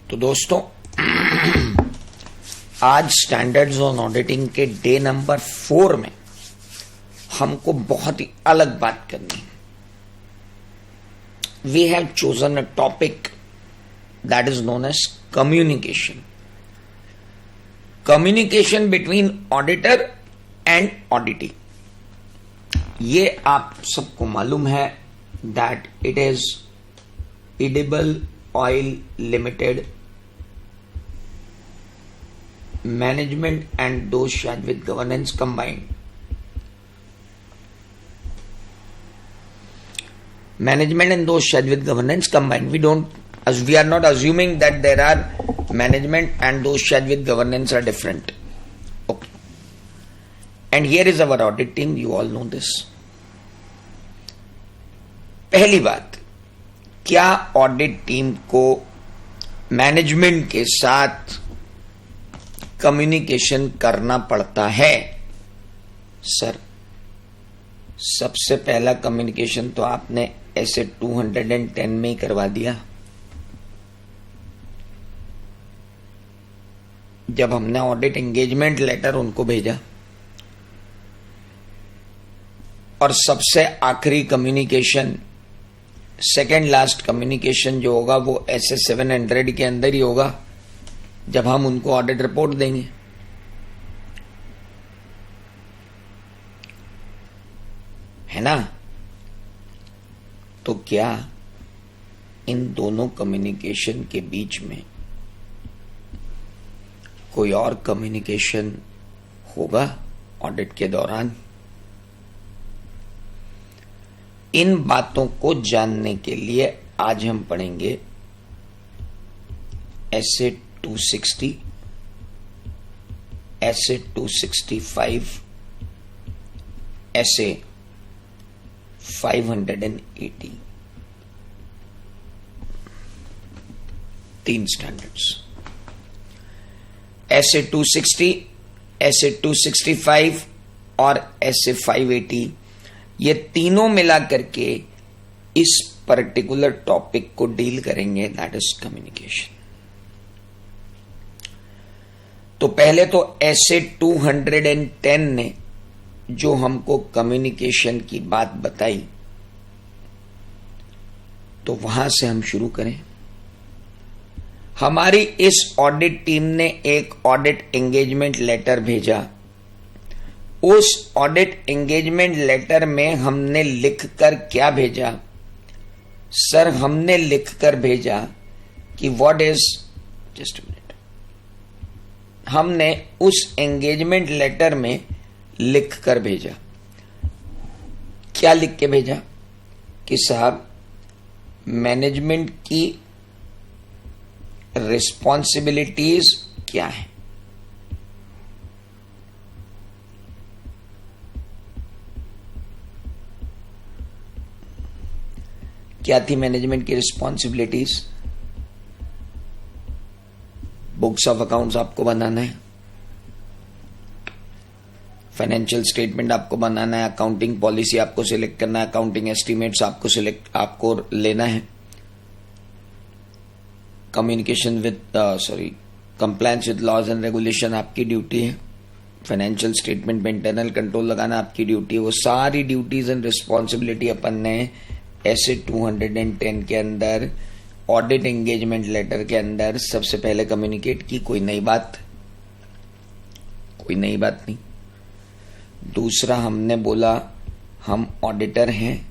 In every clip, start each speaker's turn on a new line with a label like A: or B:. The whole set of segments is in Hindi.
A: तो दोस्तों आज स्टैंडर्ड्स ऑन ऑडिटिंग के डे नंबर 4 में हमको बहुत ही अलग बात करनी है। We have chosen a topic that is known as communication. Communication between auditor and auditee. ये आप सबको मालूम है that it is edible oil limited management and those shared with governance combined. Management and those shared with governance combined. We are not assuming that there are management and those shared with governance are different. Okay. And here is our audit team. You all know this. पहली बात, क्या ऑडिट टीम को मैनेजमेंट के साथ कम्युनिकेशन करना पड़ता है? सर, सबसे पहला कम्युनिकेशन तो आपने ऐसे 210 में ही करवा दिया। जब हमने ऑडिट एंगेजमेंट लेटर उनको भेजा और सबसे आखिरी कम्युनिकेशन, सेकेंड लास्ट कम्युनिकेशन जो होगा वो ऐसे 700 के अंदर ही होगा जब हम उनको ऑडिट रिपोर्ट देंगे। है ना? तो क्या इन दोनों कम्युनिकेशन के बीच में कोई और कम्युनिकेशन होगा ऑडिट के दौरान? इन बातों को जानने के लिए आज हम पढ़ेंगे ऐसे 260, ऐसे 265, ऐसे 580, तीन स्टैंडर्ड्स। ऐसे 260, ऐसे 265 और ऐसे 580, ये तीनों मिला करके इस पर्टिकुलर टॉपिक को डील करेंगे, दैट इज कम्युनिकेशन। तो पहले तो ऐसे 210 ने जो हमको कम्युनिकेशन की बात बताई, तो वहां से हम शुरू करें। हमारी इस ऑडिट टीम ने एक ऑडिट एंगेजमेंट लेटर भेजा। उस ऑडिट एंगेजमेंट लेटर में हमने लिखकर क्या भेजा? सर, हमने लिखकर भेजा कि व्हाट इज, जस्ट हमने उस एंगेजमेंट लेटर में लिख कर भेजा। क्या लिख के भेजा? कि साहब, मैनेजमेंट की रिस्पॉन्सिबिलिटीज क्या है? क्या थी मैनेजमेंट की रिस्पॉन्सिबिलिटीज? बुक्स ऑफ अकाउंट्स आपको बनाना है, फाइनेंशियल स्टेटमेंट आपको बनाना है, अकाउंटिंग पॉलिसी आपको सिलेक्ट करना है, अकाउंटिंग एस्टीमेट्स आपको लेना है, communication with compliance with laws and regulation आपकी ड्यूटी है, फाइनेंशियल स्टेटमेंट में इंटरनल कंट्रोल लगाना आपकी ड्यूटी है। वो सारी ड्यूटीज एंड रिस्पॉन्सिबिलिटी अपन ने ऐसे 210 के अंदर ऑडिट एंगेजमेंट लेटर के अंदर सबसे पहले कम्युनिकेट की। कोई नई बात नहीं। दूसरा, हमने बोला हम ऑडिटर हैं,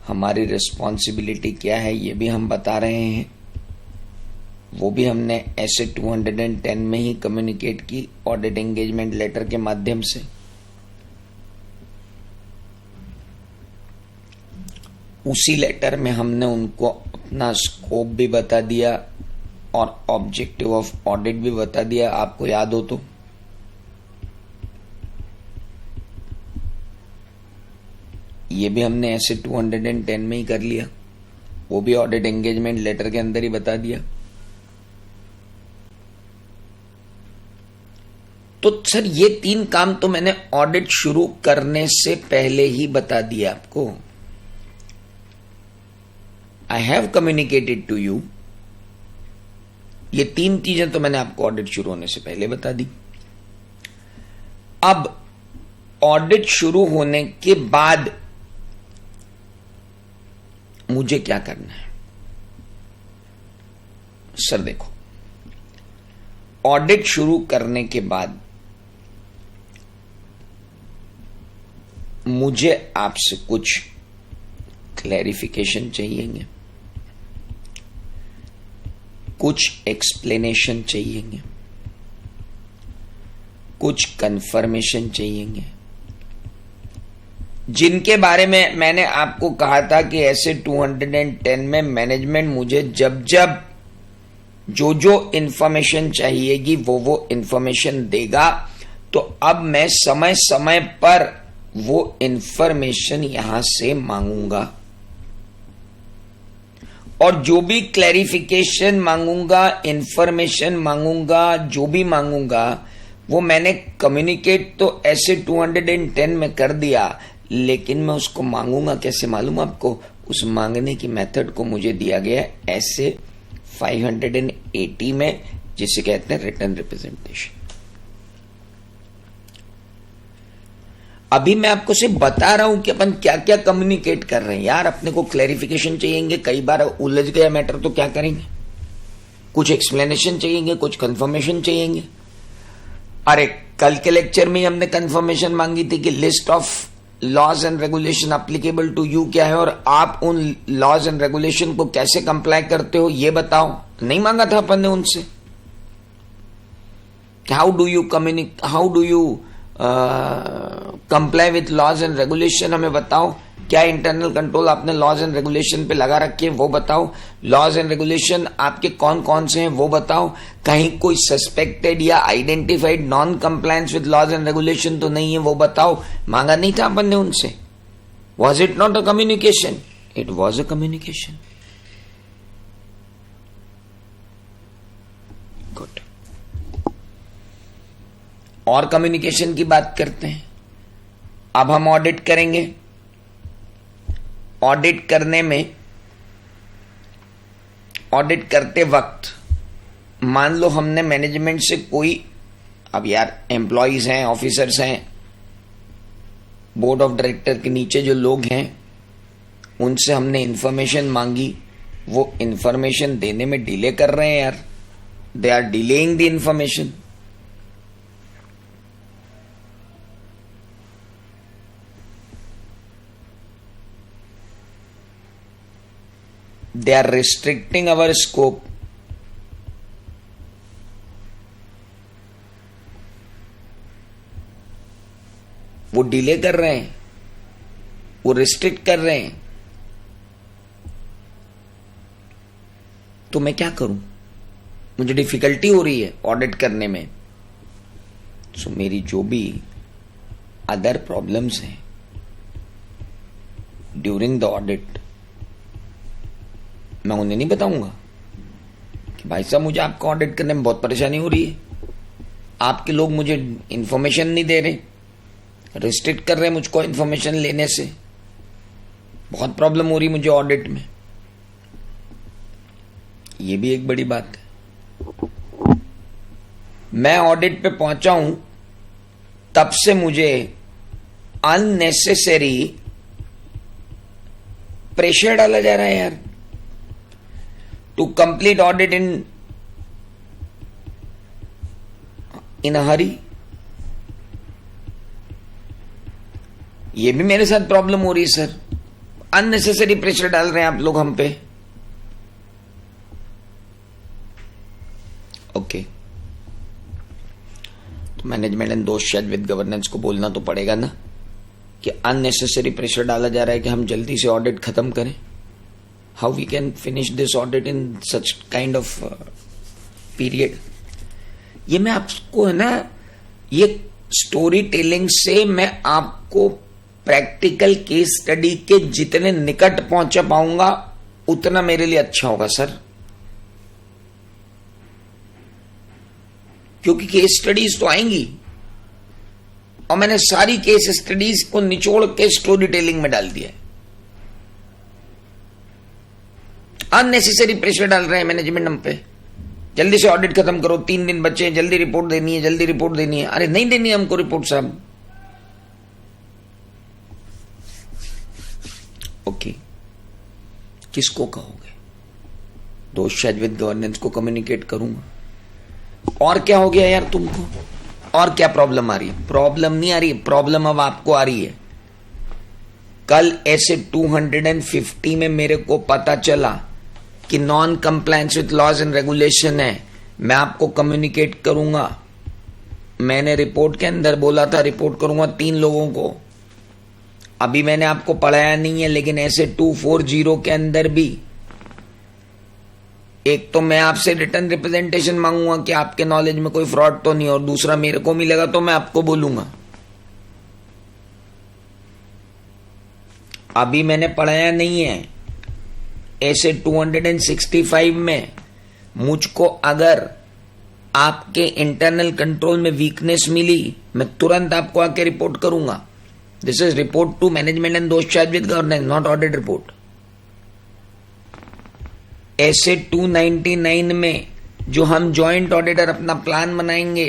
A: हमारी रिस्पॉन्सिबिलिटी क्या है ये भी हम बता रहे हैं। वो भी हमने ऐसे 210 में ही कम्युनिकेट की ऑडिट एंगेजमेंट लेटर के माध्यम से। उसी लेटर में हमने उनको अपना स्कोप भी बता दिया और ऑब्जेक्टिव ऑफ ऑडिट भी बता दिया, आपको याद हो तो। ये भी हमने ऐसे 210 में ही कर लिया, वो भी ऑडिट एंगेजमेंट लेटर के अंदर ही बता दिया। तो सर, ये तीन काम तो मैंने ऑडिट शुरू करने से पहले ही बता दिया आपको। I have communicated to you ये 3 चीजें तो मैंने आपको ऑडिट शुरू होने से पहले बता दी। अब ऑडिट शुरू होने के बाद मुझे क्या करना है? सर देखो, ऑडिट शुरू करने के बाद मुझे आपसे कुछ क्लैरिफिकेशन चाहिएंगे, कुछ एक्सप्लेनेशन चाहिएंगे, कुछ कंफर्मेशन चाहिएंगे, जिनके बारे में मैंने आपको कहा था कि ऐसे 210 में मैनेजमेंट मुझे जब जब जो इंफॉर्मेशन चाहिएगी वो इंफॉर्मेशन देगा। तो अब मैं समय समय पर वो इंफॉर्मेशन यहां से मांगूंगा, और जो भी क्लैरिफिकेशन मांगूंगा, इंफॉर्मेशन मांगूंगा, जो भी मांगूंगा वो मैंने कम्युनिकेट तो ऐसे 210 में कर दिया, लेकिन मैं उसको मांगूंगा कैसे मालूम आपको? उस मांगने की मेथड को मुझे दिया गया ऐसे 580 में, जिसे कहते हैं रिटर्न रिप्रेजेंटेशन। अभी मैं आपको सिर्फ बता रहा हूं कि अपन क्या क्या कम्युनिकेट कर रहे हैं। यार अपने को क्लैरिफिकेशन चाहिएंगे, कई बार उलझ गया मैटर तो क्या करेंगे? कुछ एक्सप्लेनेशन चाहिएंगे, कुछ कंफर्मेशन चाहिएंगे। अरे कल के लेक्चर में हमने कंफर्मेशन मांगी थी कि list of laws and regulation applicable to you क्या है, और आप उन लॉज एंड रेगुलेशन को कैसे कंप्लाई करते हो ये बताओ। नहीं मांगा था अपन ने उनसे? How do you comply with laws and regulation, हमें बताओ। क्या इंटरनल कंट्रोल आपने लॉज एंड रेगुलेशन पे लगा रखे हैं वो बताओ। लॉज एंड रेगुलेशन आपके कौन कौन से हैं वो बताओ। कहीं कोई सस्पेक्टेड या identified non compliance with laws and regulation तो नहीं है वो बताओ। मांगा नहीं था अपन ने उनसे? Was it not a communication? It was a communication. Good. और कम्युनिकेशन की बात करते हैं। अब हम ऑडिट करेंगे। ऑडिट करने में, ऑडिट करते वक्त मान लो हमने मैनेजमेंट से कोई, अब यार एम्प्लॉइज हैं, ऑफिसर्स हैं, बोर्ड ऑफ डायरेक्टर के नीचे जो लोग हैं उनसे हमने इंफॉर्मेशन मांगी, वो इंफॉर्मेशन देने में डिले कर रहे हैं यार। They are delaying the information. They are restricting our scope. वो डिले कर रहे हैं, वो रिस्ट्रिक्ट कर रहे हैं, तो मैं क्या करूं? मुझे डिफिकल्टी हो रही है ऑडिट करने में। सो मेरी जो भी अदर प्रॉब्लम्स हैं ड्यूरिंग द ऑडिट, मैं उन्हें नहीं बताऊंगा कि भाई साहब मुझे आपका ऑडिट करने में बहुत परेशानी हो रही है, आपके लोग मुझे इंफॉर्मेशन नहीं दे रहे, रिस्ट्रिक्ट कर रहे हैं मुझको इंफॉर्मेशन लेने से, बहुत प्रॉब्लम हो रही मुझे ऑडिट में। ये भी एक बड़ी बात है। मैं ऑडिट पे पहुंचा हूं तब से मुझे अननेसेसरी प्रेशर डाला जा रहा है यार, to complete audit in a hurry। ये भी मेरे साथ प्रॉब्लम हो रही है सर। अननेसेसरी प्रेशर डाल रहे हैं आप लोग हम पे। ओके, तो मैनेजमेंट एंड दोस्त शायद विद गवर्नेंस को बोलना तो पड़ेगा ना कि अननेसेसरी प्रेशर डाला जा रहा है कि हम जल्दी से ऑडिट खत्म करें। How we can finish this audit in such kind of period। ये मैं आपको है ना, ये स्टोरी टेलिंग से मैं आपको प्रैक्टिकल केस स्टडी के जितने निकट पहुंचा पाऊंगा उतना मेरे लिए अच्छा होगा सर, क्योंकि केस स्टडीज तो आएंगी और मैंने सारी केस स्टडीज को निचोड़ के स्टोरी टेलिंग में डाल दिया। अननेसेसरी प्रेशर डाल रहे हैं मैनेजमेंट हम पे। जल्दी से ऑडिट खत्म करो, 3 दिन बचे हैं, जल्दी रिपोर्ट देनी है, जल्दी रिपोर्ट देनी है। अरे नहीं देनी है हमको रिपोर्ट साहब। ओके, किसको कहोगे? दोष शायद विद गवर्नेंस को कम्युनिकेट करूंगा। और क्या हो गया यार तुमको? और क्या प्रॉब्लम आ रही है? प्रॉब्लम नहीं आ रही, प्रॉब्लम अब आपको आ रही है। कल ऐसे 250 में मेरे को पता चला कि non compliance with laws and regulation है, मैं आपको कम्युनिकेट करूंगा। मैंने रिपोर्ट के अंदर बोला था रिपोर्ट करूंगा 3 लोगों को। अभी मैंने आपको पढ़ाया नहीं है, लेकिन ऐसे 240 के अंदर भी एक तो मैं आपसे रिटर्न रिप्रेजेंटेशन मांगूंगा कि आपके नॉलेज में कोई फ्रॉड तो नहीं, और दूसरा मेरे को मिलेगा तो मैं आपको बोलूंगा। अभी मैंने पढ़ाया नहीं है। ऐसे 265 में मुझको अगर आपके इंटरनल कंट्रोल में वीकनेस मिली, मैं तुरंत आपको आके रिपोर्ट करूंगा। This is report to management and those charged with governance, not audit report. ऐसे 299 में जो हम जॉइंट ऑडिटर अपना प्लान बनाएंगे,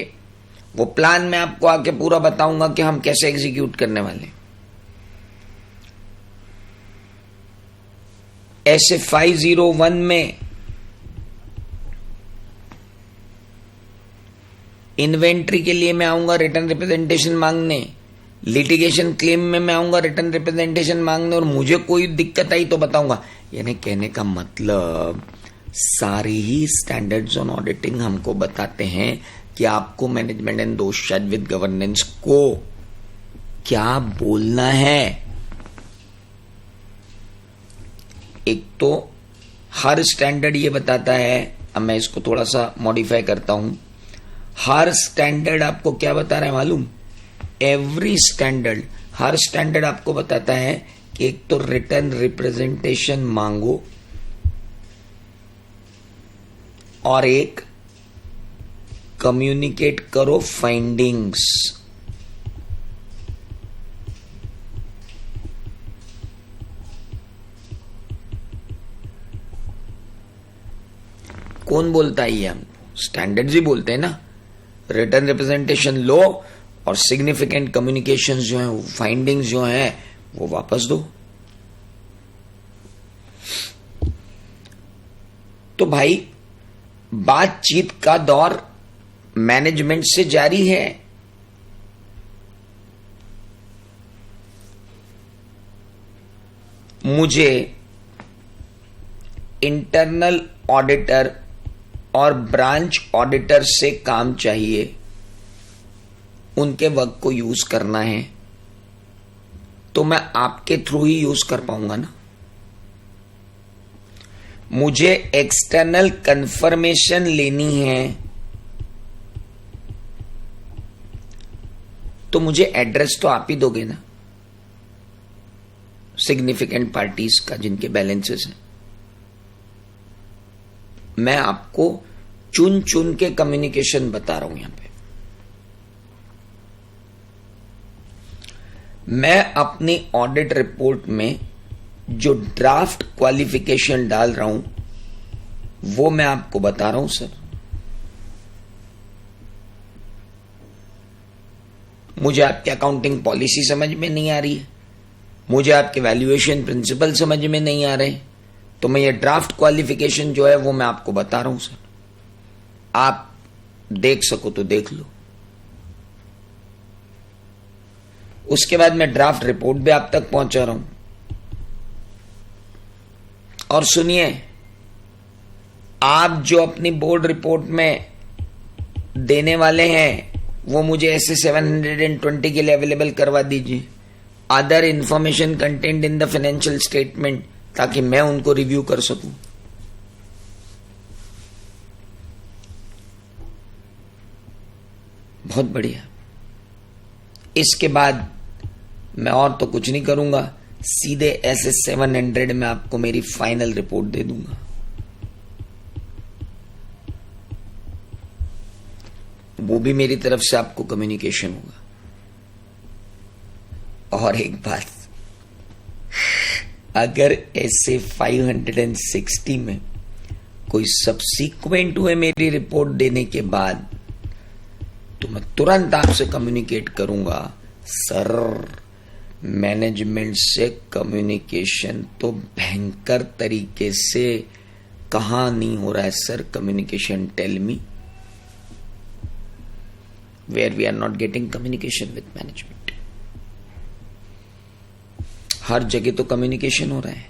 A: वो प्लान मैं आपको आके पूरा बताऊंगा कि हम कैसे एग्जीक्यूट करने वाले। ऐसे 501 में इन्वेंट्री के लिए मैं आऊंगा रिटर्न रिप्रेजेंटेशन मांगने, लिटिगेशन क्लेम में मैं आऊंगा रिटर्न रिप्रेजेंटेशन मांगने, और मुझे कोई दिक्कत आई तो बताऊंगा। यानी कहने का मतलब सारे ही स्टैंडर्ड्स ऑन ऑडिटिंग हमको बताते हैं कि आपको management and those charged with governance को क्या बोलना है। एक तो हर स्टैंडर्ड ये बताता है, अब मैं इसको थोड़ा सा मॉडिफाई करता हूं। हर स्टैंडर्ड आपको क्या बता रहा है मालूम? एवरी स्टैंडर्ड, हर स्टैंडर्ड आपको बताता है कि एक तो रिटर्न रिप्रेजेंटेशन मांगो और एक कम्युनिकेट करो फाइंडिंग्स। कौन बोलता है ये? हम स्टैंडर्ड्स ही बोलते हैं ना। रिटर्न रिप्रेजेंटेशन लो और सिग्निफिकेंट कम्युनिकेशंस जो है, फाइंडिंग्स जो है, वो वापस दो। तो भाई बातचीत का दौर मैनेजमेंट से जारी है। मुझे इंटरनल ऑडिटर और ब्रांच ऑडिटर से काम चाहिए, उनके वर्क को यूज करना है, तो मैं आपके थ्रू ही यूज कर पाऊंगा ना। मुझे एक्सटर्नल कंफर्मेशन लेनी है, तो मुझे एड्रेस तो आप ही दोगे ना सिग्निफिकेंट पार्टीज का जिनके बैलेंसेस हैं। मैं आपको चुन चुन के कम्युनिकेशन बता रहा हूं यहां पे। मैं अपनी ऑडिट रिपोर्ट में जो ड्राफ्ट क्वालिफिकेशन डाल रहा हूं वो मैं आपको बता रहा हूं सर। मुझे आपकी अकाउंटिंग पॉलिसी समझ में नहीं आ रही है, मुझे आपके वैल्यूएशन प्रिंसिपल समझ में नहीं आ रहे, तो मैं ये ड्राफ्ट क्वालिफिकेशन जो है वो मैं आपको बता रहा हूं सर। आप देख सको तो देख लो। उसके बाद मैं ड्राफ्ट रिपोर्ट भी आप तक पहुंचा रहा हूं। और सुनिए, आप जो अपनी बोर्ड रिपोर्ट में देने वाले हैं वो मुझे ऐसे 720 के लिए अवेलेबल करवा दीजिए। Other information content in the financial statement, ताकि मैं उनको रिव्यू कर सकूं। बहुत बढ़िया। इसके बाद मैं और तो कुछ नहीं करूंगा, सीधे ऐसे 700 में आपको मेरी फाइनल रिपोर्ट दे दूंगा। वो भी मेरी तरफ से आपको कम्युनिकेशन होगा। और एक बात, अगर ऐसे 560 में कोई सबसीक्वेंट हुए मेरी रिपोर्ट देने के बाद, तो मैं तुरंत आपसे कम्युनिकेट करूंगा, सर मैनेजमेंट से कम्युनिकेशन तो भयंकर तरीके से कहां नहीं हो रहा है sir, communication tell me where we are not getting communication with management. हर जगह तो कम्युनिकेशन हो रहा है।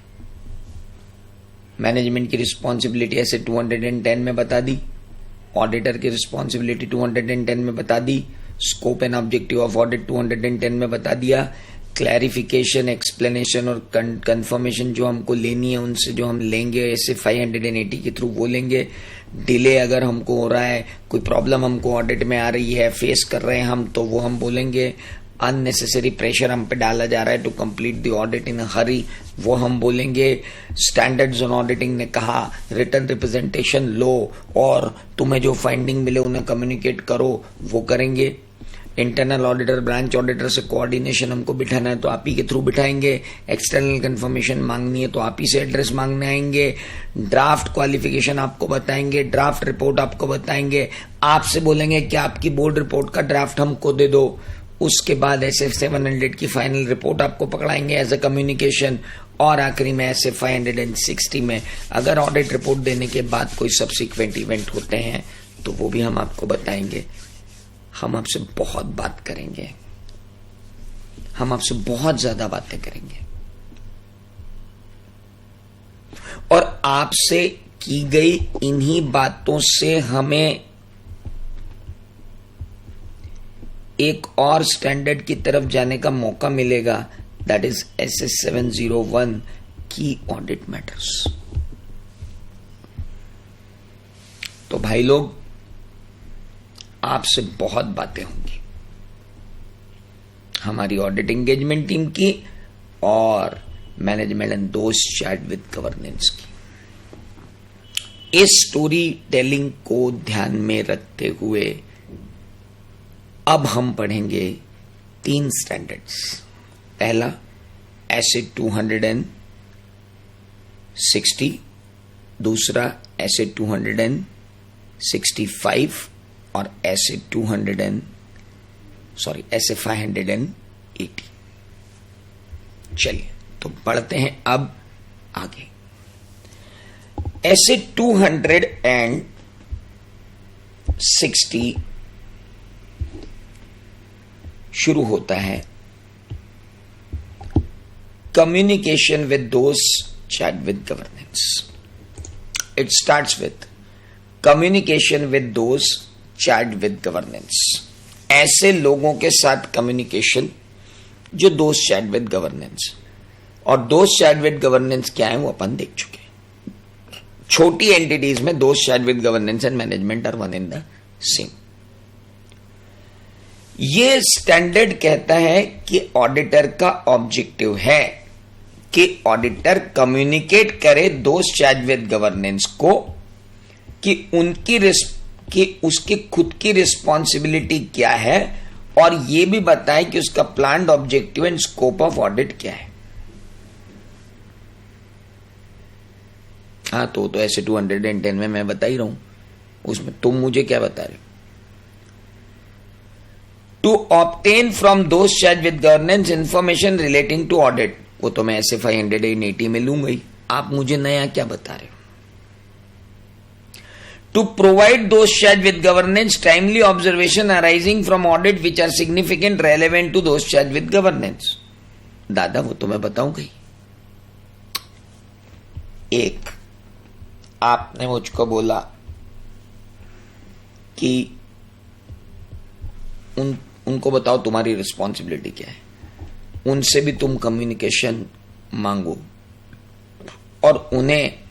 A: मैनेजमेंट की रिस्पॉन्सिबिलिटी ऐसे 210 में बता दी, ऑडिटर की रिस्पॉन्सिबिलिटी 210 में बता दी, scope and objective of audit 210 में बता दिया, क्लैरिफिकेशन, एक्सप्लेनेशन और कंफर्मेशन जो हमको लेनी है उनसे जो हम लेंगे ऐसे 580 के थ्रू वो लेंगे। डिले अगर हमको हो रहा है, कोई प्रॉब्लम हमको ऑडिट में आ रही है, फेस कर रहे हैं हम, तो वो हम बोलेंगे। अननेसेसरी प्रेशर हम पे डाला जा रहा है to complete the audit in hurry, वो हम बोलेंगे। स्टैंडर्ड्स ऑन ऑडिटिंग ने कहा रिटर्न रिप्रेजेंटेशन लो और तुम्हें जो फाइंडिंग मिले उन्हें कम्युनिकेट करो, वो करेंगे। इंटरनल ऑडिटर ब्रांच ऑडिटर से कोऑर्डिनेशन हमको बिठाना है तो आप ही के थ्रू बिठाएंगे। एक्सटर्नल कंफर्मेशन मांगनी है तो आप ही से एड्रेस मांगने आएंगे। ड्राफ्ट क्वालिफिकेशन आपको बताएंगे, ड्राफ्ट रिपोर्ट आपको बताएंगे, आपसे बोलेंगे कि आपकी बोर्ड रिपोर्ट का ड्राफ्ट हमको दे दो। उसके बाद SF 700 की फाइनल रिपोर्ट आपको पकड़ाएंगे एज ए कम्युनिकेशन। और आखिरी में SF 560 में अगर ऑडिट रिपोर्ट देने के बाद कोई सब्सिक्वेंट इवेंट होते हैं तो वो भी हम आपको बताएंगे। हम आपसे बहुत बात करेंगे, हम आपसे बहुत ज्यादा बातें करेंगे और आपसे की गई इन्हीं बातों से हमें एक और स्टैंडर्ड की तरफ जाने का मौका मिलेगा, दैट इज SS 701 की ऑडिट मैटर्स। तो भाई लोग, आपसे बहुत बातें होंगी हमारी ऑडिट एंगेजमेंट टीम की और मैनेजमेंट एंड दोस्त चैट विद गवर्नेंस की। इस स्टोरी टेलिंग को ध्यान में रखते हुए अब हम पढ़ेंगे 3 स्टैंडर्ड्स। पहला एसिड 260, दूसरा एसिड 265 और ऐसे 580। चलिए तो पढ़ते हैं अब आगे। ऐसे 260 शुरू होता है कम्युनिकेशन विद दोस्त charged with governance. It starts with communication with दोस्त चैट विद गवर्नेंस। ऐसे लोगों के साथ कम्युनिकेशन जो दोस्त चैट विद गवर्नेंस। और दोस्त चैट विद गवर्नेंस क्या है वो अपन देख चुके हैं। छोटी एंटिटीज में those charged with governance and management are one in the same. ये स्टैंडर्ड कहता है कि ऑडिटर का ऑब्जेक्टिव है कि ऑडिटर कम्युनिकेट करे दोस्त चैट विद गवर्नेंस को कि कि उसकी खुद की रिस्पॉन्सिबिलिटी क्या है और ये भी बताए कि उसका planned objective and scope of audit क्या है। हाँ तो ऐसे 210 में मैं बता ही रहा हूं, उसमें तुम मुझे क्या बता रहे हो। To obtain from those charged with governance information relating to audit, वो तो मैं ऐसे 580 में लूंगा ही, आप मुझे नया क्या बता रहे हो। To provide those chat with governance timely observation arising from audit which are significant relevant to those chat with governance। दादा वो तो मैं बताऊंगा ही। एक, आपने मुझको बोला कि उनको बताओ तुम्हारी रिस्पॉन्सिबिलिटी क्या है, उनसे भी तुम कम्युनिकेशन मांगो और उन्हें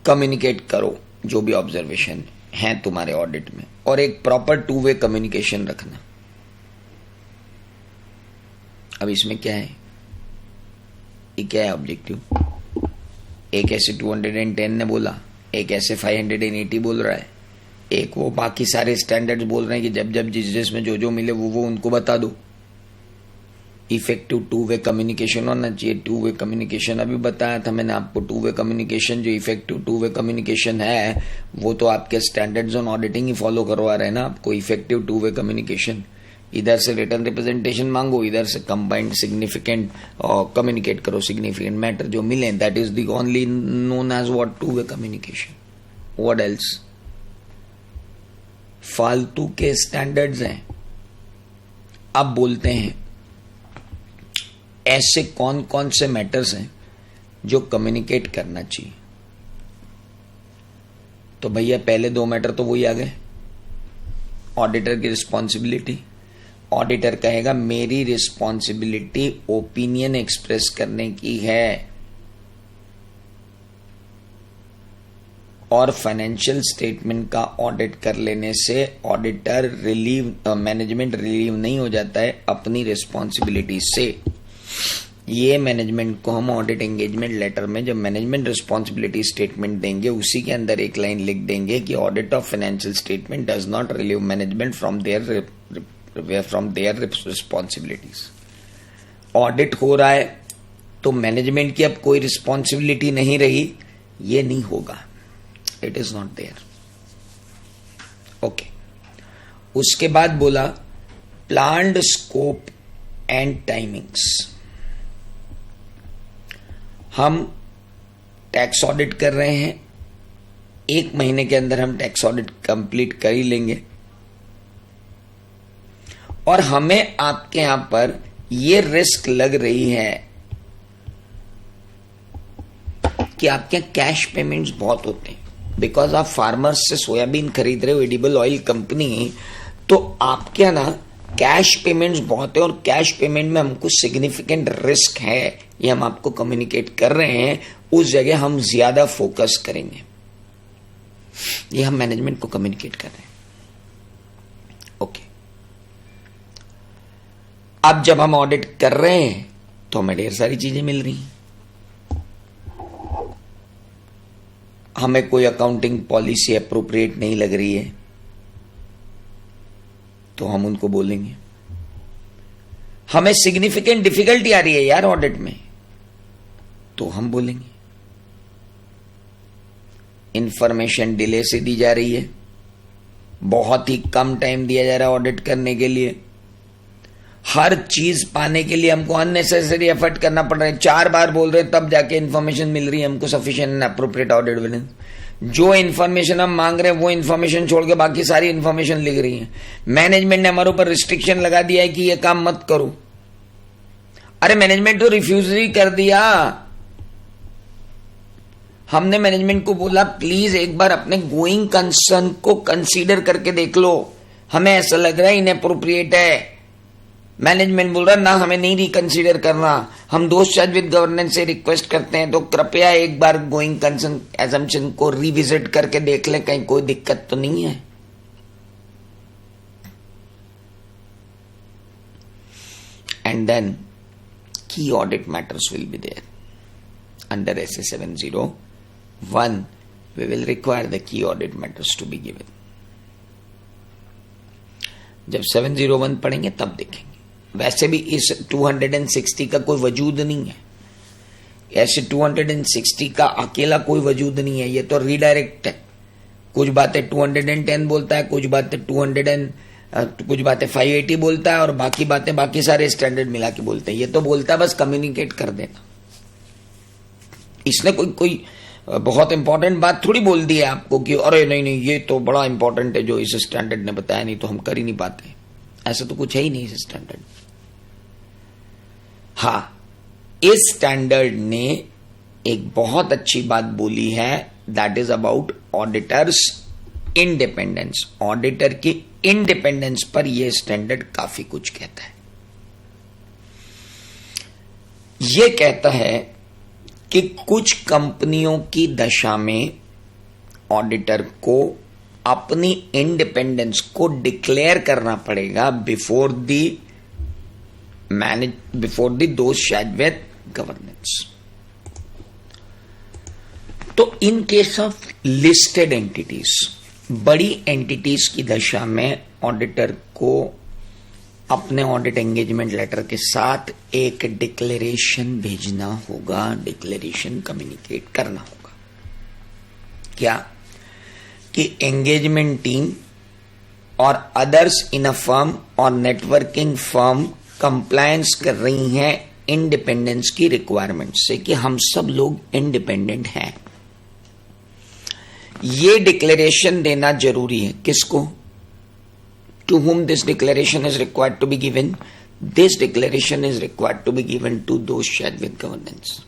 A: कम्युनिकेट करो जो भी ऑब्जर्वेशन है तुम्हारे ऑडिट में, और एक प्रॉपर 2 वे कम्युनिकेशन रखना। अब इसमें क्या है, ये क्या है ऑब्जेक्टिव। एक ऐसे 210 ने बोला, एक ऐसे 580 बोल रहा है, एक वो बाकी सारे स्टैंडर्ड्स बोल रहे हैं कि जब जब जिस में जो जो मिले वो उनको बता दो। इफेक्टिव टू वे कम्युनिकेशन होना चाहिए। टू वे कम्युनिकेशन अभी बताया था मैंने आपको। टू वे कम्युनिकेशन जो इफेक्टिव टू वे कम्युनिकेशन है वो तो आपके standards on auditing he follow करवा रहे हैं ना आपको। इफेक्टिव टू वे कम्युनिकेशन, इधर से रिटर्न रिप्रेजेंटेशन मांगो, इधर से कंबाइंड सिग्निफिकेंट कम्युनिकेट करो, सिग्निफिकेंट मैटर जो मिले, that is the only known as what two way communication. What else? फालतू के स्टैंडर्ड्स हैं। अब बोलते हैं ऐसे कौन कौन से मैटर्स हैं जो कम्युनिकेट करना चाहिए। तो भैया पहले दो मैटर तो वही आ गए। ऑडिटर की रिस्पॉन्सिबिलिटी, ऑडिटर कहेगा मेरी रिस्पॉन्सिबिलिटी ओपिनियन एक्सप्रेस करने की है, और फाइनेंशियल स्टेटमेंट का ऑडिट कर लेने से ऑडिटर मैनेजमेंट रिलीव नहीं हो जाता है अपनी रिस्पॉन्सिबिलिटी से। ये मैनेजमेंट को हम ऑडिट एंगेजमेंट लेटर में जब मैनेजमेंट रिस्पॉन्सिबिलिटी स्टेटमेंट देंगे उसी के अंदर एक लाइन लिख देंगे कि audit of financial statement does not relieve management from there responsibilities. Audit हो रहा है तो मैनेजमेंट की अब कोई रिस्पॉन्सिबिलिटी नहीं रही, ये नहीं होगा। It is not there. Okay, उसके बाद बोला प्लान्ड स्कोप एंड टाइमिंग्स। हम टैक्स ऑडिट कर रहे हैं, 1 महीने के अंदर हम टैक्स ऑडिट कंप्लीट कर ही लेंगे, और हमें आपके यहां पर यह रिस्क लग रही है कि आपके कैश पेमेंट्स बहुत होते हैं। बिकॉज आप फार्मर्स से सोयाबीन खरीद रहे हो, एडिबल ऑयल कंपनी, तो आपके यहां ना कैश पेमेंट्स बहुत है, और कैश पेमेंट में हमको सिग्निफिकेंट रिस्क है, ये हम आपको कम्युनिकेट कर रहे हैं। उस जगह हम ज्यादा फोकस करेंगे, ये हम मैनेजमेंट को कम्युनिकेट कर रहे हैं। ओके, अब जब हम ऑडिट कर रहे हैं तो हमें ढेर सारी चीजें मिल रही हैं। हमें कोई अकाउंटिंग पॉलिसी अप्रोप्रिएट नहीं लग रही है तो हम उनको बोलेंगे। हमें सिग्निफिकेंट डिफिकल्टी आ रही है यार ऑडिट में, तो हम बोलेंगे। इंफॉर्मेशन डिले से दी जा रही है, बहुत ही कम टाइम दिया जा रहा है ऑडिट करने के लिए, हर चीज पाने के लिए हमको अननेसेसरी एफर्ट करना पड़ रहा है, 4 बार बोल रहे हैं तब जाके इंफॉर्मेशन मिल रही है हमको sufficient and appropriate audit evidence. जो इन्फॉर्मेशन हम मांग रहे हैं वो इन्फॉर्मेशन छोड़ के बाकी सारी इन्फॉर्मेशन लिख रही है। मैनेजमेंट ने हमारे ऊपर रिस्ट्रिक्शन लगा दिया है कि ये काम मत करो। अरे मैनेजमेंट तो रिफ्यूज ही कर दिया। हमने मैनेजमेंट को बोला प्लीज एक बार अपने गोइंग कंसर्न को कंसीडर करके देख लो, हमें ऐसा लग रहा है इनएप्रोप्रिएट है। मैनेजमेंट बोल रहा ना हमें नहीं रिकंसीडर करना, हम दोस्त विद गवर्नेंस से रिक्वेस्ट करते हैं तो कृपया एक बार गोइंग कंसर्न एजम्पशन को रिविजिट करके देख लें, कहीं कोई दिक्कत तो नहीं है। And then key audit matters will be there under SA 701 we will require the key audit matters to be given. जब 701 पढ़ेंगे तब देखेंगे। वैसे भी इस 260 का कोई वजूद नहीं है, ऐसे 260 का अकेला कोई वजूद नहीं है, ये तो रीडायरेक्ट है। कुछ बातें 210 बोलता है, कुछ बातें 580 बोलता है, और बाकी बातें बाकी सारे स्टैंडर्ड मिला के बोलते हैं। ये तो बोलता है बस कम्युनिकेट कर देना। इसने कोई बहुत इंपॉर्टेंट बात थोड़ी बोल दी है आपको कि अरे नहीं ये तो बड़ा इंपॉर्टेंट है जो इस स्टैंडर्ड ने बताया, नहीं तो हम कर ही नहीं पाते। ऐसा तो कुछ है ही नहीं इस स्टैंडर्ड। हाँ, इस स्टैंडर्ड ने एक बहुत अच्छी बात बोली है, that is about auditors independence. Auditor की इंडिपेंडेंस पर यह स्टैंडर्ड काफी कुछ कहता है। यह कहता है कि कुछ कंपनियों की दशा में ऑडिटर को अपनी इंडिपेंडेंस को डिक्लेयर करना पड़ेगा बिफोर द दोस्त शायद गवर्नेंस। तो in case of listed entities, बड़ी एंटिटीज की दशा में ऑडिटर को अपने ऑडिट एंगेजमेंट लेटर के साथ एक डिक्लेरेशन भेजना होगा, डिक्लेरेशन कम्युनिकेट करना होगा। क्या कि एंगेजमेंट टीम और अदर्स इन अ फर्म और नेटवर्किंग फर्म कंप्लायंस कर रही हैं इंडिपेंडेंस की रिक्वायरमेंट से, कि हम सब लोग इंडिपेंडेंट हैं। ये डिक्लेरेशन देना जरूरी है। किसको? To whom this declaration is required to be given? This declaration is required to be given to those shared with governance.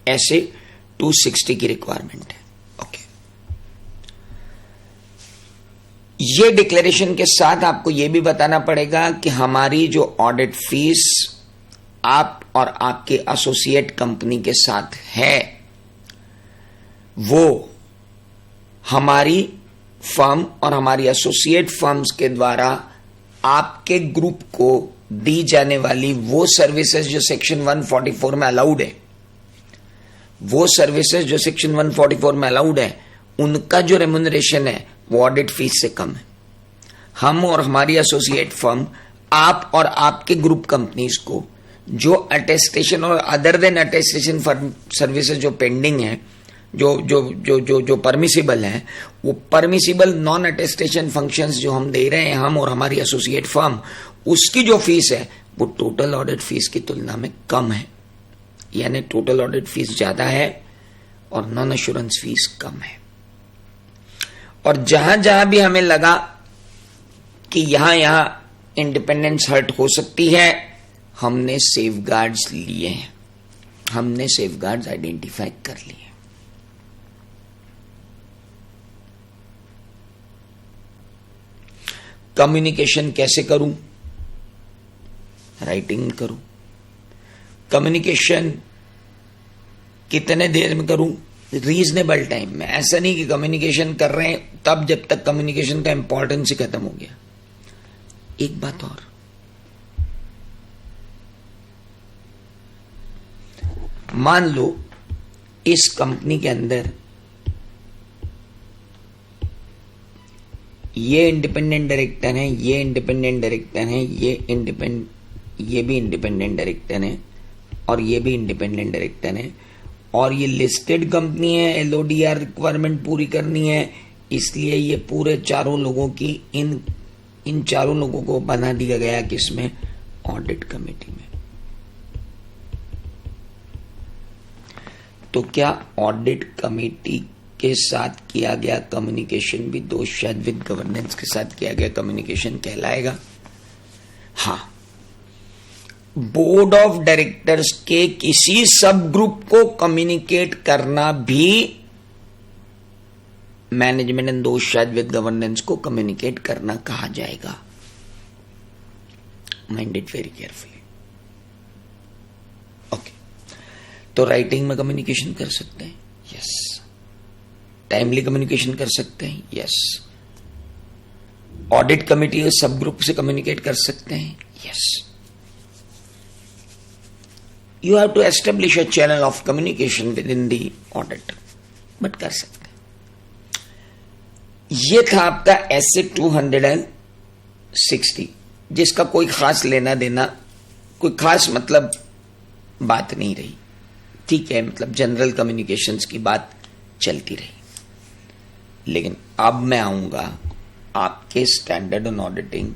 A: ऐसे 260 की रिक्वायरमेंट है। ओके, ये डिक्लेरेशन के साथ आपको यह भी बताना पड़ेगा कि हमारी जो ऑडिट फीस आप और आपके एसोसिएट कंपनी के साथ है, वो हमारी फर्म और हमारी एसोसिएट फर्म्स के द्वारा आपके ग्रुप को दी जाने वाली वो सर्विसेज जो सेक्शन 144 में अलाउड है, वो सर्विसेज जो सेक्शन 144 में अलाउड है, उनका जो रेम्यूनरेशन है वो ऑडिट फीस से कम है। हम और हमारी एसोसिएट फर्म आप और आपके ग्रुप कंपनीज को जो अटेस्टेशन और अदर देन अटेस्टेशन सर्विसेज जो पेंडिंग है, जो जो जो जो जो परमिसिबल है, वो परमिसिबल नॉन अटेस्टेशन फंक्शंस जो हम दे रहे हैं, हम और हमारी एसोसिएट फर्म, उसकी जो फीस है वो टोटल ऑडिट फीस की तुलना में कम है। यानी टोटल ऑडिट फीस ज्यादा है और नॉन एश्योरेंस फीस कम है। और जहां जहां भी हमें लगा कि यहां इंडिपेंडेंस हर्ट हो सकती है, हमने सेफगार्ड्स लिए हैं, हमने सेफगार्ड्स आइडेंटिफाई कर लिए। कम्युनिकेशन कैसे करूं? राइटिंग करूं। कम्युनिकेशन कितने देर में करूं? रीजनेबल टाइम में। ऐसा नहीं कि कम्युनिकेशन कर रहे हैं तब जब तक कम्युनिकेशन का इंपॉर्टेंस ही खत्म हो गया। एक बात और, मान लो इस कंपनी के अंदर ये इंडिपेंडेंट डायरेक्टर हैं, ये इंडिपेंडेंट डायरेक्टर हैं, ये भी इंडिपेंडेंट डायरेक्टर हैं और ये भी इंडिपेंडेंट डायरेक्टर हैं, और ये लिस्टेड कंपनी है, एलओडीआर रिक्वायरमेंट पूरी करनी है, इसलिए ये पूरे चारों लोगों की इन चारों लोगों को बना दिया गया किसमें? ऑडिट कमेटी में। तो क्या ऑडिट कमेटी के साथ किया गया कम्युनिकेशन भी दोस्त शायद विद गवर्नेंस के साथ किया गया कम्युनिकेशन कहलाएगा? हाँ, बोर्ड ऑफ डायरेक्टर्स के किसी सब ग्रुप को कम्युनिकेट करना भी मैनेजमेंट एंड दोस्त शायद विद गवर्नेंस को कम्युनिकेट करना कहा जाएगा। Mind it very carefully. Okay, तो राइटिंग में कम्युनिकेशन कर सकते हैं? यस। टाइमली कम्युनिकेशन कर सकते हैं? Yes. Audit committee sub group से कम्युनिकेट कर सकते हैं? Yes. You have to establish a channel of communication within the audit, but कर सकते हैं। ये था आपका एसे 260, जिसका कोई खास लेना देना, कोई खास मतलब बात नहीं रही। ठीक है, मतलब जनरल कम्युनिकेशंस की बात चलती रही। लेकिन अब मैं आऊंगा आपके स्टैंडर्ड ऑन ऑडिटिंग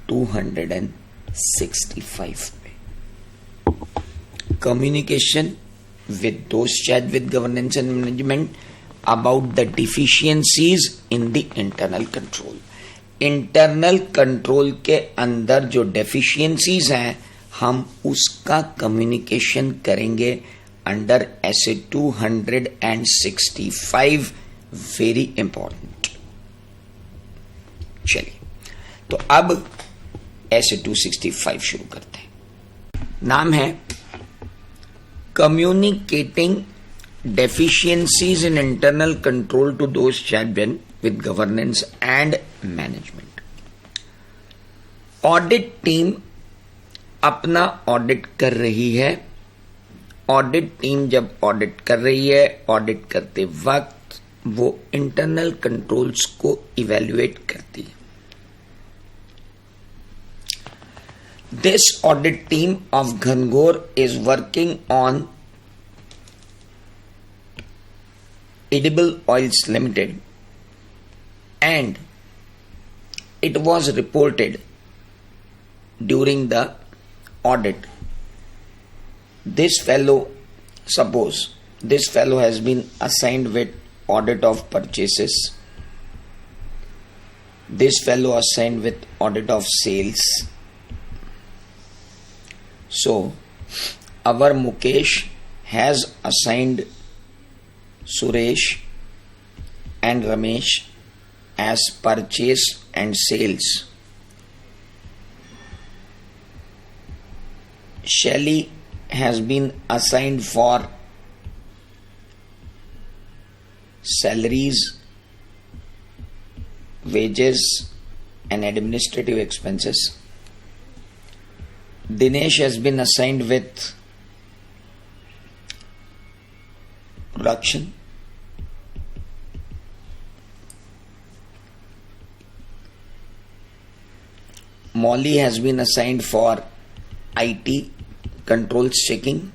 A: 265 पे। कम्युनिकेशन विद दोस्त शायद with governance and management about the deficiencies in the internal control. Internal control के अंदर जो डेफिशिएंसीज हैं, हम उसका कम्युनिकेशन करेंगे अंडर एसे 265। Very important. चलिए, तो अब एसे 265 शुरू करते हैं। नाम है communicating deficiencies in internal control to those champion with governance and management. Audit team अपना ऑडिट कर रही है। ऑडिट टीम जब ऑडिट कर रही है, ऑडिट करते वक्त वो इंटरनल कंट्रोल्स को इवैल्यूएट करती है। This audit team of Ghangor is working on Edible Oils Limited, and it was reported during the audit. Suppose this fellow has been assigned with audit of purchases, this fellow assigned with audit of sales. So our Mukesh has assigned Suresh and Ramesh as purchase and sales. Shelly has been assigned for salaries, wages and administrative expenses. Dinesh has been assigned with production. Molly has been assigned for IT controls checking.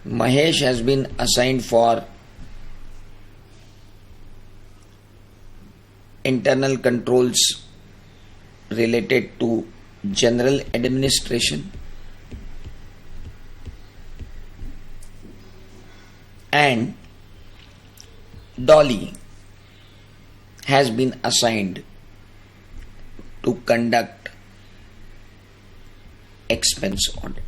A: Mahesh has been assigned for internal controls related to general administration. And Dolly has been assigned to conduct expense audit.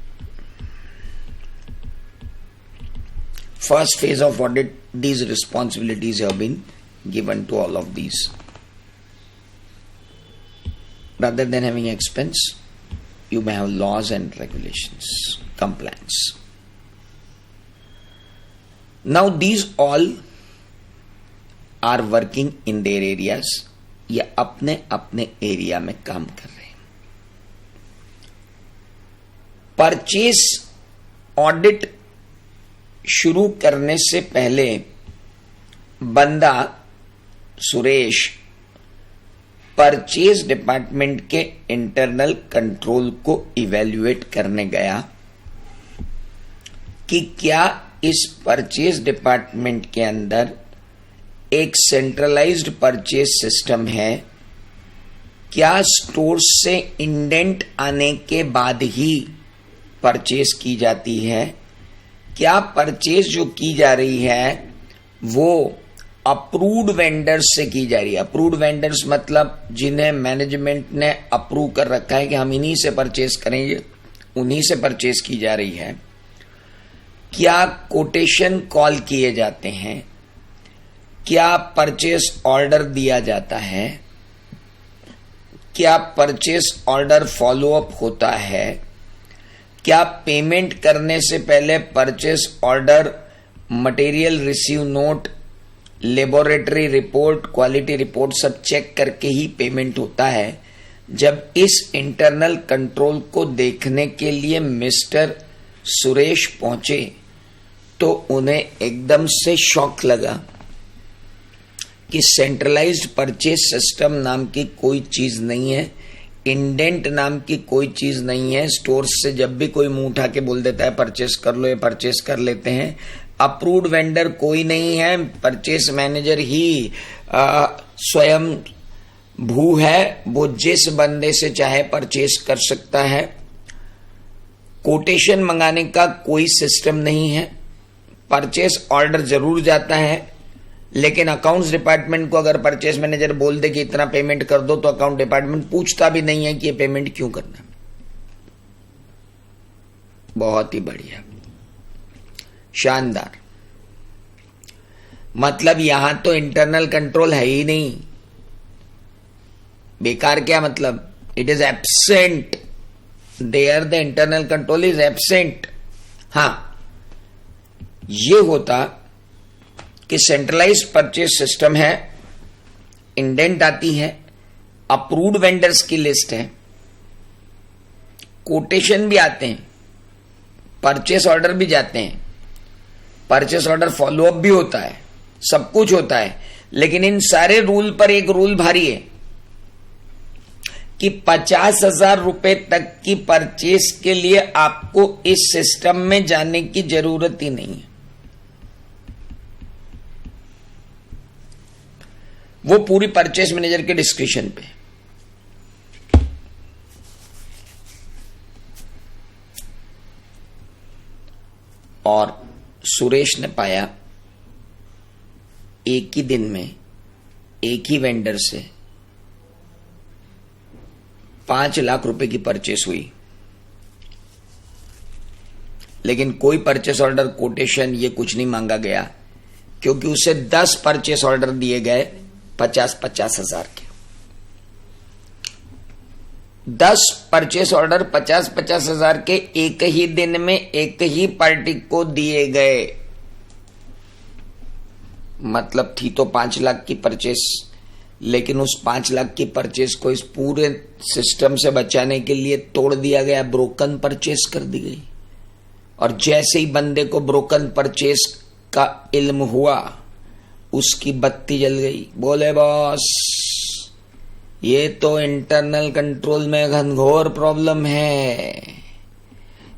A: First phase of audit, these responsibilities have been given to all of these. Rather than having expense, you may have laws and regulations, compliance. Now these all are working in their areas. ये अपने अपने एरिया में काम कर रहे हैं. परचेस ऑडिट शुरू करने से पहले बंदा सुरेश परचेज डिपार्टमेंट के इंटरनल कंट्रोल को इवैल्यूएट करने गया कि क्या इस परचेज डिपार्टमेंट के अंदर एक सेंट्रलाइज्ड परचेज सिस्टम है, क्या स्टोर से इंडेंट आने के बाद ही परचेज की जाती है, क्या परचेज जो की जा रही है वो अप्रूव्ड वेंडर्स से की जा रही है. अप्रूव्ड वेंडर्स मतलब जिन्हें मैनेजमेंट ने अप्रूव कर रखा है कि हम इन्हीं से परचेज करेंगे, उन्हीं से परचेज की जा रही है. क्या कोटेशन कॉल किए जाते हैं, क्या परचेज ऑर्डर दिया जाता है, क्या परचेज ऑर्डर फॉलोअप होता है, क्या पेमेंट करने से पहले purchase order, material receive note, laboratory report, quality report सब चेक करके ही पेमेंट होता है. जब इस इंटरनल कंट्रोल को देखने के लिए मिस्टर सुरेश पहुंचे तो उन्हें एकदम से शॉक लगा कि सेंट्रलाइज्ड परचेज सिस्टम नाम की कोई चीज नहीं है, इंडेंट नाम की कोई चीज नहीं है. स्टोर से जब भी कोई मुंह उठा के बोल देता है परचेस कर लो, ये परचेस कर लेते हैं. अप्रूव्ड वेंडर कोई नहीं है, परचेस मैनेजर ही स्वयं भू है, वो जिस बंदे से चाहे परचेस कर सकता है. कोटेशन मंगाने का कोई सिस्टम नहीं है. परचेस ऑर्डर जरूर जाता है, लेकिन अकाउंट्स डिपार्टमेंट को अगर परचेस मैनेजर बोल दे कि इतना पेमेंट कर दो तो अकाउंट डिपार्टमेंट पूछता भी नहीं है कि ये पेमेंट क्यों करना. बहुत ही बढ़िया, शानदार. मतलब यहां तो इंटरनल कंट्रोल है ही नहीं. बेकार क्या मतलब? It is absent. There the internal control is absent. हां, ये होता कि सेंट्रलाइज्ड परचेज सिस्टम है, इंडेंट आती है, अप्रूव्ड वेंडर्स की लिस्ट है, कोटेशन भी आते हैं, परचेस ऑर्डर भी जाते हैं, परचेस ऑर्डर फॉलोअप भी होता है, सब कुछ होता है. लेकिन इन सारे रूल पर एक रूल भारी है कि 50,000 रुपए तक की परचेस के लिए आपको इस सिस्टम में जाने की जरूरत ही नहीं है। वो पूरी परचेस मैनेजर के डिस्क्रिप्शन पे। और सुरेश ने पाया एक ही दिन में एक ही वेंडर से 5 लाख रुपए की परचेस हुई, लेकिन कोई परचेस ऑर्डर, कोटेशन ये कुछ नहीं मांगा गया, क्योंकि उसे 10 परचेस ऑर्डर दिए गए 50-50 हजार के। 10 परचेस ऑर्डर 50-50 हजार के एक ही दिन में एक ही पार्टी को दिए गए। मतलब थी तो 5 लाख की परचेस, लेकिन उस 5 लाख की परचेस को इस पूरे सिस्टम से बचाने के लिए तोड़ दिया गया, ब्रोकन परचेस कर दी गई। और जैसे ही बंदे को ब्रोकन परचेस का इल्म हुआ, उसकी बत्ती जल गई। बोले बॉस, ये तो इंटरनल कंट्रोल में घनघोर प्रॉब्लम है।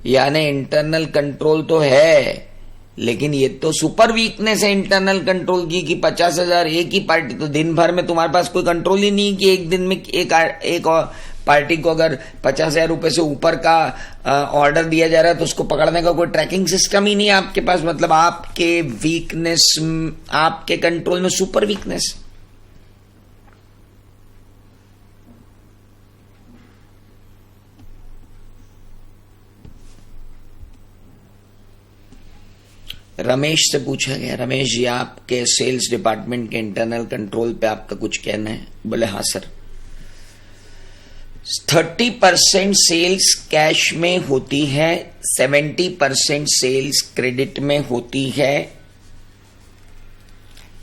A: यानी इंटरनल कंट्रोल तो है, लेकिन ये तो सुपर वीकनेस है इंटरनल कंट्रोल की कि 50,000 एक ही पार्टी, तो दिन भर में तुम्हारे पास कोई कंट्रोल ही नहीं कि एक दिन में एक पार्टी को अगर 50,000 रुपए से ऊपर का ऑर्डर दिया जा रहा है तो उसको पकड़ने का कोई ट्रैकिंग सिस्टम ही नहीं है आपके पास। मतलब आपके वीकनेस, आपके कंट्रोल में सुपर वीकनेस। रमेश से पूछा गया, रमेश जी आपके सेल्स डिपार्टमेंट के इंटरनल कंट्रोल पे आपका कुछ कहना है? बोले हाँ सर। 30% सेल्स कैश में होती है, 70% सेल्स क्रेडिट में होती है।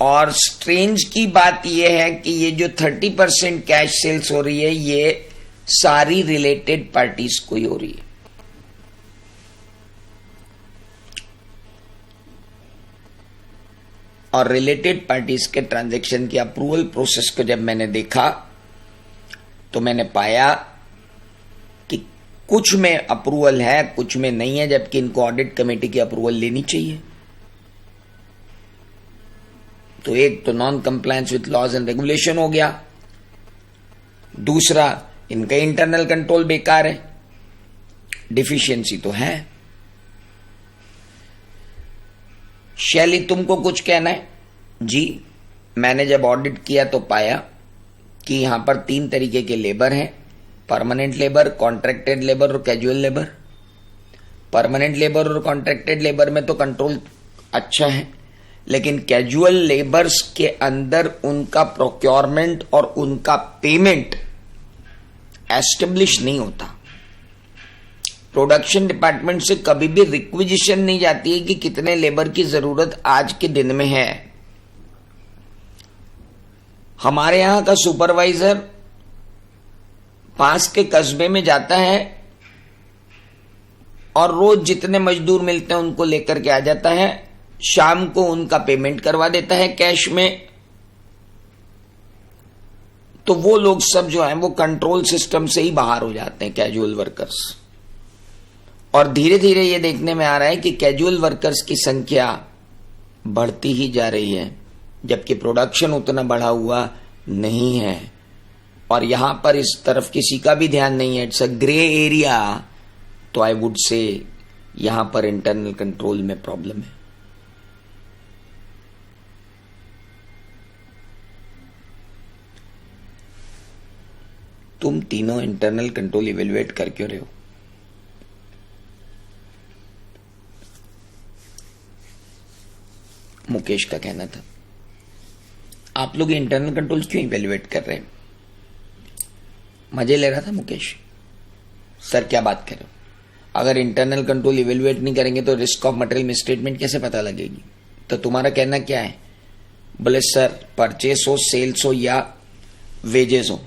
A: और स्ट्रेंज की बात यह है कि ये जो 30% कैश सेल्स हो रही है, ये सारी रिलेटेड पार्टीज को ही हो रही है। और रिलेटेड पार्टीज के ट्रांजैक्शन की अप्रूवल प्रोसेस को जब मैंने देखा तो मैंने पाया कि कुछ में अप्रूवल है, कुछ में नहीं है, जबकि इनको ऑडिट कमेटी की अप्रूवल लेनी चाहिए। तो एक तो non compliance with laws and regulation हो गया, दूसरा इनका इंटरनल कंट्रोल बेकार है, डिफिशियंसी तो है। शैली तुमको कुछ कहना है? जी, मैंने जब ऑडिट किया तो पाया कि यहां पर 3 तरीके के लेबर हैं, परमानेंट लेबर, कॉन्ट्रैक्टेड लेबर और कैजुअल लेबर। परमानेंट लेबर और कॉन्ट्रैक्टेड लेबर में तो कंट्रोल अच्छा है, लेकिन कैजुअल लेबर्स के अंदर उनका प्रोक्योरमेंट और उनका पेमेंट एस्टेब्लिश नहीं होता। प्रोडक्शन डिपार्टमेंट से कभी भी रिक्विजिशन नहीं जाती है कि कितने लेबर की जरूरत आज के दिन में है। हमारे यहां का सुपरवाइजर पास के कस्बे में जाता है और रोज जितने मजदूर मिलते हैं उनको लेकर के आ जाता है, शाम को उनका पेमेंट करवा देता है कैश में। तो वो लोग सब जो हैं वो कंट्रोल सिस्टम से ही बाहर हो जाते हैं, कैजुअल वर्कर्स। और धीरे धीरे ये देखने में आ रहा है कि कैजुअल वर्कर्स की संख्या बढ़ती ही जा रही है, जबकि प्रोडक्शन उतना बढ़ा हुआ नहीं है। और यहां पर इस तरफ किसी का भी ध्यान नहीं है, इट्स अ ग्रे एरिया। तो आई वुड से यहां पर इंटरनल कंट्रोल में प्रॉब्लम है। तुम तीनों इंटरनल कंट्रोल इवेल्युएट कर क्यों रहे हो? मुकेश का कहना था, आप लोग इंटरनल कंट्रोल क्यों इवेल्युएट कर रहे हैं? मजे ले रहा था मुकेश। सर क्या बात कर रहे हो? अगर इंटरनल कंट्रोल इवेल्युएट नहीं करेंगे तो रिस्क ऑफ मटेरियल मिसस्टेटमेंट कैसे पता लगेगी? तो तुम्हारा कहना क्या है? बोले सर, परचेस हो, सेल्स हो या वेजेस हो,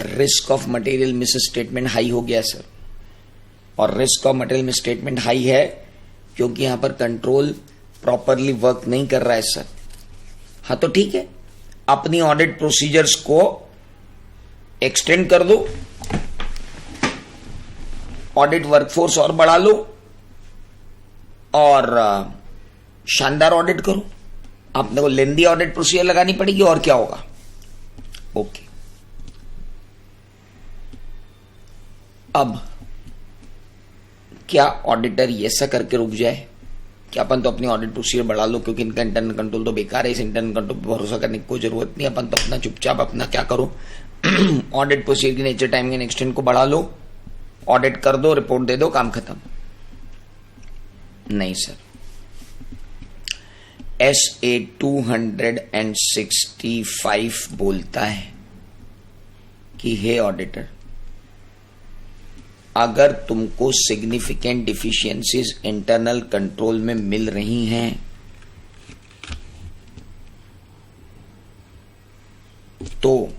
A: risk of material misstatement high हो गया सर। और risk of material misstatement high है क्योंकि यहां पर कंट्रोल प्रॉपरली वर्क नहीं कर रहा है सर। हाँ तो ठीक है, अपनी ऑडिट प्रोसीजर्स को एक्सटेंड कर दो, ऑडिट वर्कफोर्स और बढ़ा लो और शानदार ऑडिट करो। आपने को लेंदी ऑडिट प्रोसीजर लगानी पड़ेगी और क्या होगा। ओके, अब क्या ऑडिटर ये ऐसा करके रुक जाए कि अपन तो अपनी ऑडिट प्रोसीजर बढ़ा लो क्योंकि इनका इंटरनल कंट्रोल तो बेकार है, इस इंटरनल कंट्रोल पर भरोसा करने की कोई जरूरत नहीं, अपन तो अपना चुपचाप अपना क्या करो ऑडिट प्रोसीजर की नेचर, टाइम एंड एक्सटेंड को बढ़ा लो, ऑडिट कर दो, रिपोर्ट दे दो, काम खत्म। नहीं सर, SA 265 बोलता है कि हे ऑडिटर, अगर तुमको सिग्निफिकेंट डिफिशियंसीज इंटरनल कंट्रोल में मिल रही हैं तो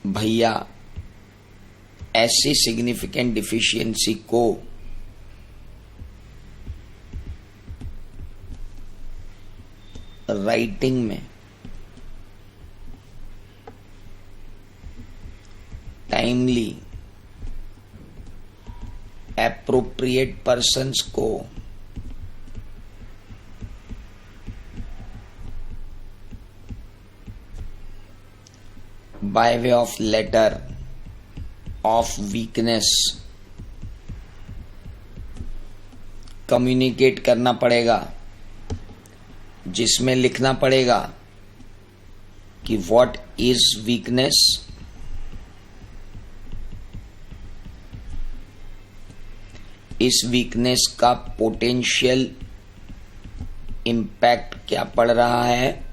A: भैया ऐसी सिग्निफिकेंट डिफिशियंसी को राइटिंग में टाइमली एप्रोप्रिएट पर्सन्स को by way of letter of weakness communicate करना पड़ेगा, जिसमें लिखना पड़ेगा कि व्हाट इज वीकनेस, इस वीकनेस का पोटेंशियल इंपैक्ट क्या पड़ रहा है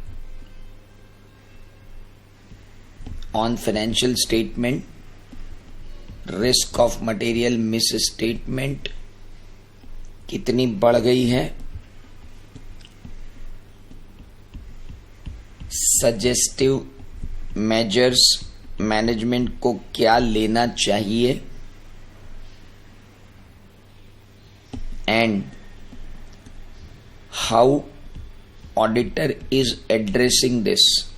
A: on financial statement, risk of material misstatement कितनी बढ़ गई है, सजेस्टिव मेजर्स मैनेजमेंट को क्या लेना चाहिए, and how auditor is addressing this.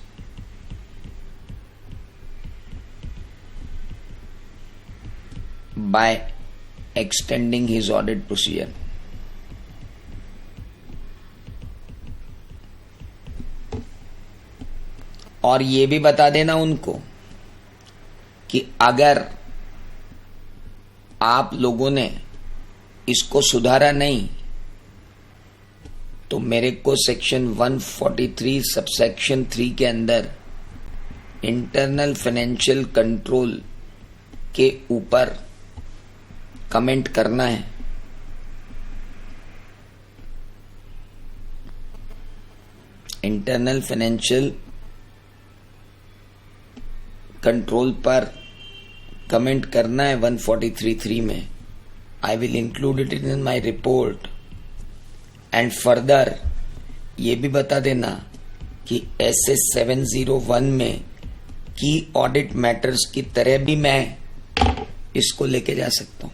A: By extending his audit procedure. और ये भी बता देना उनको कि अगर आप लोगों ने इसको सुधारा नहीं तो मेरे को सेक्शन 143 सबसेक्शन 3 के अंदर इंटरनल फाइनेंशियल कंट्रोल के ऊपर कमेंट करना है। इंटरनल फाइनेंशियल कंट्रोल पर कमेंट करना है 143(3) में। I will include it in my report and further ये भी बता देना कि SS 701 में की ऑडिट मैटर्स की तरह भी मैं इसको लेके जा सकता हूं।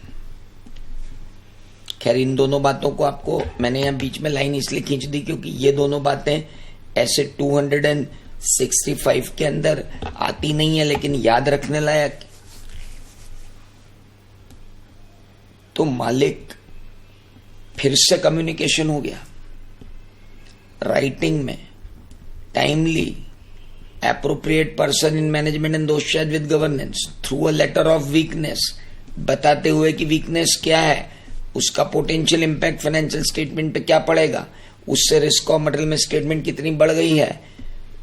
A: खैर इन दोनों बातों को आपको मैंने यहां बीच में लाइन इसलिए खींच दी क्योंकि ये दोनों बातें ऐसे 265 के अंदर आती नहीं है लेकिन याद रखने लायक। तो मालिक फिर से कम्युनिकेशन हो गया राइटिंग में, timely appropriate person in management and those charged with governance through a letter of weakness, बताते हुए कि वीकनेस क्या है, उसका पोटेंशियल इंपैक्ट फाइनेंशियल स्टेटमेंट पे क्या पड़ेगा, उससे रिस्क ऑफ मटेरियल में स्टेटमेंट कितनी बढ़ गई है,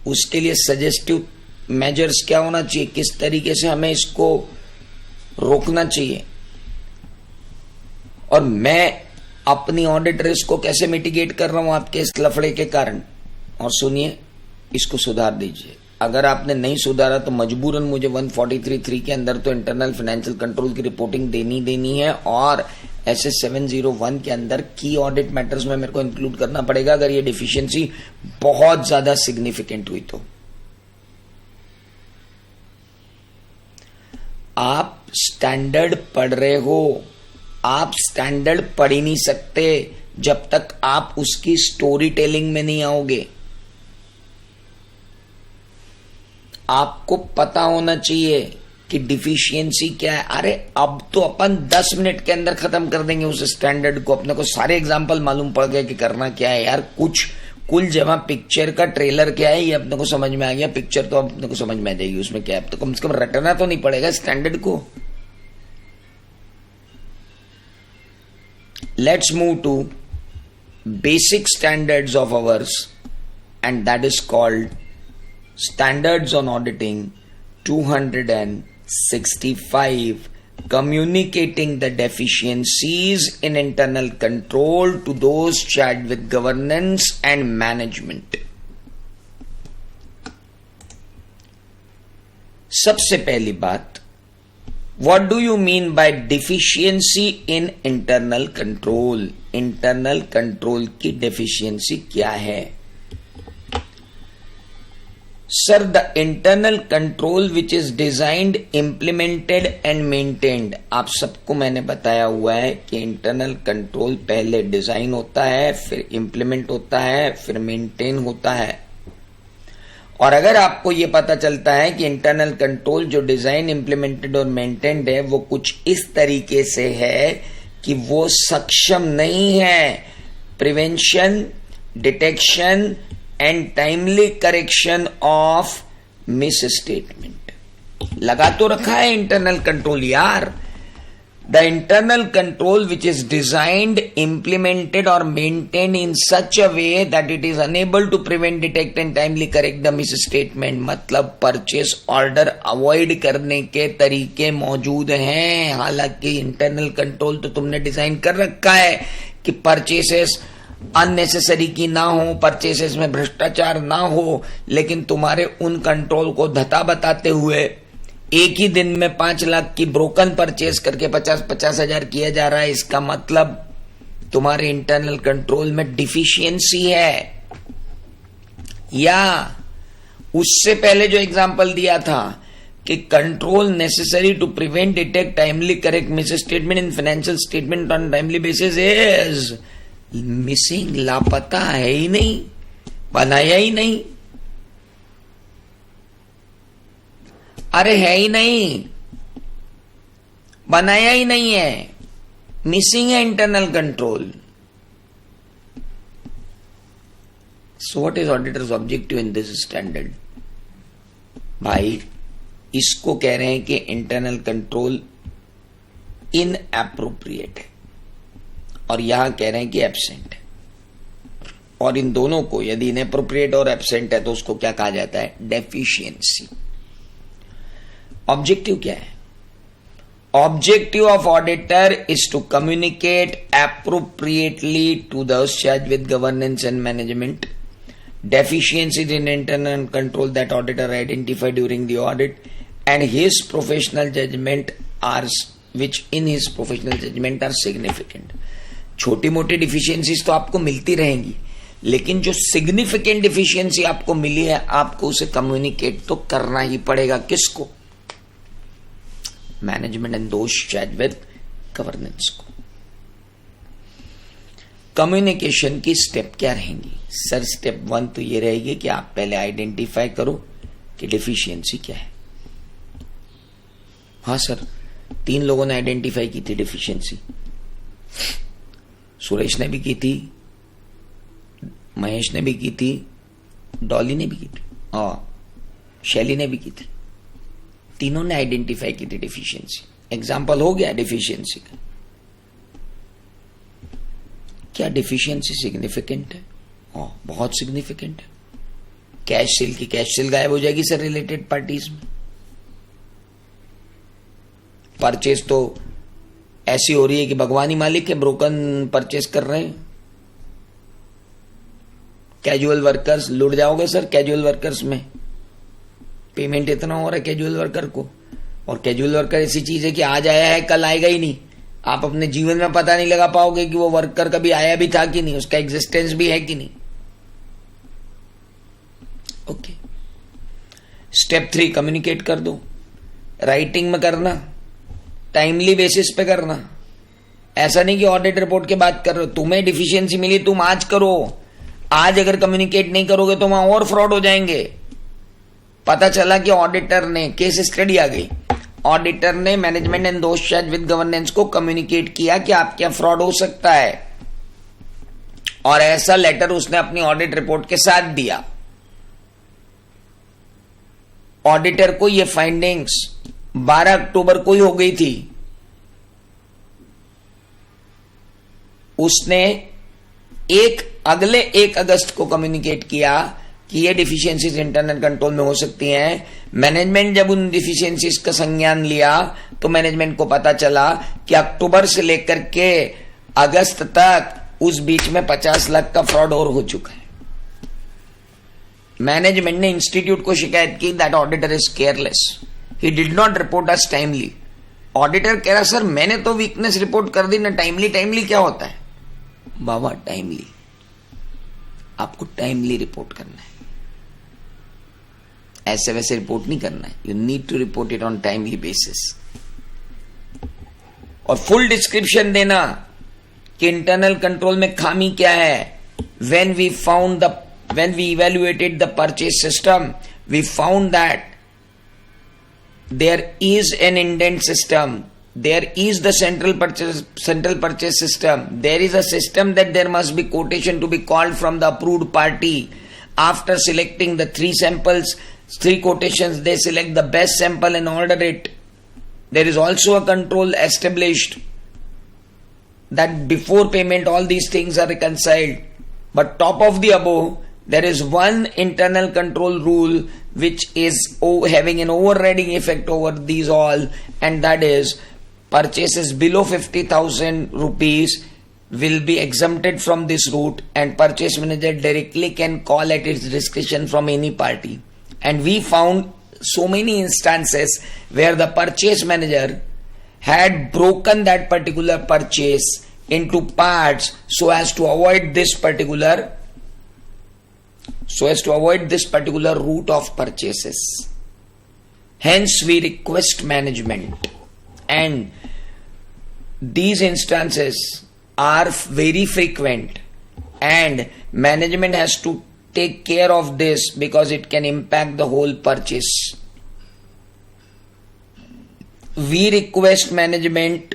A: उसके लिए सजेस्टिव मेजर्स क्या होना चाहिए, किस तरीके से हमें इसको रोकना चाहिए, और मैं अपनी ऑडिट रिस्क को कैसे मिटिगेट कर रहा हूं आपके इस लफड़े के कारण। और सुनिए, इसको सुधार दीजिए। अगर आपने नहीं सुधारा तो मजबूरन मुझे 143(3) के अंदर तो इंटरनल फाइनेंशियल कंट्रोल की रिपोर्टिंग देनी है और SS 701 के अंदर की ऑडिट मैटर्स में मेरे को इंक्लूड करना पड़ेगा अगर ये डिफिशियंसी बहुत ज्यादा सिग्निफिकेंट हुई तो। आप स्टैंडर्ड पढ़ रहे हो, आप स्टैंडर्ड पढ़ ही नहीं सकते जब तक आप उसकी स्टोरी टेलिंग में नहीं आओगे। आपको पता होना चाहिए कि डिफिशियंसी क्या है। अरे अब तो अपन 10 मिनट के अंदर खत्म कर देंगे उस स्टैंडर्ड को। अपने को सारे एग्जाम्पल मालूम पड़ गए कि करना क्या है यार। कुछ कुल जमा पिक्चर का ट्रेलर क्या है ये अपने को समझ में आ गया। पिक्चर तो अपने को समझ में आ जाएगी, उसमें क्या है। तो कम से कम रटना तो नहीं पड़ेगा स्टैंडर्ड को। Let's move to basic standards of ours and that is called standards on auditing 265, communicating the deficiencies in internal control to those charged with governance and management. सबसे पहली बात, what do you mean by deficiency in internal control? Internal control की deficiency क्या है? Sir, the internal control which is designed, implemented and maintained. आप सबको मैंने बताया हुआ है कि इंटरनल कंट्रोल पहले डिजाइन होता है, फिर इंप्लीमेंट होता है, फिर मेंटेन होता है। और अगर आपको यह पता चलता है कि इंटरनल कंट्रोल जो डिजाइन, इंप्लीमेंटेड और मेंटेन्ड है वो कुछ इस तरीके से है कि वो सक्षम नहीं है prevention, detection and timely correction of misstatement, लगा तो रखा है इंटरनल कंट्रोल यार। The internal control which is designed, implemented और maintain in such a way that it is enable to prevent, detect and timely correct the misstatement. मतलब परचेस ऑर्डर अवॉइड करने के तरीके मौजूद हैं। हालांकि इंटरनल कंट्रोल तो तुमने डिजाइन कर रखा है कि परचेसेस अननेसेसरी की ना हो, परचेसेस में भ्रष्टाचार ना हो, लेकिन तुम्हारे उन कंट्रोल को धता बताते हुए एक ही दिन में 5 लाख की ब्रोकन परचेस करके 50-50 हजार किया जा रहा है। इसका मतलब तुम्हारे इंटरनल कंट्रोल में डिफिशियंसी है। या उससे पहले जो एग्जांपल दिया था कि control necessary to prevent, detect, timely correct misstatement in financial statement on timely basis is missing, लापता है ही नहीं, बनाया ही नहीं। अरे है ही नहीं, बनाया ही नहीं है, मिसिंग है internal control. So what is auditors objective in this standard? भाई इसको कह रहे हैं कि इंटरनल कंट्रोल इनएप्रोप्रिएट है और यहां कह रहे हैं कि एब्सेंट है। और इन दोनों को यदि इनएप्रोप्रिएट और एब्सेंट है तो उसको क्या कहा जाता है? डेफिशिएंसी। ऑब्जेक्टिव क्या है? Objective of auditor is to communicate appropriately to those charged with governance and management deficiencies in internal control that auditor identified during the audit and his professional judgment are which in his professional judgment are significant. छोटी मोटी डिफिशियंसीज तो आपको मिलती रहेंगी, लेकिन जो सिग्निफिकेंट डिफिशियंसी आपको मिली है आपको उसे कम्युनिकेट तो करना ही पड़ेगा। किसको? मैनेजमेंट एंड दोष चार्ज्ड विद गवर्नेंस को। कम्युनिकेशन की स्टेप क्या रहेंगी? सर स्टेप 1 तो ये रहेगी कि आप पहले आइडेंटिफाई करो कि डिफिशियंसी क्या है। हाँ सर, 3 लोगों ने आइडेंटिफाई की थी डिफिशियंसी। सुरेश ने भी की थी, महेश ने भी की थी, डॉली ने भी की थी और शैली ने भी की थी। तीनों ने आइडेंटिफाई की थी डिफिशियंसी। एग्जाम्पल हो गया डिफिशियंसी का। क्या डिफिशियंसी सिग्निफिकेंट है? बहुत सिग्निफिकेंट है। कैश सेल की कैश सेल गायब हो जाएगी सर रिलेटेड पार्टीज में। परचेस तो ऐसी हो रही है कि भगवान ही मालिक है, ब्रोकन परचेस कर रहे हैं। कैजुअल वर्कर्स लुट जाओगे सर। कैजुअल वर्कर्स में पेमेंट इतना हो रहा है कैजुअल वर्कर को, और कैजुअल वर्कर ऐसी चीज है कि आज आया है कल आएगा ही नहीं। आप अपने जीवन में पता नहीं लगा पाओगे कि वो वर्कर कभी आया भी था कि नहीं, उसका एग्जिस्टेंस भी है कि नहीं। ओके। स्टेप 3 कम्युनिकेट कर दो। राइटिंग में करना, टाइमली बेसिस पे करना। ऐसा नहीं कि ऑडिट रिपोर्ट के बाद कर रहे हो। तुम्हें डिफिशियंसी मिली, तुम आज करो। आज अगर कम्युनिकेट नहीं करोगे तो वहां और फ्रॉड हो जाएंगे। पता चला कि ऑडिटर ने, केस स्टडी आ गई, ऑडिटर ने मैनेजमेंट एंड दोस्त चार्ज विद गवर्नेंस को कम्युनिकेट किया कि आपके यहां फ्रॉड हो सकता है, और ऐसा लेटर उसने अपनी ऑडिट रिपोर्ट के साथ दिया। ऑडिटर को ये फाइंडिंग्स 12 अक्टूबर को ही हो गई थी। उसने अगले 1 अगस्त को कम्युनिकेट किया कि ये डिफिशियंसीज इंटरनल कंट्रोल में हो सकती हैं। मैनेजमेंट जब उन डिफिशियंसीज का संज्ञान लिया तो मैनेजमेंट को पता चला कि अक्टूबर से लेकर के अगस्त तक उस बीच में 50 लाख का फ्रॉड और हो चुका है। मैनेजमेंट ने इंस्टीट्यूट को शिकायत की that auditor is careless, he did not report us timely. Auditor कह रहा सर मैंने तो वीकनेस रिपोर्ट कर दी ना, टाइमली क्या होता है बाबा? टाइमली, आपको टाइमली रिपोर्ट करना है, ऐसे वैसे रिपोर्ट नहीं करना है। You need to report it on timely basis, और फुल डिस्क्रिप्शन देना कि इंटरनल कंट्रोल में खामी क्या है। when we evaluated the purchase system, we found that there is an indent system, there is the central purchase system, there is a system that there must be quotation to be called from the approved party. After selecting the 3 samples, 3 quotations, they select the best sample and order it. There is also a control established that before payment all these things are reconciled. But top of the above, there is one internal control rule which is having an overriding effect over these all, and that is purchases below 50,000 rupees will be exempted from this route, and purchase manager directly can call at its discretion from any party. And we found so many instances where the purchase manager had broken that particular purchase into parts so as to avoid this particular route of purchases. Hence we request management, and these instances are very frequent, and management has to take care of this because it can impact the whole purchase. We request management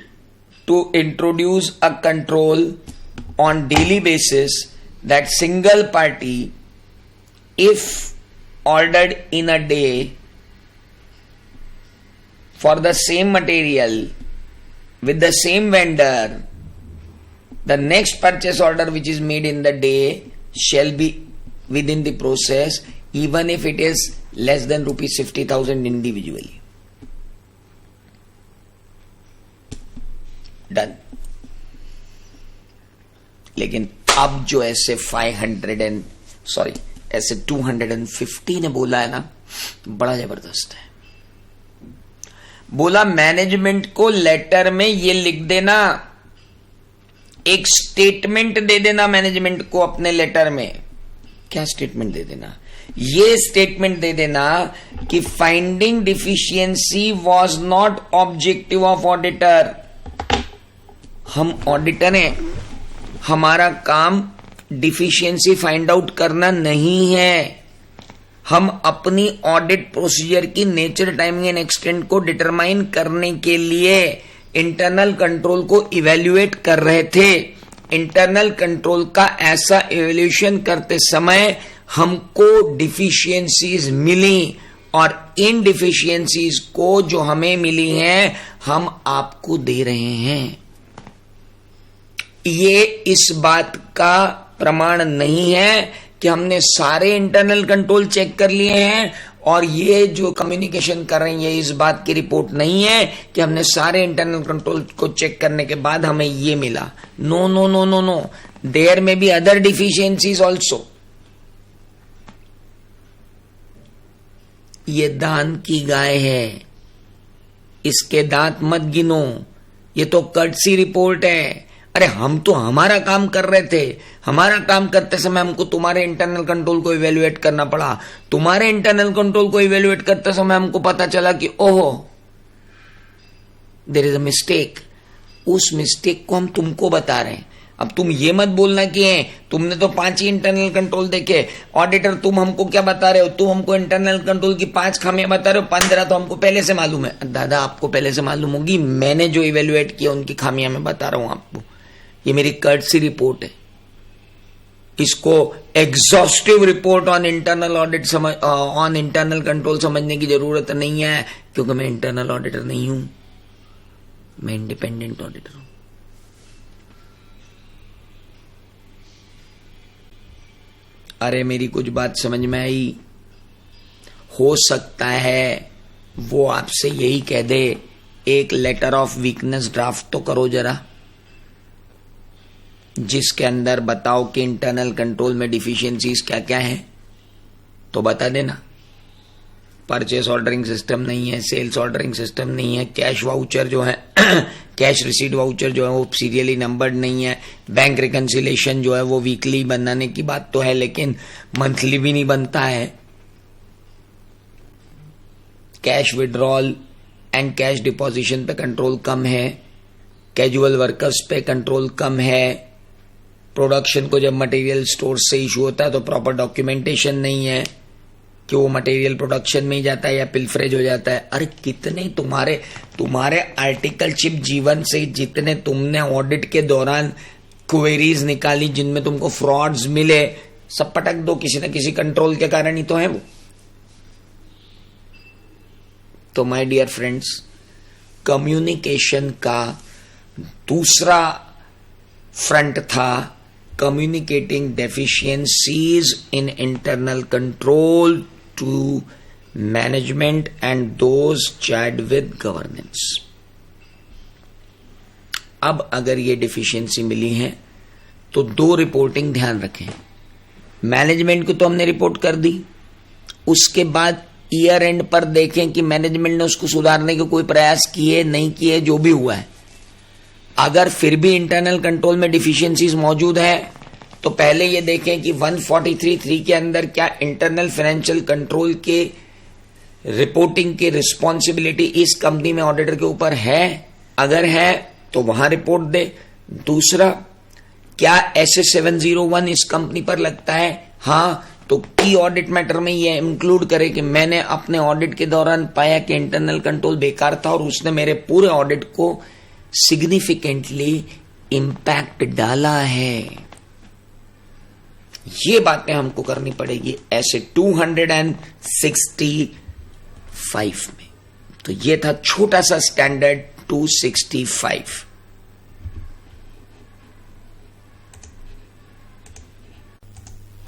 A: to introduce a control on daily basis that single party, if ordered in a day for the same material with the same vendor, the next purchase order which is made in the day shall be within the process, even if it is less than rupees 50,000 individually. Done. लेकिन अब जो ऐसे 250 ने बोला है ना, बड़ा जबरदस्त है। बोला मैनेजमेंट को लेटर में ये लिख देना, एक स्टेटमेंट दे देना मैनेजमेंट को अपने लेटर में। क्या स्टेटमेंट दे देना? ये स्टेटमेंट दे देना कि finding deficiency was not objective of auditor. हम ऑडिटर हैं, हमारा काम डिफिशियंसी फाइंड आउट करना नहीं है। हम अपनी ऑडिट प्रोसीजर की नेचर, टाइमिंग एंड एक्सटेंट को डिटरमाइन करने के लिए इंटरनल कंट्रोल को इवेल्युएट कर रहे थे। इंटरनल कंट्रोल का ऐसा इवेल्यूशन करते समय हमको डिफिशियंसीज मिली, और इन डिफिशियंसीज को जो हमें मिली हैं हम आपको दे रहे हैं। ये इस बात का प्रमाण नहीं है कि हमने सारे इंटरनल कंट्रोल चेक कर लिए हैं, और ये जो कम्युनिकेशन कर रहे हैं ये इस बात की रिपोर्ट नहीं है कि हमने सारे इंटरनल कंट्रोल को चेक करने के बाद हमें ये मिला। No no no no no, there may be other deficiencies also. ये दान की गाय है, इसके दांत मत गिनो, ये तो कर्टसी रिपोर्ट है। अरे हम तो हमारा काम कर रहे थे, हमारा काम करते समय हमको तुम्हारे इंटरनल कंट्रोल को इवेल्युएट करना पड़ा। तुम्हारे इंटरनल कंट्रोल को इवेल्युएट करते समय हमको पता चला कि ओहो देयर इज अ मिस्टेक। उस मिस्टेक को हम तुमको बता रहे हैं। अब तुम ये मत बोलना कि तुमने तो 5 ही इंटरनल कंट्रोल देखे, ऑडिटर तुम हमको क्या बता रहे हो, तुम हमको इंटरनल कंट्रोल की 5 खामियां बता रहे हो, 15 तो हमको पहले से मालूम है। दादा आपको पहले से मालूम होगी, मैंने जो इवेल्युएट किया उनकी खामियां मैं बता रहा हूं आपको। ये मेरी कर्टसी रिपोर्ट है, इसको exhaustive report on internal audit on internal control समझने की जरूरत नहीं है, क्योंकि मैं इंटरनल ऑडिटर नहीं हूं, मैं इंडिपेंडेंट ऑडिटर हूं। अरे मेरी कुछ बात समझ में आई? हो सकता है वो आपसे यही कह दे, एक लेटर ऑफ वीकनेस ड्राफ्ट तो करो जरा, जिसके अंदर बताओ कि इंटरनल कंट्रोल में डिफिशियंसीज क्या क्या है, तो बता देना। परचेस ऑर्डरिंग सिस्टम नहीं है, सेल्स ऑर्डरिंग सिस्टम नहीं है, कैश वाउचर जो है कैश रिसीट वाउचर जो है वो सीरियली नंबर्ड नहीं है, बैंक रिकंसिलेशन जो है वो वीकली बनाने की बात तो है लेकिन मंथली भी नहीं बनता है, cash withdrawal and cash deposition पे कंट्रोल कम है, कैजुअल वर्कर्स पे कंट्रोल कम है, प्रोडक्शन को जब मटेरियल स्टोर से इशू होता है तो प्रॉपर डॉक्यूमेंटेशन नहीं है कि वो मटेरियल प्रोडक्शन में ही जाता है या पिलफ्रेज हो जाता है। अरे कितने तुम्हारे आर्टिकल चिप जीवन से जितने तुमने ऑडिट के दौरान क्वेरीज निकाली जिनमें तुमको फ्रॉड्स मिले, सब पटक दो, किसी न किसी कंट्रोल के कारण ही तो है वो। तो माय डियर फ्रेंड्स, कम्युनिकेशन का दूसरा फ्रंट था communicating deficiencies in internal control to management and those charged with governance। अब अगर ये डिफिशियंसी मिली है तो 2 रिपोर्टिंग ध्यान रखें। मैनेजमेंट को तो हमने रिपोर्ट कर दी, उसके बाद ईयर एंड पर देखें कि मैनेजमेंट ने उसको सुधारने के कोई प्रयास किए नहीं किए, जो भी हुआ है। अगर फिर भी इंटरनल कंट्रोल में डिफिशियंसीज मौजूद है तो पहले ये देखें कि 143(3) के अंदर क्या इंटरनल फाइनेंशियल कंट्रोल के रिपोर्टिंग की रिस्पॉन्सिबिलिटी इस कंपनी में ऑडिटर के ऊपर है, अगर है तो वहां रिपोर्ट दे। दूसरा, क्या SA-701 इस कंपनी पर लगता है, हाँ तो की ऑडिट मैटर में ये इंक्लूड करे कि मैंने अपने ऑडिट के दौरान पाया कि इंटरनल कंट्रोल बेकार था और उसने मेरे पूरे ऑडिट को सिग्निफिकेंटली इंपैक्ट डाला है। ये बातें हमको करनी पड़ेगी ऐसे 265 में। तो ये था छोटा सा स्टैंडर्ड 265।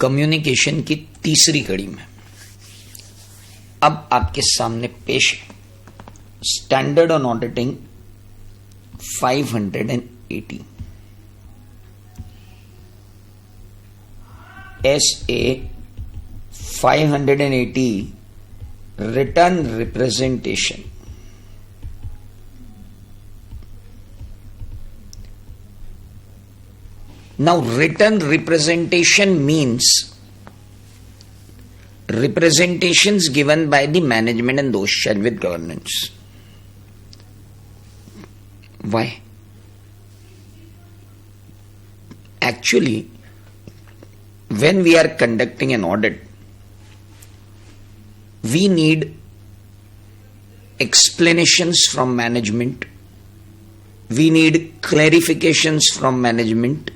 A: कम्युनिकेशन की तीसरी कड़ी में अब आपके सामने पेश है standard on auditing 580। SA 580 return representation। Now written representation means representations given by the management and those charged with governance। Why? Actually, when we are conducting an audit, we need explanations from management, we need clarifications from management,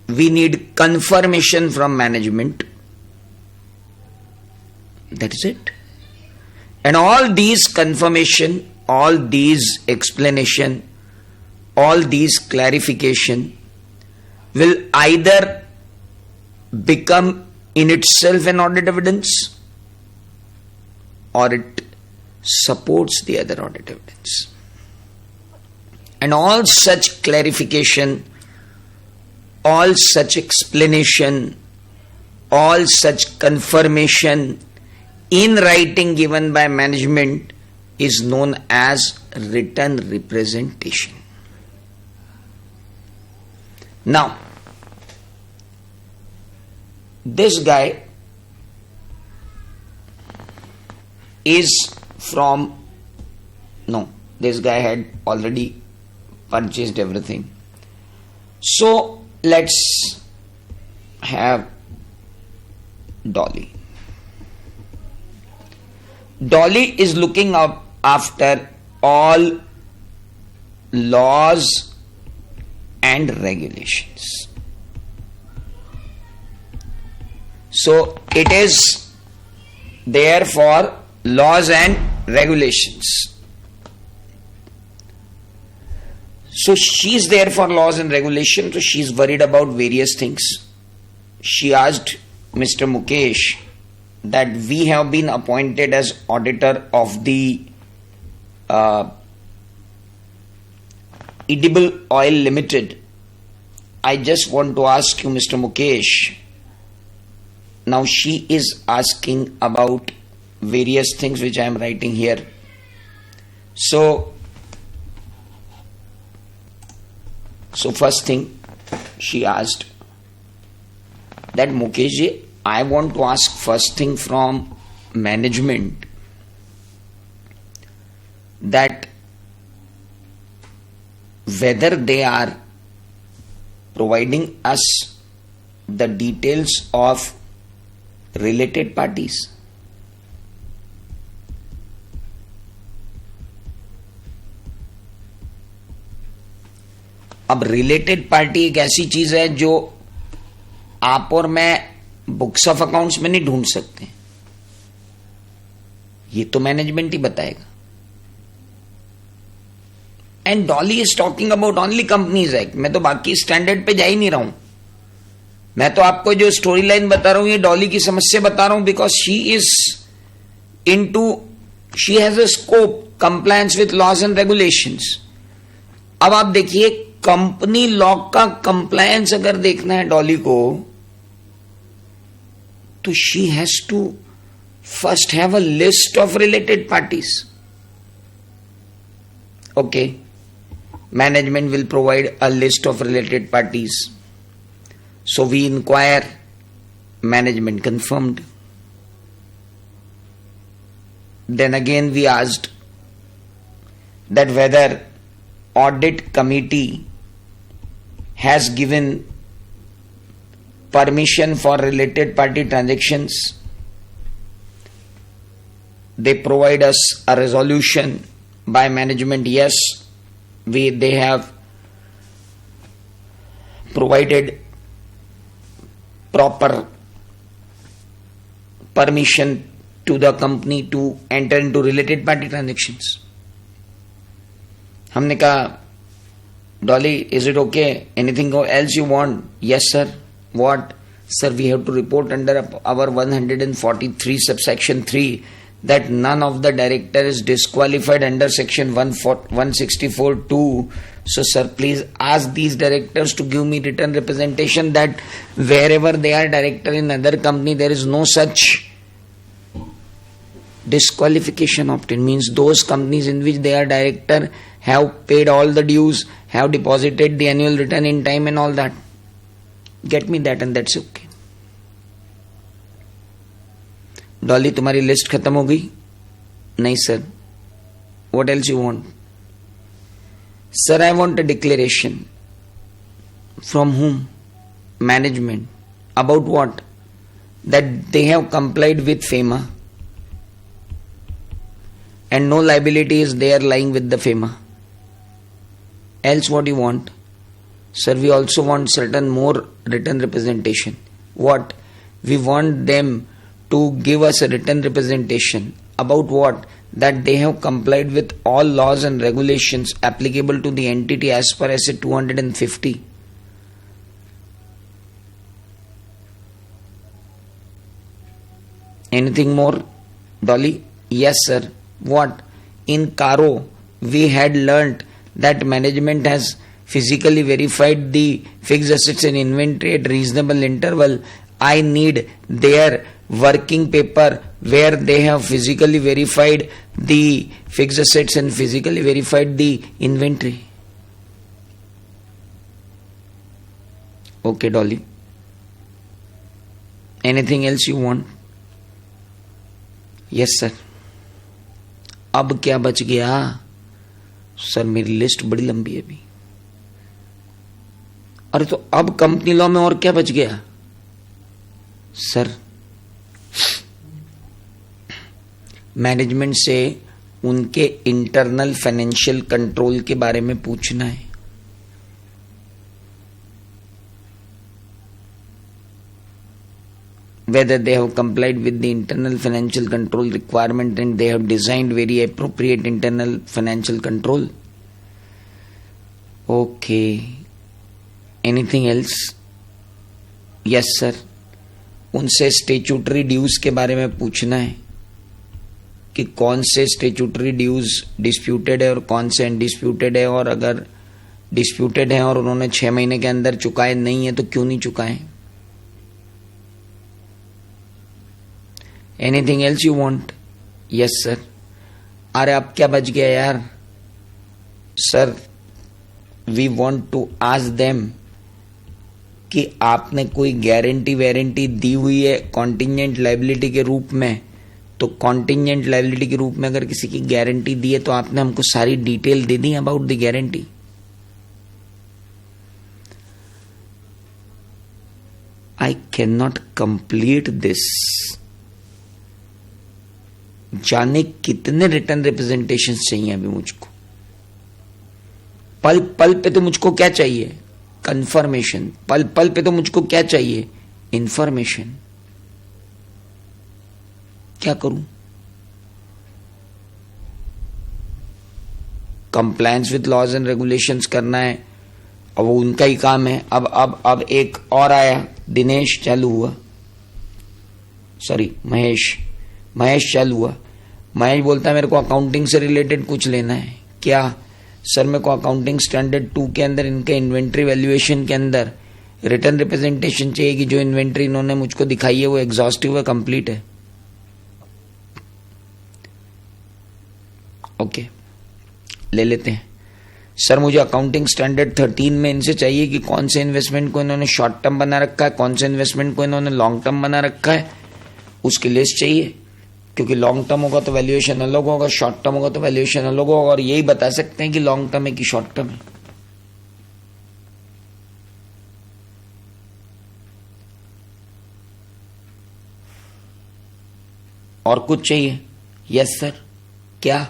A: we need confirmation from management. That is it. And all these confirmation, all these explanation, all these clarification will either become in itself an audit evidence or it supports the other audit evidence. And all such clarification, all such explanation, all such confirmation in writing given by management is known as written representation. Now, this guy is from, no, This guy had already purchased everything. So let's have Dolly. Dolly is looking up after all laws and regulations. So it is there for laws and regulations. So she is there for laws and regulations. So she is worried about various things. She asked Mr. Mukesh that we have been appointed as auditor of the Edible Oil Limited. I just want to ask you, Mr. Mukesh. Now she is asking about various things which I am writing here. So first thing she asked that Mukesh ji, I want to ask first thing from management that whether they are providing us the details of related parties. अब रिलेटेड पार्टी एक ऐसी चीज है जो आप और मैं बुक्स ऑफ अकाउंट्स में नहीं ढूंढ सकते, ये तो मैनेजमेंट ही बताएगा. And Dolly is talking about only companies act. मैं तो बाकी स्टैंडर्ड पे जा ही नहीं रहा हूं. मैं तो आपको जो स्टोरी लाइन बता रहा हूं ये डॉली की समस्या बता रहा हूं, because she is she has a scope compliance with laws and regulations. अब आप देखिए कंपनी लॉ का कंप्लायंस अगर देखना है डॉली को तो she has to first have a list of related parties. Okay, management will provide a list of related parties. So we inquire, management confirmed. Then again we asked that whether audit committee has given permission for related party transactions. They provide us a resolution by management, yes, they have provided proper permission to the company to enter into related party transactions. हमने कहा Dolly, is it okay? Anything else you want? Yes sir. What? Sir, we have to report under our 143 subsection 3 that none of the director is disqualified under section 164(2). So sir, please ask these directors to give me written representation that wherever they are director in other company there is no such disqualification obtained. Means those companies in which they are director have paid all the dues, have deposited the annual return in time and all that. Get me that and that's okay. Dolly तुम्हारी लिस्ट खत्म हो गई? नहीं sir. What else you want? Sir, I want a declaration. From whom? Management. About what? That they have complied with FEMA and no liability is there lying with the FEMA. Else what you want? Sir, we also want certain more written representation. What? We want them to give us a written representation about what? That they have complied with all laws and regulations applicable to the entity as per SA 250. Anything more, Dolly? Yes sir. What? In Caro we had learnt that management has physically verified the fixed assets and inventory at reasonable interval. I need their working paper where they have physically verified the fixed assets and physically verified the inventory. Okay, Dolly. Anything else you want? Yes, sir. अब क्या बच गया? सर मेरी लिस्ट बड़ी लंबी है अभी। अरे तो अब कंपनी लॉ में और क्या बच गया? सर मैनेजमेंट से उनके इंटरनल फाइनेंशियल कंट्रोल के बारे में पूछना है। Whether they have complied with the internal financial control requirement and they have designed very appropriate internal financial control. Okay. Anything else? Yes sir. उनसे स्टेचुटरी ड्यूज के बारे में पूछना है कि कौन से स्टेचुटरी ड्यूज डिस्प्यूटेड है और कौन से अनडिस्प्यूटेड है, और अगर डिस्प्यूटेड है और उन्होंने 6 महीने के अंदर चुकाए नहीं है तो क्यों नहीं चुकाए। Anything else you want? Yes sir. अरे अब क्या बच गया यार? Sir we want to ask them कि आपने कोई गारंटी दी हुई है कॉन्टिजेंट लायबिलिटी के रूप में, तो कॉन्टिजेंट लायबिलिटी के रूप में अगर किसी की गारंटी दी है तो आपने हमको सारी detail they the about the guarantee. I can not complete this. जाने कितने रिटर्न रिप्रेजेंटेशन चाहिए अभी मुझको। पल पल पे तो मुझको क्या चाहिए? कंफर्मेशन। पल पल पे तो मुझको क्या चाहिए? इंफॉर्मेशन। क्या करूं? Compliance with laws and regulations करना है, अब वो उनका ही काम है। अब एक और आया, दिनेश चालू हुआ, सॉरी महेश चालू हुआ। महेश बोलता है मेरे को अकाउंटिंग से रिलेटेड कुछ लेना है। क्या? सर मेरे को अकाउंटिंग स्टैंडर्ड 2 के अंदर इनके इन्वेंट्री वैल्यूएशन के अंदर रिटर्न रिप्रेजेंटेशन चाहिए कि जो इन्वेंट्री इन्होंने मुझको दिखाई है वो एग्जॉस्टिव है, कंप्लीट है। ओके ले लेते हैं। सर मुझे अकाउंटिंग स्टैंडर्ड 13 में इनसे चाहिए कि कौन से इन्वेस्टमेंट को इन्होंने शॉर्ट टर्म बना रखा है, कौन से इन्वेस्टमेंट को इन्होंने लॉन्ग टर्म बना रखा है, उसकी लिस्ट चाहिए। क्योंकि लॉन्ग टर्म होगा तो वैल्यूएशन अलग होगा, शॉर्ट टर्म होगा तो वैल्यूएशन अलग होगा, और यही बता सकते हैं कि लॉन्ग टर्म है कि शॉर्ट टर्म है। और कुछ चाहिए? Yes sir. क्या?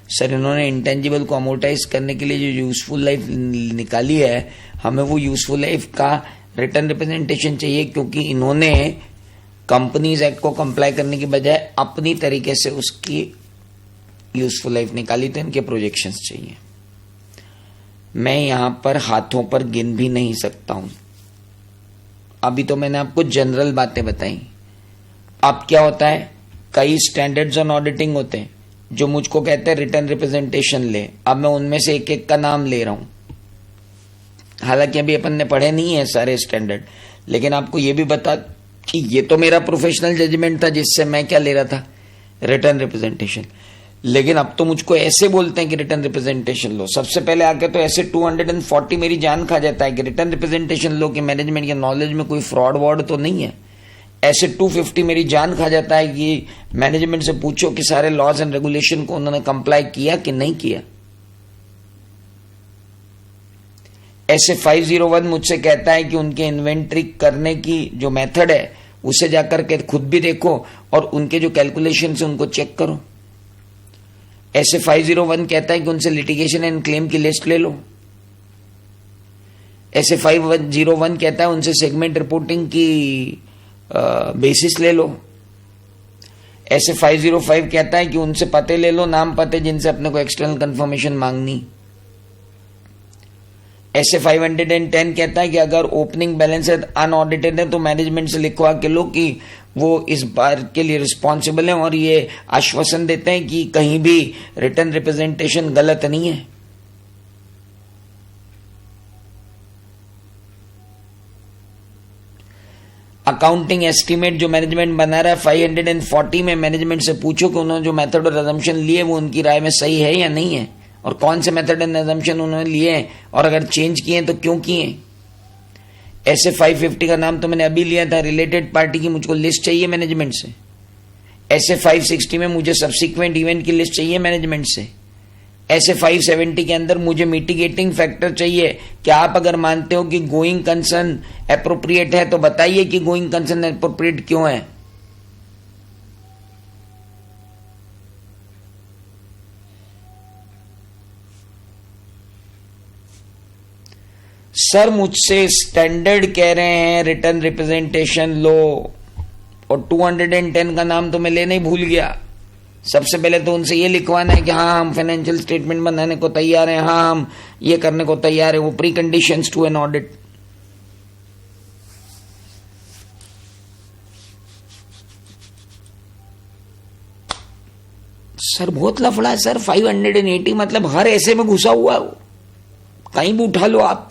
A: सर इन्होंने इंटेंजिबल को अमोर्टाइज करने के लिए जो यूजफुल लाइफ निकाली है, हमें वो यूजफुल लाइफ का रिटर्न रिप्रेजेंटेशन चाहिए, क्योंकि इन्होंने कंपनीज एक्ट को कंप्लाई करने की बजाय अपनी तरीके से उसकी यूजफुल लाइफ निकाली, तो इनके प्रोजेक्शंस चाहिए। मैं यहां पर हाथों पर गिन भी नहीं सकता हूं। अभी तो मैंने आपको जनरल बातें बताई। अब क्या होता है, कई स्टैंडर्ड्स ऑन ऑडिटिंग होते हैं जो मुझको कहते हैं रिटर्न रिप्रेजेंटेशन ले। अब मैं उनमें से एक एक का नाम ले रहा हूं, हालांकि अभी अपन ने पढ़े नहीं है सारे स्टैंडर्ड, लेकिन आपको यह भी बता कि ये तो मेरा प्रोफेशनल जजमेंट था जिससे मैं क्या ले रहा था, रिटर्न रिप्रेजेंटेशन। लेकिन अब तो मुझको ऐसे बोलते हैं कि रिटर्न रिप्रेजेंटेशन लो। सबसे पहले आके तो ऐसे 240 मेरी जान खा जाता है कि रिटर्न रिप्रेजेंटेशन लो कि मैनेजमेंट के नॉलेज में कोई फ्रॉड वॉर्ड तो नहीं है। ऐसे 250 मेरी जान खा जाता है कि मैनेजमेंट से पूछो कि सारे लॉज एंड रेगुलेशन को उन्होंने कंप्लाई किया कि नहीं किया। ऐसे 501 मुझसे कहता है कि उनके इन्वेंट्री करने की जो मेथड है उसे जाकर के खुद भी देखो और उनके जो कैलकुलेशन है उनको चेक करो। ऐसे 501 कहता है कि उनसे लिटिगेशन एंड क्लेम की लिस्ट ले लो। ऐसे 501 कहता है उनसे सेगमेंट रिपोर्टिंग की बेसिस ले लो। ऐसे 505 कहता है कि उनसे पते ले लो, नाम पते जिनसे अपने को एक्सटर्नल कंफर्मेशन मांगनी। ऐसे 510 कहता है कि अगर ओपनिंग बैलेंस अनऑडिटेड है तो मैनेजमेंट से लिखवा के लो कि वो इस बार के लिए रिस्पॉन्सिबल है, और ये आश्वासन देते हैं कि कहीं भी रिटर्न रिप्रेजेंटेशन गलत नहीं है। अकाउंटिंग एस्टीमेट जो मैनेजमेंट बना रहा है 540 में मैनेजमेंट से पूछो कि उन्होंने जो मेथड और अजम्पशन लिए वो उनकी राय में सही है या नहीं है, और कौन से मेथड एंड अजम्पशन उन्होंने लिए हैं, और अगर चेंज किए तो क्यों किए। ऐसे 550 का नाम तो मैंने अभी लिया था, रिलेटेड पार्टी की मुझको लिस्ट चाहिए मैनेजमेंट से। ऐसे 560 में मुझे सब्सिक्वेंट इवेंट की लिस्ट चाहिए मैनेजमेंट से। ऐसे 570 के अंदर मुझे मिटिगेटिंग फैक्टर चाहिए। क्या आप अगर मानते हो कि गोइंग कंसर्न एप्रोप्रिएट है तो बताइए कि गोइंग कंसर्न एप्रोप्रिएट क्यों है। सर मुझसे स्टैंडर्ड कह रहे हैं रिटर्न रिप्रेजेंटेशन लो, और 210 का नाम तो मैं लेना ही भूल गया। सबसे पहले तो उनसे ये लिखवाना है कि हाँ हम फाइनेंशियल स्टेटमेंट बनाने को तैयार हैं, हाँ हम ये करने को तैयार है, वो preconditions to an audit. Sir बहुत लफड़ा है सर, 580 मतलब हर ऐसे में घुसा हुआ, कहीं भी उठा लो आप।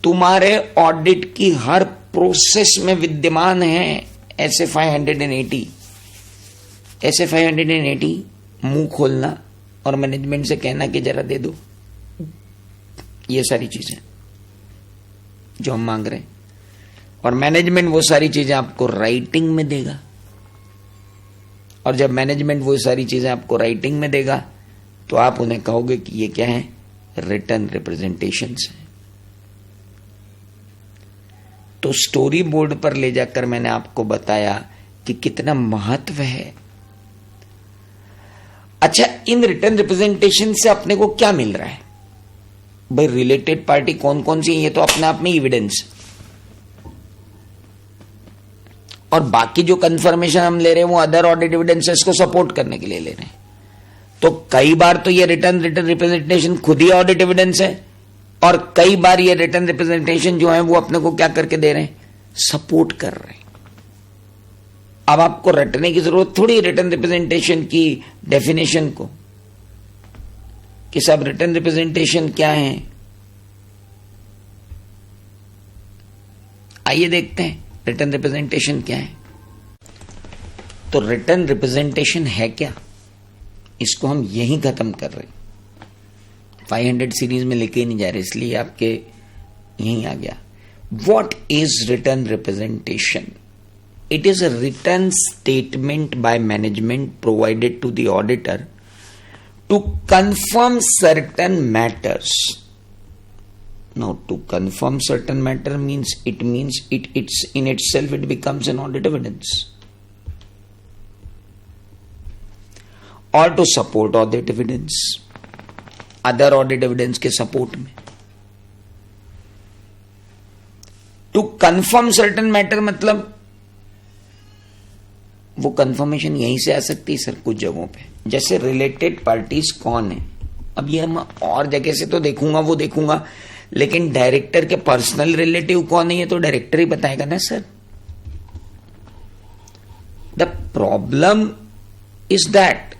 A: तुम्हारे ऑडिट की हर प्रोसेस में विद्यमान है ऐसे 580। ऐसे 580 मुंह खोलना और मैनेजमेंट से कहना कि जरा दे दो, ये सारी चीजें जो हम मांग रहे हैं, और मैनेजमेंट वो सारी चीजें आपको राइटिंग में देगा। और जब मैनेजमेंट वो सारी चीजें आपको राइटिंग में देगा तो आप उन्हें कहोगे कि ये क्या है, रिटर्न रिप्रेजेंटेशंस है। तो स्टोरी बोर्ड पर ले जाकर मैंने आपको बताया कि कितना महत्व है। अच्छा, इन रिटर्न रिप्रेजेंटेशन से अपने को क्या मिल रहा है भाई? रिलेटेड पार्टी कौन कौन सी है ये तो अपने आप में एविडेंस, और बाकी जो कंफर्मेशन हम ले रहे हैं वो अदर ऑडिट एविडेंसेस को सपोर्ट करने के लिए ले रहे हैं। तो कई बार तो ये रिटर्न रिप्रेजेंटेशन खुद ही ऑडिट एविडेंस है, और कई बार ये रिटर्न रिप्रेजेंटेशन जो है वो अपने को क्या करके दे रहे हैं, सपोर्ट कर रहे हैं। अब आपको रटने की जरूरत थोड़ी रिटर्न रिप्रेजेंटेशन की डेफिनेशन को, कि सब रिटर्न रिप्रेजेंटेशन क्या है। आइए देखते हैं रिटर्न रिप्रेजेंटेशन क्या है। तो रिटर्न रिप्रेजेंटेशन है क्या, इसको हम यहीं खत्म कर रहे हैं। 500 सीरीज में लेके ही नहीं जा रहे, इसलिए आपके यहीं आ गया। What is written representation? It is a written statement by management provided to the auditor to confirm certain matters. Now, to confirm certain matter means it in itself it becomes an audit evidence, or to support audit evidence, other audit evidence के support में। To confirm certain matter मतलब वो कंफर्मेशन यहीं से आ सकती है सर कुछ जगहों पे, जैसे रिलेटेड पार्टीज कौन है। अब ये हम और जगह से तो देखूंगा वो देखूंगा, लेकिन डायरेक्टर के पर्सनल रिलेटिव कौन है ये तो डायरेक्टर ही बताएगा ना sir. The problem is that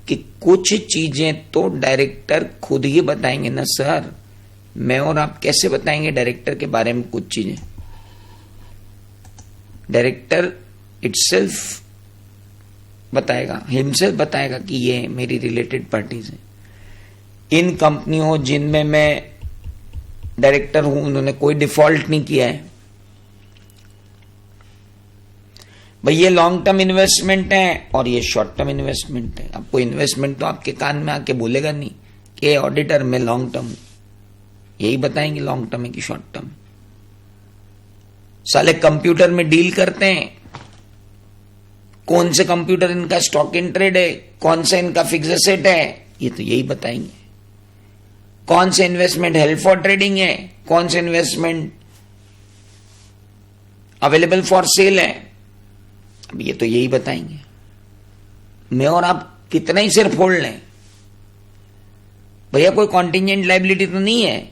A: कि कुछ चीजें तो डायरेक्टर खुद ही बताएंगे ना सर। मैं और आप कैसे बताएंगे डायरेक्टर के बारे में कुछ चीजें? डायरेक्टर इटसेल्फ बताएगा, हिमसेल्फ बताएगा कि ये मेरी रिलेटेड पार्टीज हैं। इन कंपनियों जिनमें मैं डायरेक्टर हूं उन्होंने कोई डिफॉल्ट नहीं किया है भाई, ये लॉन्ग टर्म इन्वेस्टमेंट है और ये शॉर्ट टर्म इन्वेस्टमेंट है। आपको इन्वेस्टमेंट तो आपके कान में आके बोलेगा नहीं कि ऑडिटर में लॉन्ग टर्म, यही बताएंगे लॉन्ग टर्म है कि शॉर्ट टर्म। साले कंप्यूटर में डील करते हैं, कौन से कंप्यूटर इनका स्टॉक इन ट्रेड है, कौन सा इनका फिक्स एसेट है, ये तो यही बताएंगे। कौन से इन्वेस्टमेंट हेल्ड फॉर ट्रेडिंग है, कौन से इन्वेस्टमेंट अवेलेबल फॉर सेल है, अब ये तो यही बताएंगे। मैं और आप कितना ही सिर फोड़ लें भैया, कोई कॉन्टिजेंट लायबिलिटी तो नहीं है,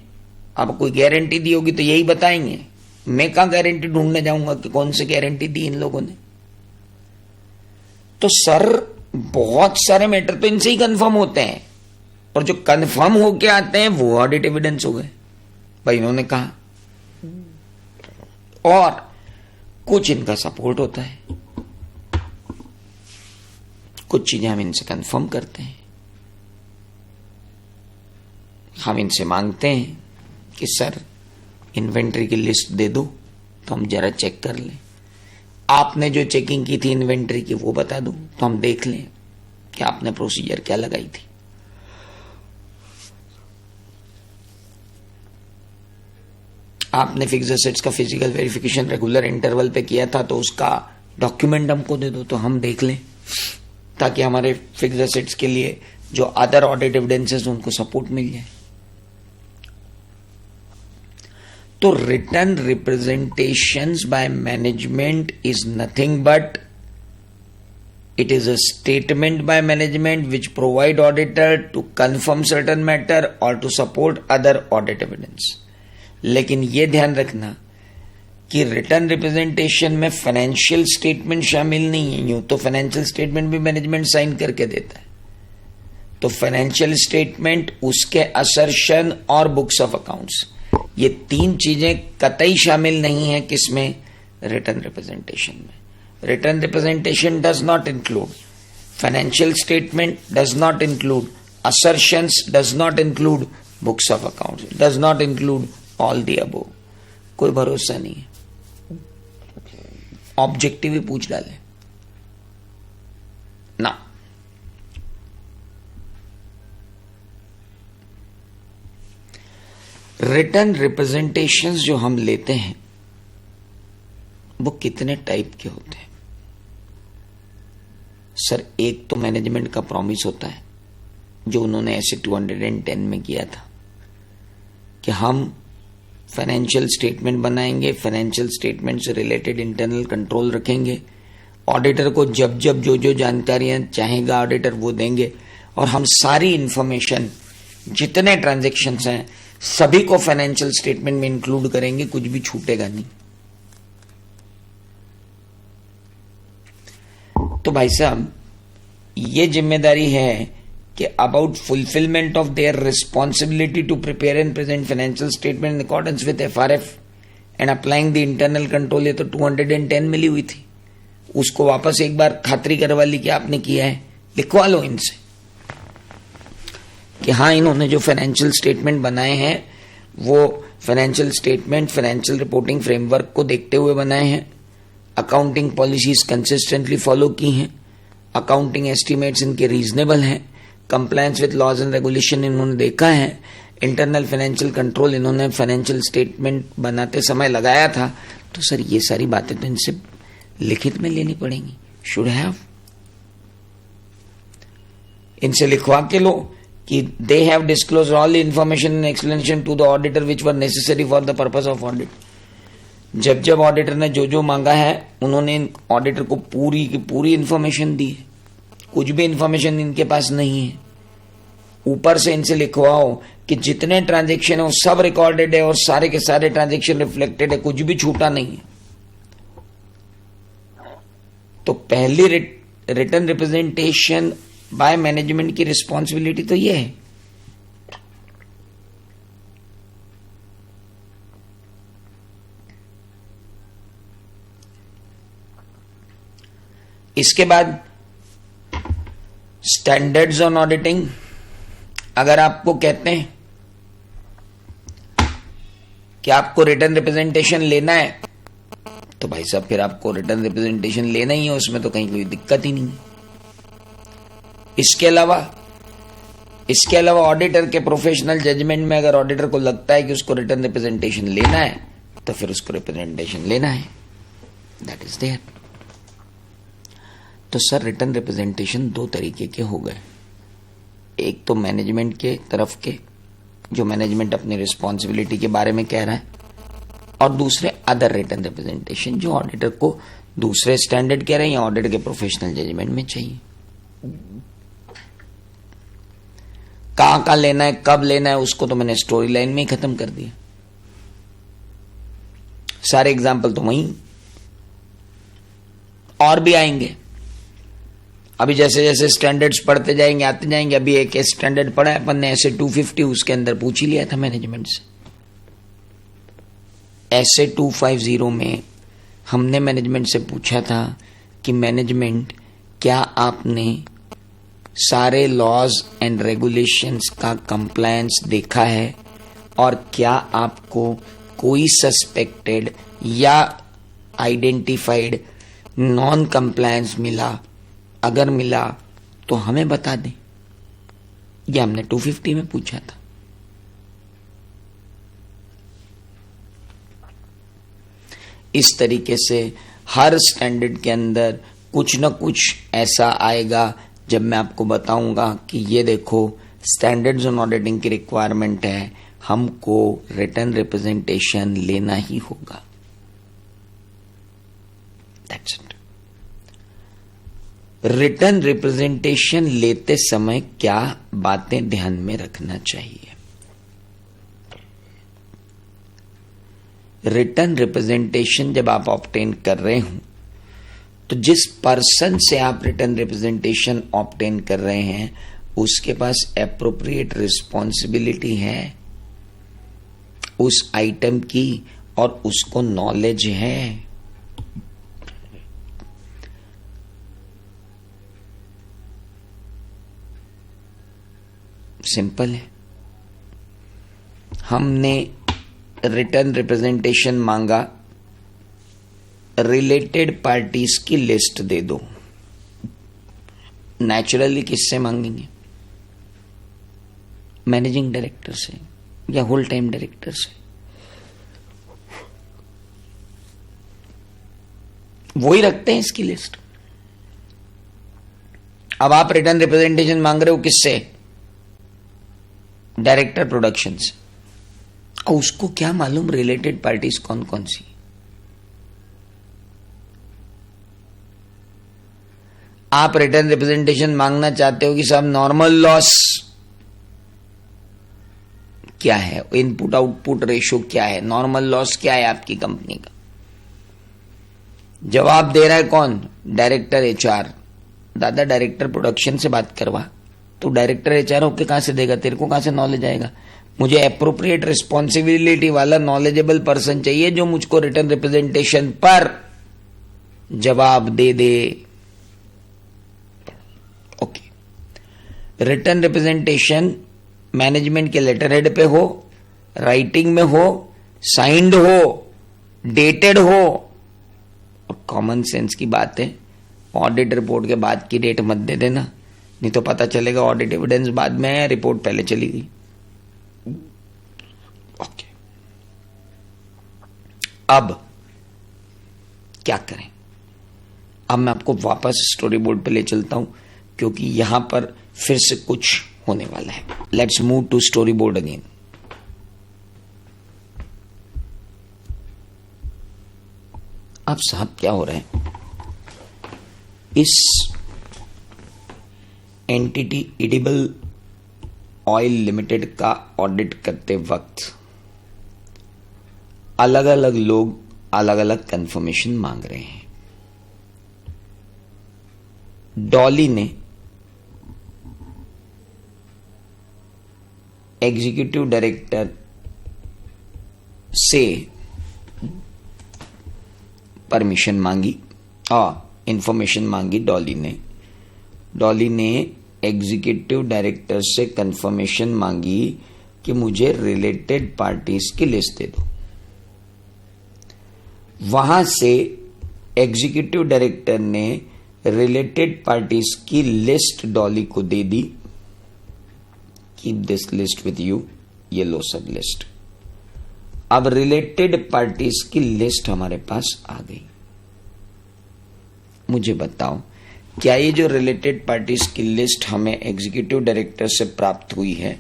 A: आप कोई गारंटी दी होगी तो यही बताएंगे। मैं कहां गारंटी ढूंढने जाऊंगा कि कौन सी गारंटी दी इन लोगों ने। तो सर बहुत सारे मैटर तो इनसे ही कंफर्म होते हैं, और जो कंफर्म होके आते हैं वो ऑडिट एविडेंस हो गए भाई, इन्होंने कहा। और कुछ इनका सपोर्ट होता है, कुछ चीजें हम इनसे कंफर्म करते हैं। हम इनसे मांगते हैं कि सर इन्वेंट्री की लिस्ट दे दो तो हम जरा चेक कर लें, आपने जो चेकिंग की थी इन्वेंट्री की वो बता दो तो हम देख लें कि आपने प्रोसीजर क्या लगाई थी। आपने फिक्स्ड एसेट्स का फिजिकल वेरिफिकेशन रेगुलर इंटरवल पे किया था, तो उसका डॉक्यूमेंट हमको दे दो तो हम देख लें, ताकि हमारे फिक्स्ड एसेट्स के लिए जो अदर ऑडिट एविडेंसेस उनको सपोर्ट मिल जाए। तो return representations by management is nothing but it is a statement by management which provide auditor to confirm certain matter or to support other audit evidence। लेकिन ये ध्यान रखना कि रिटर्न रिप्रेजेंटेशन में फाइनेंशियल स्टेटमेंट शामिल नहीं है। यूं तो फाइनेंशियल स्टेटमेंट भी मैनेजमेंट साइन करके देता है, तो फाइनेंशियल स्टेटमेंट, उसके असर्शन और बुक्स ऑफ अकाउंट्स, ये तीन चीजें कतई शामिल नहीं है किसमें, रिटर्न रिप्रेजेंटेशन में। Written representation does not include financial statement, does not include assertions, does not include books of accounts, does not include all the above। कोई भरोसा नहीं है, ऑब्जेक्टिव ही पूछ डाले ना। रिटर्न रिप्रेजेंटेशंस जो हम लेते हैं वो कितने टाइप के होते हैं सर? एक तो मैनेजमेंट का प्रॉमिस होता है जो उन्होंने ऐसे 210 में किया था कि हम फाइनेंशियल स्टेटमेंट बनाएंगे, फाइनेंशियल स्टेटमेंट से रिलेटेड इंटरनल कंट्रोल रखेंगे, ऑडिटर को जब जब जो जो जानकारियां चाहेगा ऑडिटर वो देंगे, और हम सारी इंफॉर्मेशन जितने ट्रांजैक्शंस हैं सभी को फाइनेंशियल स्टेटमेंट में इंक्लूड करेंगे, कुछ भी छूटेगा नहीं। तो भाई साहब ये जिम्मेदारी है कि about fulfilment of their responsibility to prepare and present financial statement in accordance with FRF and applying the internal control, ये तो 210 मिली हुई थी, उसको वापस एक बार खातरी करवा ली कि आपने किया है, लिखवा लो इनसे कि हाँ इन्होंने जो फाइनेंशियल स्टेटमेंट बनाए हैं वो financial statement financial reporting framework को देखते हुए बनाए हैं, अकाउंटिंग पॉलिसीज कंसिस्टेंटली फॉलो की हैं, अकाउंटिंग एस्टिमेट्स इनके रीजनेबल हैं, compliance with laws and regulation इन्होंने देखा है, इंटरनल फाइनेंशियल कंट्रोल इन्होंने फाइनेंशियल स्टेटमेंट बनाते समय लगाया था। तो सर ये सारी बातें तो इनसे लिखित में लेनी पड़ेंगी, शुड हैव, इनसे लिखवा के लो कि they have disclose all the information and explanation to the auditor which were necessary for the purpose of audit. जब जब ऑडिटर ने जो जो मांगा है उन्होंने ऑडिटर को पूरी की पूरी इंफॉर्मेशन दी है, कुछ भी इंफॉर्मेशन इनके पास नहीं है। ऊपर से इनसे लिखवाओ कि जितने ट्रांजैक्शन है वो सब रिकॉर्डेड है और सारे के सारे ट्रांजैक्शन रिफ्लेक्टेड है, कुछ भी छूटा नहीं है। तो पहली रिटर्न रिप्रेजेंटेशन बाय मैनेजमेंट की रिस्पॉन्सिबिलिटी तो ये है। इसके बाद स्टैंडर्ड्स ऑन ऑडिटिंग, अगर आपको कहते हैं कि आपको रिटर्न रिप्रेजेंटेशन लेना है तो भाई साहब फिर आपको रिटर्न रिप्रेजेंटेशन लेना ही है, उसमें तो कहीं कोई दिक्कत ही नहीं है। इसके अलावा ऑडिटर के प्रोफेशनल जजमेंट में अगर ऑडिटर को लगता है कि उसको रिटर्न रिप्रेजेंटेशन लेना है तो फिर उसको रिप्रेजेंटेशन लेना है, दैट इज देयर। तो सर रिटर्न रिप्रेजेंटेशन दो तरीके के हो गए, एक तो मैनेजमेंट के तरफ के जो मैनेजमेंट अपनी रिस्पॉन्सिबिलिटी के बारे में कह रहा है, और दूसरे अदर रिटर्न रिप्रेजेंटेशन जो ऑडिटर को दूसरे स्टैंडर्ड कह रहे हैं या ऑडिटर के प्रोफेशनल जजमेंट में चाहिए। कहां लेना है, कब लेना है, उसको तो मैंने स्टोरी लाइन में ही खत्म कर दिया। सारे एग्जाम्पल तो वहीं और भी आएंगे। अभी जैसे जैसे स्टैंडर्ड्स पढ़ते जाएंगे आते जाएंगे, अभी एक स्टैंडर्ड पढ़ा है अपन ने ऐसे 250, उसके अंदर पूछ ही लिया था मैनेजमेंट से। ऐसे 250 में हमने मैनेजमेंट से पूछा था कि मैनेजमेंट क्या आपने सारे लॉज एंड रेगुलेशंस का कंप्लायंस देखा है और क्या आपको कोई सस्पेक्टेड या आइडेंटिफाइड नॉन कंप्लायंस मिला, अगर मिला तो हमें बता दें। यह हमने 250 में पूछा था। इस तरीके से हर स्टैंडर्ड के अंदर कुछ न कुछ ऐसा आएगा जब मैं आपको बताऊंगा कि ये देखो स्टैंडर्ड्स ऑन ऑडिटिंग की रिक्वायरमेंट है, हमको रिटर्न रिप्रेजेंटेशन लेना ही होगा। That's it. रिटर्न रिप्रेजेंटेशन लेते समय क्या बातें ध्यान में रखना चाहिए? रिटर्न रिप्रेजेंटेशन जब आप ऑब्टेन कर रहे हो तो जिस पर्सन से आप रिटर्न रिप्रेजेंटेशन ऑब्टेन कर रहे हैं उसके पास एप्रोप्रिएट रिस्पॉन्सिबिलिटी है उस आइटम की और उसको नॉलेज है। सिंपल है। हमने रिटर्न रिप्रेजेंटेशन मांगा, रिलेटेड पार्टीज की लिस्ट दे दो। नेचुरली किससे मांगेंगे? मैनेजिंग डायरेक्टर से या होल टाइम डायरेक्टर से। वही रखते हैं इसकी लिस्ट। अब आप रिटर्न रिप्रेजेंटेशन मांग रहे हो किससे? डायरेक्टर प्रोडक्शन से। और उसको क्या मालूम रिलेटेड पार्टीज कौन कौन सी? आप रिटर्न रिप्रेजेंटेशन मांगना चाहते हो कि साहब नॉर्मल लॉस क्या है, इनपुट आउटपुट रेशो क्या है, नॉर्मल लॉस क्या है आपकी कंपनी का। जवाब दे रहा है कौन? Director HR. दादा डायरेक्टर प्रोडक्शन से बात करवा। तो डायरेक्टर एचआर होके कहां से देगा? तेरे को कहां से नॉलेज आएगा? मुझे एप्रोप्रिएट रिस्पॉन्सिबिलिटी वाला नॉलेजेबल पर्सन चाहिए जो मुझको रिटर्न रिप्रेजेंटेशन पर जवाब दे दे। ओके। रिटर्न रिप्रेजेंटेशन मैनेजमेंट के लेटर हेड पे हो, राइटिंग में हो, साइंड हो, डेटेड हो। और कॉमन सेंस की बात है, ऑडिट रिपोर्ट के बाद की डेट मत दे देना, नहीं तो पता चलेगा ऑडिट एविडेंस बाद में है, रिपोर्ट पहले चली गई। ओके। अब क्या करें? अब मैं आपको वापस स्टोरी बोर्ड पे ले चलता हूं क्योंकि यहां पर फिर से कुछ होने वाला है। Let's move to storyboard again. अब साहब क्या हो रहा है, इस एंटिटी एडिबल ऑयल लिमिटेड का ऑडिट करते वक्त अलग अलग लोग अलग अलग कंफर्मेशन मांग रहे हैं। डॉली ने एग्जीक्यूटिव डायरेक्टर से परमिशन मांगी और इंफॉर्मेशन मांगी। डॉली ने एग्जीक्यूटिव डायरेक्टर से कंफर्मेशन मांगी कि मुझे रिलेटेड पार्टीज की लिस्ट दे दो। वहां से एग्जीक्यूटिव डायरेक्टर ने रिलेटेड पार्टीज की लिस्ट डॉली को दे दी। Keep this list with you, ये लो सब लिस्ट। अब रिलेटेड पार्टीज की लिस्ट हमारे पास आ गई। मुझे बताओ, क्या ये जो रिलेटेड पार्टीज की लिस्ट हमें एग्जीक्यूटिव डायरेक्टर से प्राप्त हुई है,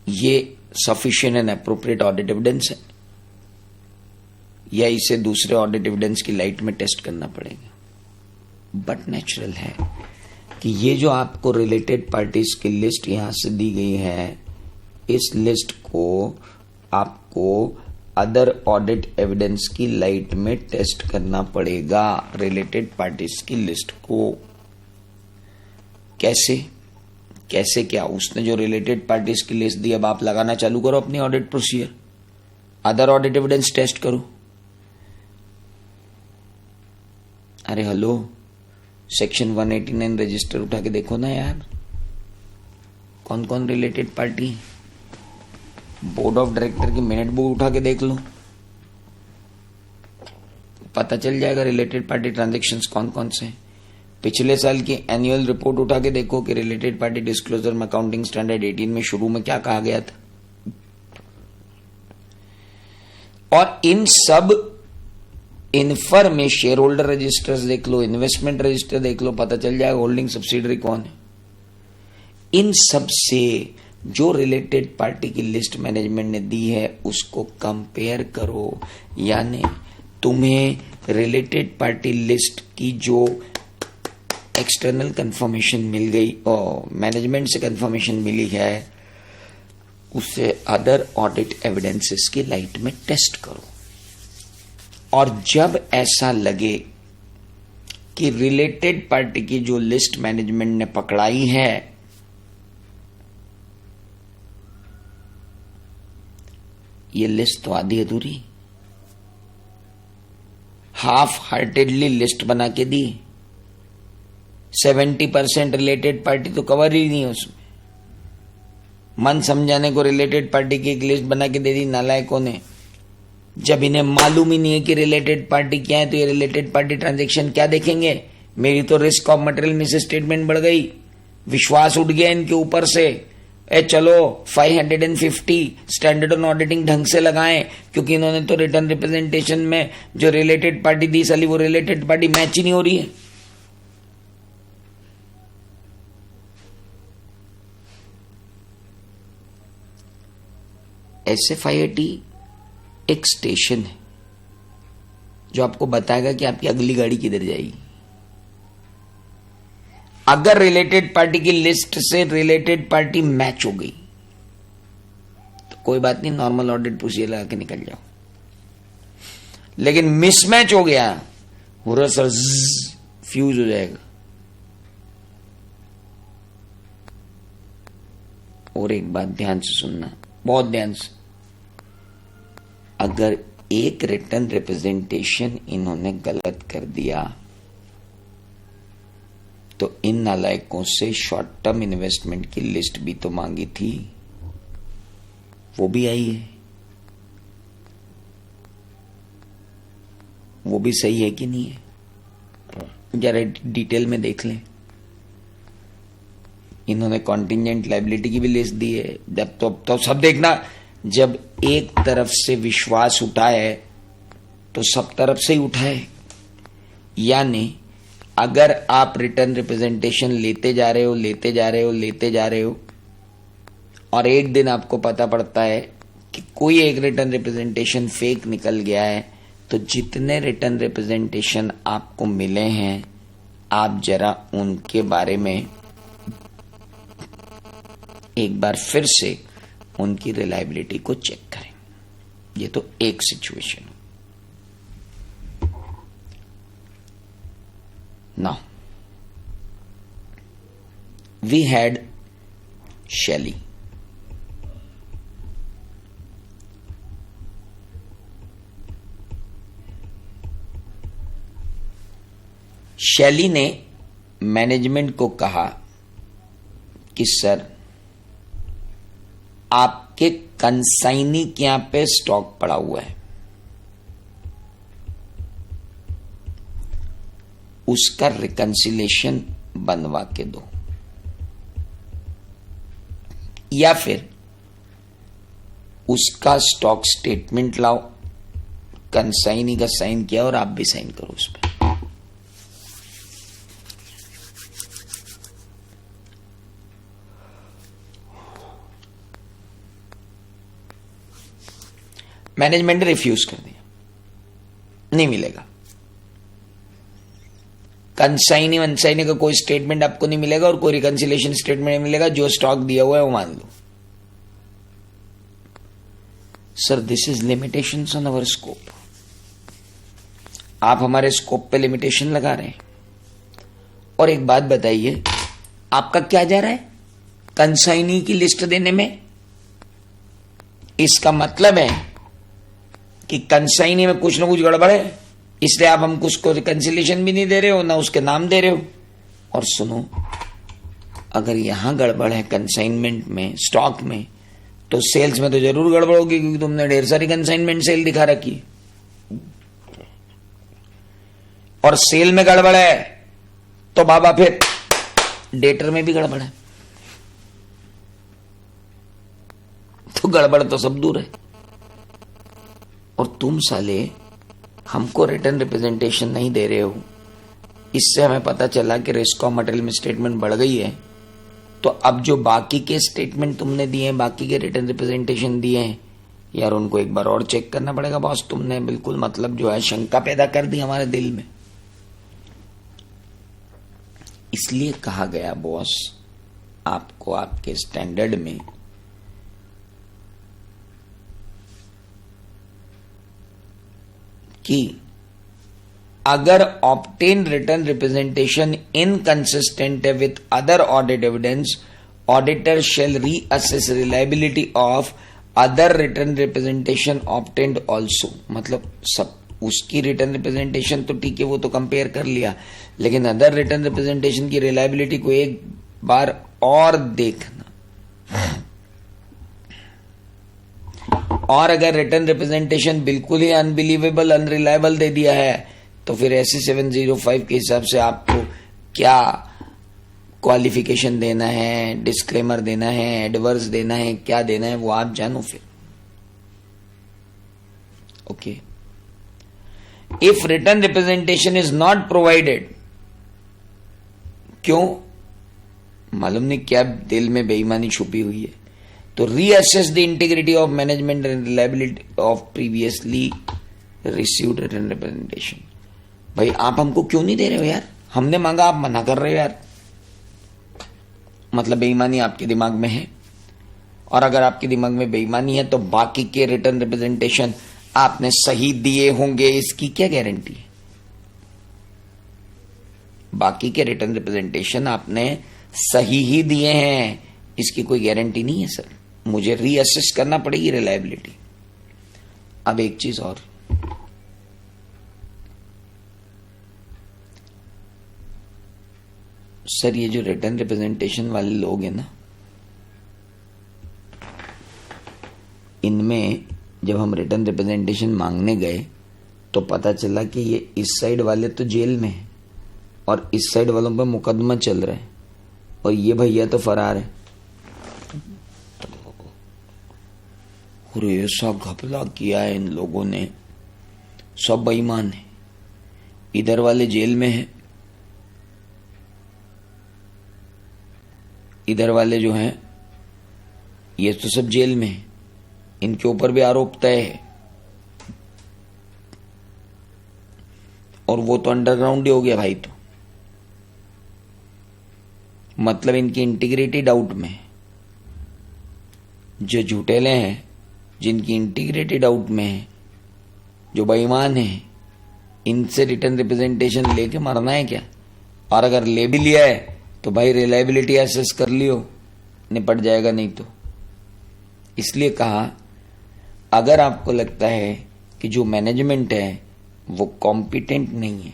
A: ये sufficient and appropriate audit evidence है या इसे दूसरे ऑडिट एविडेंस की लाइट में टेस्ट करना पड़ेगा? बट नेचुरल है कि ये जो आपको रिलेटेड पार्टीज की लिस्ट यहां से दी गई है, इस लिस्ट को आपको अदर ऑडिट एविडेंस की लाइट में टेस्ट करना पड़ेगा। रिलेटेड पार्टीज की लिस्ट को कैसे क्या? उसने जो रिलेटेड पार्टीज की लिस्ट दी, अब आप लगाना चालू करो अपनी audit procedure, other audit evidence test करो। अरे हेलो, सेक्शन 189 रजिस्टर उठा के देखो ना यार, कौन कौन related party. Board of director की मिनट बुक उठा के देख लो, पता चल जाएगा रिलेटेड पार्टी ट्रांजैक्शंस कौन कौन से। पिछले साल की एनुअल रिपोर्ट उठा के देखो कि रिलेटेड पार्टी डिस्क्लोजर में अकाउंटिंग स्टैंडर्ड 18 में शुरू में क्या कहा गया था। और इन सब इन्फर में शेयर होल्डर रजिस्टर्स देख लो, इन्वेस्टमेंट रजिस्टर देख लो, पता चल जाएगा होल्डिंग सब्सिडरी कौन है। इन सब से जो रिलेटेड पार्टी की लिस्ट मैनेजमेंट ने दी है उसको कंपेयर करो, यानी तुम्हें रिलेटेड पार्टी लिस्ट की जो एक्सटर्नल कंफर्मेशन मिल गई और मैनेजमेंट से कंफर्मेशन मिली है उससे अदर ऑडिट एविडेंसेस की लाइट में टेस्ट करो। और जब ऐसा लगे कि रिलेटेड पार्टी की जो लिस्ट मैनेजमेंट ने पकड़ाई है ये लिस्ट तो आधी अधूरी, हाफ हार्टेडली लिस्ट बना के दी, 70% रिलेटेड पार्टी तो कवर ही नहीं है उसमें, मन समझाने को रिलेटेड पार्टी की एक लिस्ट बना के दे दी नालायकों ने। जब इन्हें मालूम ही नहीं है कि रिलेटेड पार्टी क्या है तो ये रिलेटेड पार्टी ट्रांजैक्शन क्या देखेंगे। मेरी तो risk of material miss statement बढ़ गई, विश्वास उठ गया इनके ऊपर से। चलो 550 स्टैंडर्ड ऑन ऑडिटिंग ढंग से लगाएं, क्योंकि इन्होंने तो रिटर्न रिप्रेजेंटेशन में जो रिलेटेड पार्टी दी साली वो रिलेटेड पार्टी मैच ही नहीं हो रही है। SFIAT एक स्टेशन है जो आपको बताएगा कि आपकी अगली गाड़ी किधर जाएगी। अगर रिलेटेड पार्टी की लिस्ट से रिलेटेड पार्टी मैच हो गई तो कोई बात नहीं, नॉर्मल ऑडिट प्रोसीजर लगा के निकल जाओ। लेकिन मिसमैच हो गया, पूरा सर फ्यूज हो जाएगा। और एक बात ध्यान से सुनना, बहुत ध्यान से, अगर एक रिटर्न रिप्रेजेंटेशन इन्होंने गलत कर दिया तो इन नालायकों से शॉर्ट टर्म इन्वेस्टमेंट की लिस्ट भी तो मांगी थी, वो भी आई है, वो भी सही है कि नहीं है जरा डिटेल में देख लें। इन्होंने कॉन्टिजेंट लायबिलिटी की भी लिस्ट दी है। जब तो सब देखना, जब एक तरफ से विश्वास उठा है तो सब तरफ से ही उठा है। यानी अगर आप रिटर्न रिप्रेजेंटेशन लेते जा रहे हो और एक दिन आपको पता पड़ता है कि कोई एक रिटर्न रिप्रेजेंटेशन फेक निकल गया है, तो जितने रिटर्न रिप्रेजेंटेशन आपको मिले हैं आप जरा उनके बारे में एक बार फिर से उनकी रिलायबिलिटी को चेक करें। ये तो एक सिचुएशन। नाउ वी हैड शैली। शैली ने मैनेजमेंट को कहा कि सर आपके कंसाइनी के यहां पे स्टॉक पड़ा हुआ है, उसका रिकंसिलेशन बनवा के दो, या फिर उसका स्टॉक स्टेटमेंट लाओ, कंसाइनी का साइन किया और आप भी साइन करो उस पर। मैनेजमेंट ने रिफ्यूज कर दिया, नहीं मिलेगा कंसाइनी वंसाइनी का कोई स्टेटमेंट आपको नहीं मिलेगा और कोई रिकंसिलेशन स्टेटमेंट नहीं मिलेगा, जो स्टॉक दिया हुआ है वो मान लो। Sir this is limitations on our scope. आप हमारे स्कोप पे लिमिटेशन लगा रहे हैं। और एक बात बताइए, आपका क्या जा रहा है कंसाइनी की लिस्ट देने में? इसका मतलब है कि कंसाइनी में कुछ ना कुछ गड़बड़ है, इसलिए आप हमको उसको रिकंसिलेशन भी नहीं दे रहे हो ना उसके नाम दे रहे हो। और सुनो, अगर यहां गड़बड़ है कंसाइनमेंट में, स्टॉक में, तो सेल्स में तो जरूर गड़बड़ होगी, क्योंकि तुमने ढेर सारी कंसाइनमेंट सेल दिखा रखी। और सेल में गड़बड़ है तो बाबा फिर डेटर में भी गड़बड़ है, तो गड़बड़ तो सब दूर है। और तुम साले हमको रिटर्न रिप्रेजेंटेशन नहीं दे रहे हो। इससे हमें पता चला कि रिस्क ऑफ मटेरियल में स्टेटमेंट बढ़ गई है। तो अब जो बाकी के स्टेटमेंट तुमने दिए हैं, बाकी के रिटर्न रिप्रेजेंटेशन दिए हैं, यार उनको एक बार और चेक करना पड़ेगा बॉस। तुमने बिल्कुल मतलब जो है शंका पैदा कर दी हमारे दिल में। इसलिए कहा गया बॉस आपको आपके स्टैंडर्ड में कि अगर ऑब्टेन रिटर्न रिप्रेजेंटेशन इनकंसिस्टेंट है with other audit evidence, auditor shall reassess reliability of other written representation obtained also. मतलब सब उसकी रिटर्न रिप्रेजेंटेशन तो ठीक है, वो तो कंपेयर कर लिया, लेकिन अदर रिटर्न रिप्रेजेंटेशन की रिलायबिलिटी को एक बार और देखना। और अगर रिटर्न रिप्रेजेंटेशन बिल्कुल ही अनबिलीवेबल, अनरिलायबल दे दिया है तो फिर ऐसे 705 के हिसाब से आपको क्या क्वालिफिकेशन देना है, डिस्क्लेमर देना है, एडवर्स देना है, क्या देना है वो आप जानो फिर। Okay, if written representation is not provided, क्यों मालूम नहीं क्या दिल में बेईमानी छुपी हुई है, तो reassess the integrity of management and reliability of previously received written representation. भाई आप हमको क्यों नहीं दे रहे हो यार, हमने मांगा आप मना कर रहे हो यार। मतलब बेईमानी आपके दिमाग में है, और अगर आपके दिमाग में बेईमानी है तो बाकी के रिटर्न रिप्रेजेंटेशन आपने सही दिए होंगे, इसकी क्या गारंटी है। बाकी के रिटर्न रिप्रेजेंटेशन आपने सही ही दिए हैं, इसकी कोई गारंटी नहीं है सर, मुझे रीअसेस करना पड़ेगी रिलायबिलिटी। अब एक चीज और, सर ये जो रिटर्न रिप्रेजेंटेशन वाले लोग हैं ना, इनमें जब हम रिटर्न रिप्रेजेंटेशन मांगने गए तो पता चला कि ये इस साइड वाले तो जेल में है और इस साइड वालों पे मुकदमा चल रहा है, और ये भैया तो फरार है। और ऐसा घपला किया है इन लोगों ने, सब बेईमान है। इधर वाले जेल में है, इधर वाले जो हैं ये तो सब जेल में है, इनके ऊपर भी आरोप तय है, और वो तो अंडरग्राउंड ही हो गया भाई। तो मतलब इनकी इंटीग्रिटी डाउट में है। जो झूठेले हैं, जिनकी इंटीग्रिटी डाउट में है, जो बेईमान है, इनसे रिटर्न रिप्रेजेंटेशन लेके मरना है क्या। और अगर ले भी लिया है तो भाई रिलायबिलिटी एसेस कर लियो, निपट जाएगा। नहीं तो इसलिए कहा अगर आपको लगता है कि जो मैनेजमेंट है वो कॉम्पिटेंट नहीं है,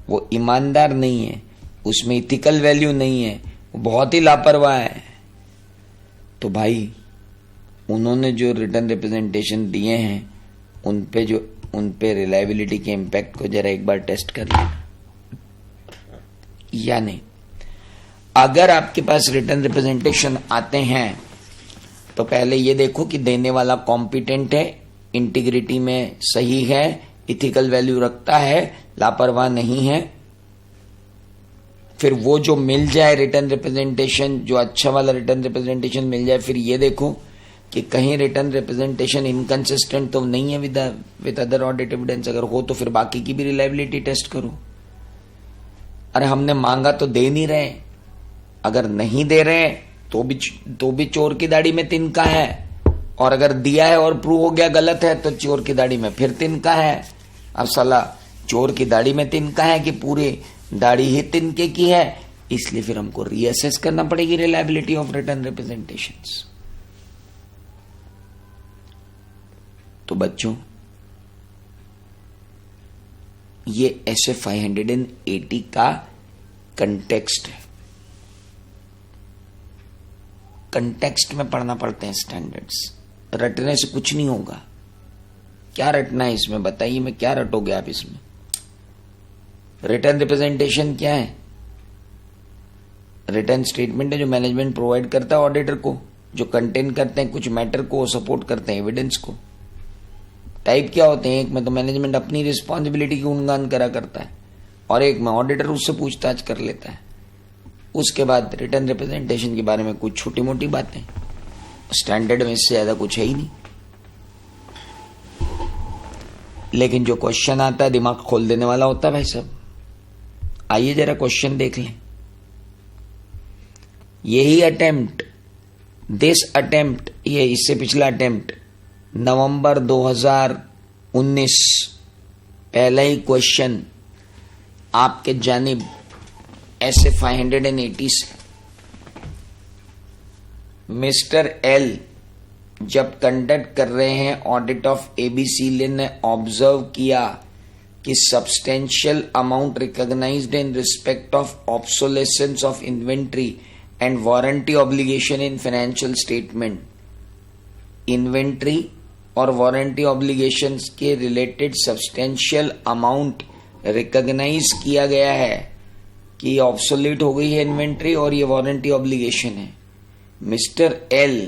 A: वो ईमानदार नहीं है, उसमें इथिकल वैल्यू नहीं है, वो बहुत ही लापरवाह है, तो भाई उन्होंने जो रिटर्न रिप्रेजेंटेशन दिए हैं उन पे रिलायबिलिटी के इम्पैक्ट को जरा एक बार टेस्ट कर लेना। या नहीं, अगर आपके पास रिटर्न रिप्रेजेंटेशन आते हैं तो पहले ये देखो कि देने वाला कॉम्पिटेंट है, इंटीग्रिटी में सही है, इथिकल वैल्यू रखता है, लापरवाह नहीं है। फिर वो जो मिल जाए रिटर्न रिप्रेजेंटेशन, जो अच्छा वाला रिटर्न रिप्रेजेंटेशन मिल जाए, फिर ये देखो कि कहीं रिटर्न रिप्रेजेंटेशन इनकंसिस्टेंट तो नहीं है विद अदर ऑडिट एविडेंस। अगर हो तो फिर बाकी की भी रिलायबिलिटी टेस्ट करो। अरे हमने मांगा तो दे नहीं रहे, अगर नहीं दे रहे तो भी चोर की दाढ़ी में तिनका है, और अगर दिया है और प्रूव हो गया गलत है तो चोर की दाढ़ी में फिर तिनका है। अब साला चोर की दाढ़ी में तिनका है कि पूरी दाढ़ी ही तिनके की है, इसलिए फिर हमको रीअसेस करना पड़ेगी रिलायबिलिटी ऑफ रिटर्न रिप्रेजेंटेशंस। तो बच्चों ये ऐसे 580 का कंटेक्स्ट है, कंटेक्स्ट में पढ़ना पड़ते हैं स्टैंडर्ड्स। रटने से कुछ नहीं होगा। क्या रटना है इसमें बताइए, मैं क्या रटोगे आप इसमें। रिटर्न रिप्रेजेंटेशन क्या है? रिटर्न स्टेटमेंट है जो मैनेजमेंट प्रोवाइड करता है ऑडिटर को, जो कंटेन करते हैं कुछ मैटर को, सपोर्ट करते हैं एविडेंस को। टाइप क्या होते हैं, एक में तो मैनेजमेंट अपनी रिस्पॉन्सिबिलिटी की गुणगान करा करता है और एक में ऑडिटर उससे पूछताछ कर लेता है। उसके बाद रिटर्न रिप्रेजेंटेशन के बारे में कुछ छोटी मोटी बातें, स्टैंडर्ड में इससे ज्यादा कुछ है ही नहीं। लेकिन जो क्वेश्चन आता है दिमाग खोल देने वाला होता है भाई साहब। आइए जरा क्वेश्चन देख लें। यही अटेम्प्ट, दिस अटेम्प्ट, ये इससे पिछला अटेम्प्ट नवंबर 2019, पहला ही क्वेश्चन आपके जानिब ऐसे 580 से मिस्टर एल जब कंडक्ट कर रहे हैं ऑडिट ऑफ एबीसी ने ऑब्जर्व किया कि substantial amount recognised in respect of obsolescence of inventory and warranty obligation in financial statement. Inventory और वारंटी ऑब्लिगेशंस के रिलेटेड सब्सटेंशियल अमाउंट रिकॉग्नाइज किया गया है कि ऑब्सोलीट हो गई है इन्वेंट्री और ये वारंटी ऑब्लिगेशन है। Mister L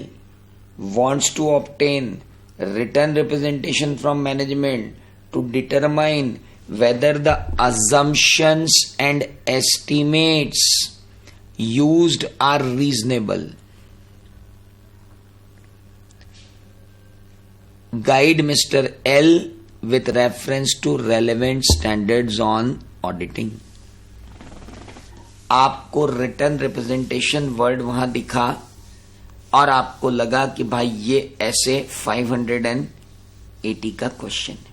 A: wants to obtain written representation from management to determine whether the assumptions and estimates used are reasonable. Guide Mr. L with reference to relevant standards on auditing. आपको रिटर्न रिप्रेजेंटेशन वर्ड वहां दिखा और आपको लगा कि भाई ये ऐसे 580 का क्वेश्चन है।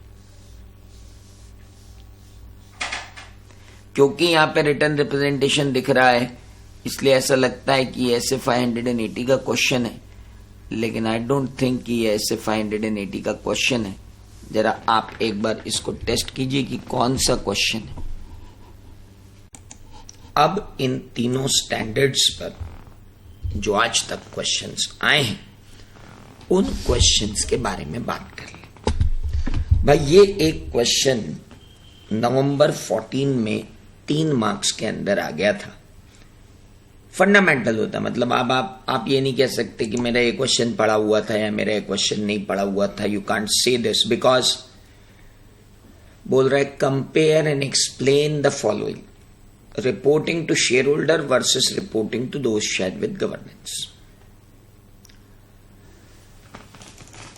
A: क्योंकि यहां पे रिटर्न रिप्रेजेंटेशन दिख रहा है इसलिए ऐसा लगता है कि ये ऐसे 580 का क्वेश्चन है, लेकिन आई डोंट थिंक कि ये ऐसे 580 का क्वेश्चन है। जरा आप एक बार इसको टेस्ट कीजिए कि कौन सा क्वेश्चन है। अब इन तीनों स्टैंडर्ड्स पर जो आज तक क्वेश्चंस आए हैं उन क्वेश्चंस के बारे में बात कर ले। भाई ये एक क्वेश्चन नवंबर 14 में 3 मार्क्स के अंदर आ गया था। फंडामेंटल होता, मतलब अब आप ये नहीं कह सकते कि मेरा ये क्वेश्चन पढ़ा हुआ था या मेरा ये क्वेश्चन नहीं पढ़ा हुआ था। You can't say this because बोल रहा है compare and explain the following, reporting to shareholder versus reporting to those share with governance.